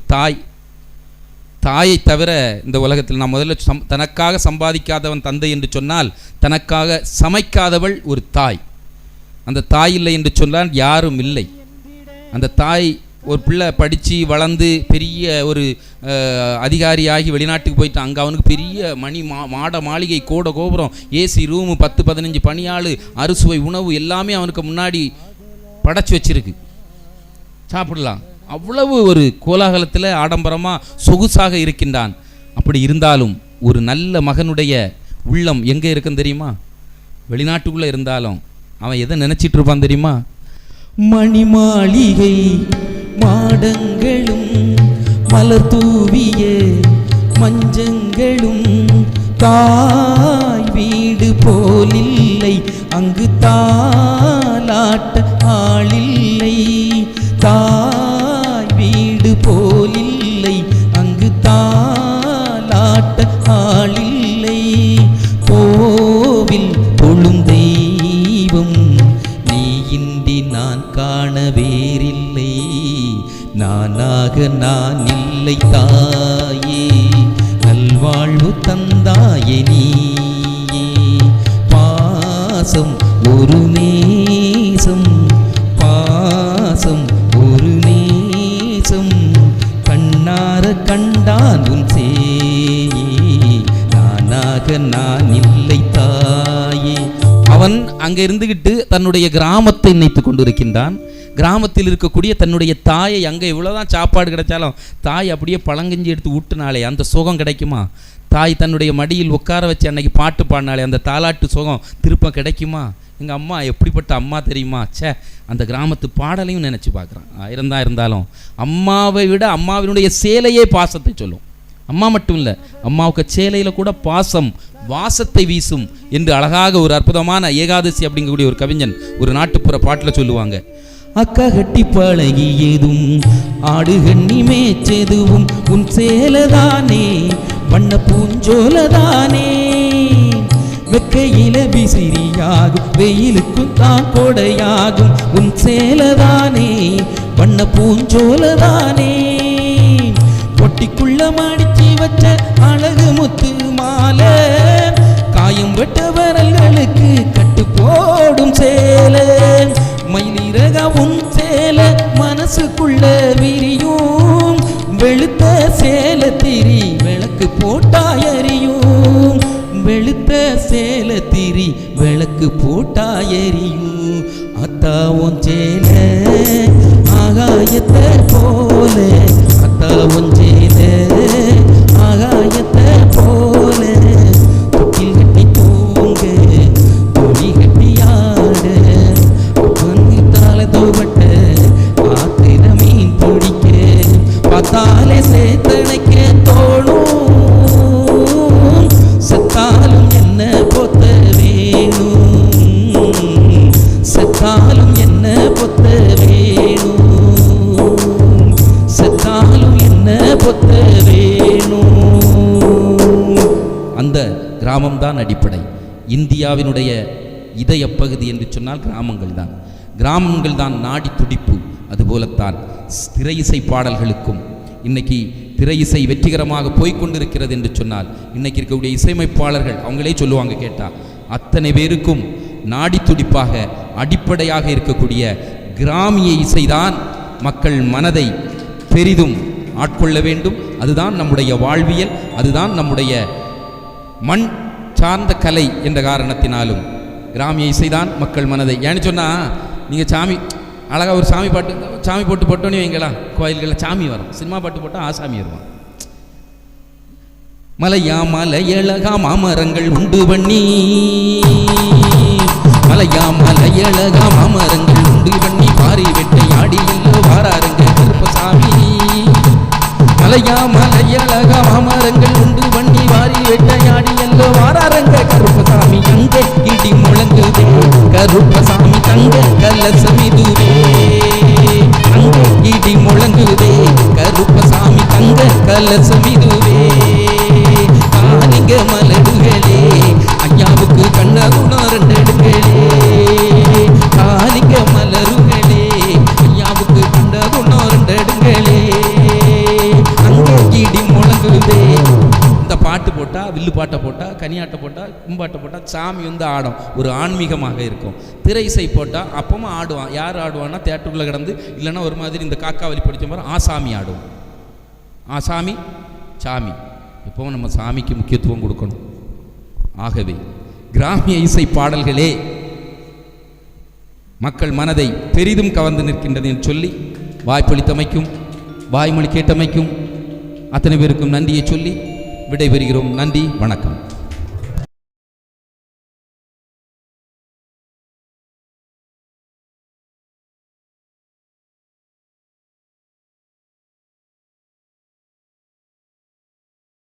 தாயை தவிர இந்த உலகத்தில் நான் முதல்ல தனக்காக சம்பாதிக்காதவன் தந்தை என்று சொன்னால், தனக்காக சமைக்காதவள் ஒரு தாய். அந்த தாய் இல்லை என்று சொன்னால் யாரும் இல்லை. அந்த தாய் ஒரு பிள்ளை படித்து வளர்ந்து பெரிய ஒரு அதிகாரியாகி வெளிநாட்டுக்கு போயிட்டு அங்கே அவனுக்கு பெரிய மாட மாளிகை, கோட கோபுரம், ஏசி ரூமு, 10-15 பணியாள், அறுசுவை உணவு எல்லாமே அவனுக்கு முன்னாடி படைச்சி வச்சிருக்கு, சாப்பிடலாம். அவ்வளவு ஒரு கோலாகலத்தில் ஆடம்பரமாக சொகுசாக இருக்கின்றான். அப்படி இருந்தாலும் ஒரு நல்ல மகனுடைய உள்ளம் எங்கே இருக்குன்னு தெரியுமா? வெளிநாட்டுக்குள்ளே இருந்தாலும் அவன் எதை நினச்சிட்டு இருப்பான் தெரியுமா? மணி மாளிகை மாடங்களும் மலர் தூவிய மஞ்சங்களும் தாய் வீடு போலில்லை, அங்கு தாலாட்ட ஆளில்லை. தாய் வீடு போலில்லை, அங்கு தாலாட்ட ஆளில்லை. கோவில் தொழும் தெய்வம் நீ இன்றி நான் காண வேறில்லை. நானாக நான் இல்லை தாயே, நல்வழி வாழ்வு தந்தாயே நீயே. பாசம் ஒரு நேசம், பாசம் ஒரு நேசம், கண்ணார கண்டான் உன் சேயே, நானாக நான் இல்லை தாயே. அவன் அங்க இருந்துகிட்டு தன்னுடைய கிராமத்தை நினைத்து கொண்டிருக்கின்றான். கிராமத்தில் இருக்கக்கூடிய தன்னுடைய தாயை, அங்கே இவ்வளோதான் சாப்பாடு கிடைச்சாலும் தாய் அப்படியே பழங்கஞ்சி எடுத்து ஊட்டுனாலே அந்த சுகம் கிடைக்குமா? தாய் தன்னுடைய மடியில் உட்கார வச்சு அன்னைக்கு பாட்டு பாடினாலே அந்த தாலாட்டு சுகம் திருப்ப கிடைக்குமா? எங்கள் அம்மா எப்படிப்பட்ட அம்மா தெரியுமா? சே, அந்த கிராமத்து பாடலையும் நினச்சி பார்க்குறான். இருந்தாலும் அம்மாவை விட அம்மாவினுடைய சேலையே பாசத்தை சொல்லும். அம்மா மட்டும் இல்லை, அம்மாவுக்கு சேலையில் கூட பாசம் வாசத்தை வீசும் என்று அழகாக ஒரு அற்புதமான ஏகாதசி அப்படிங்கக்கூடிய ஒரு கவிஞன் ஒரு நாட்டுப்புற பாட்டில் சொல்லுவாங்க. அக்கா கட்டி பழகியதும் ஆடு கண்ணி மேய்ச்சதும் உன் சேலதானே, வண்ண பூஞ்சோலதானே, வெக்கையில விசிறியாகும் வெயிலுக்கும் தான் கொடையாகும் உன் சேலதானே, வண்ண பூஞ்சோலதானே, பொட்டிக்குள்ள மடிச்சு வச்ச அழகு முத்து மாலை, காயும் வெட்ட வரல்களுக்கு கட்டு போடும் சேலை, மயிலிறக உன் சேலை மனசுக்குள்ள விரியும், வெளுத்த சேலை திரி விளக்கு போட்டாயறியும், வெளுத்த சேலை திரி விளக்கு போட்டாயறியும். அத்தா உன் சேலை ஆகாயத்தை போல, அத்தா உன் சேலை ஆகாயத்தை போல, தொட்டில் கட்டி தூங்க துணி கட்டி ஆட, தோபட்ட ஆத்திர மீன் பிடிக்க, பார்த்தாலே சேத்தனைக்க தோணும், செத்தாலும் என்ன பொத்த வேணும், செத்தாலும் என்ன பொத்த வேணும், செத்தாலும் என்ன பொத்த வேணும். அந்த கிராமம்தான் அடிப்படை. இந்தியாவினுடைய இதய பகுதி என்று சொன்னால் கிராமங்கள் தான். கிராமங்கள் தான் நாடி துடிப்பு. அதுபோலத்தான் திரை இசை பாடல்களுக்கும் இன்னைக்கு திரை இசை வெற்றிகரமாக போய்கொண்டிருக்கிறது என்று சொன்னால் இன்னைக்கு இருக்கக்கூடிய இசையமைப்பாளர்கள் அவங்களே சொல்லுவாங்க கேட்டால், அத்தனை பேருக்கும் நாடி துடிப்பாக அடிப்படையாக இருக்கக்கூடிய கிராமிய இசைதான் மக்கள் மனதை பெரிதும் ஆட்கொள்ள வேண்டும். அதுதான் நம்முடைய வாழ்வியல், அதுதான் நம்முடைய மண் சார்ந்த கலை என்ற காரணத்தினாலும் கிராமிய இசைதான் மக்கள் மனதை. ஏன்னு சொன்னால், நீங்கள் சாமி அழகாக ஒரு சாமி பாட்டு சாமி போட்டு போட்டோன்னே வைங்களா, கோயில்களில் சாமி வரும். சினிமா பாட்டு போட்டால் ஆசாமி வருவான். மலையா மலையழகா மாமரங்கள் உண்டு பண்ணி, மலையா மலையழகா மாமரங்கள் உண்டு பண்ணி, பாரி வெட்டை ஆடி எல்லோ வாராருங்க கருப்பசாமி. மலையா மலையழகா மாமரங்கள் உண்டு பண்ணி, வாரி வெட்டையாடி எல்லோ வாராருங்க கருப்பசாமி. அங்கே இடி முழங்குதே கருப்பசாமி தங்க கலசமிதுவே, அங்கே இடி முழங்குதே கருப்பசாமி தங்க கலசமிதுவே. காலிங்க மலடுகளே ஐயாவுக்கு கண்ணகுணம் ரெண்டெடுகளே, காலிங்க மலருகளே ஐயாவுக்கு கண்ணகுணம் ரெண்டெடுங்களே, அங்கே இடி முழங்குதே. இந்த பாட்டு போட்டால், வில்லு பாட்டை போட்டால், கனியாட்டை போட்டால், கும்பாட்டை போட்டால் சாமி வந்து ஆடும், ஒரு ஆன்மீகமாக இருக்கும். திரை இசை போட்டால் அப்பவும் ஆடுவான். யார் ஆடுவான்னா தேட்டருக்குள்ளே கிடந்து, இல்லைன்னா ஒரு மாதிரி இந்த காக்காவலி படித்த மாதிரி ஆசாமி ஆடுவோம். ஆசாமி சாமி, எப்பவும் நம்ம சாமிக்கு முக்கியத்துவம் கொடுக்கணும். ஆகவே கிராமிய இசை பாடல்களே மக்கள் மனதை பெரிதும் கவர்ந்து நிற்கின்றது என்று சொல்லி வாய்ப்பளித்தமைக்கும் வாய்மொழி கேட்டமைக்கும் அத்தனை பேருக்கும் நன்றியை சொல்லி விடைபெறுகிறோம். நன்றி, வணக்கம்.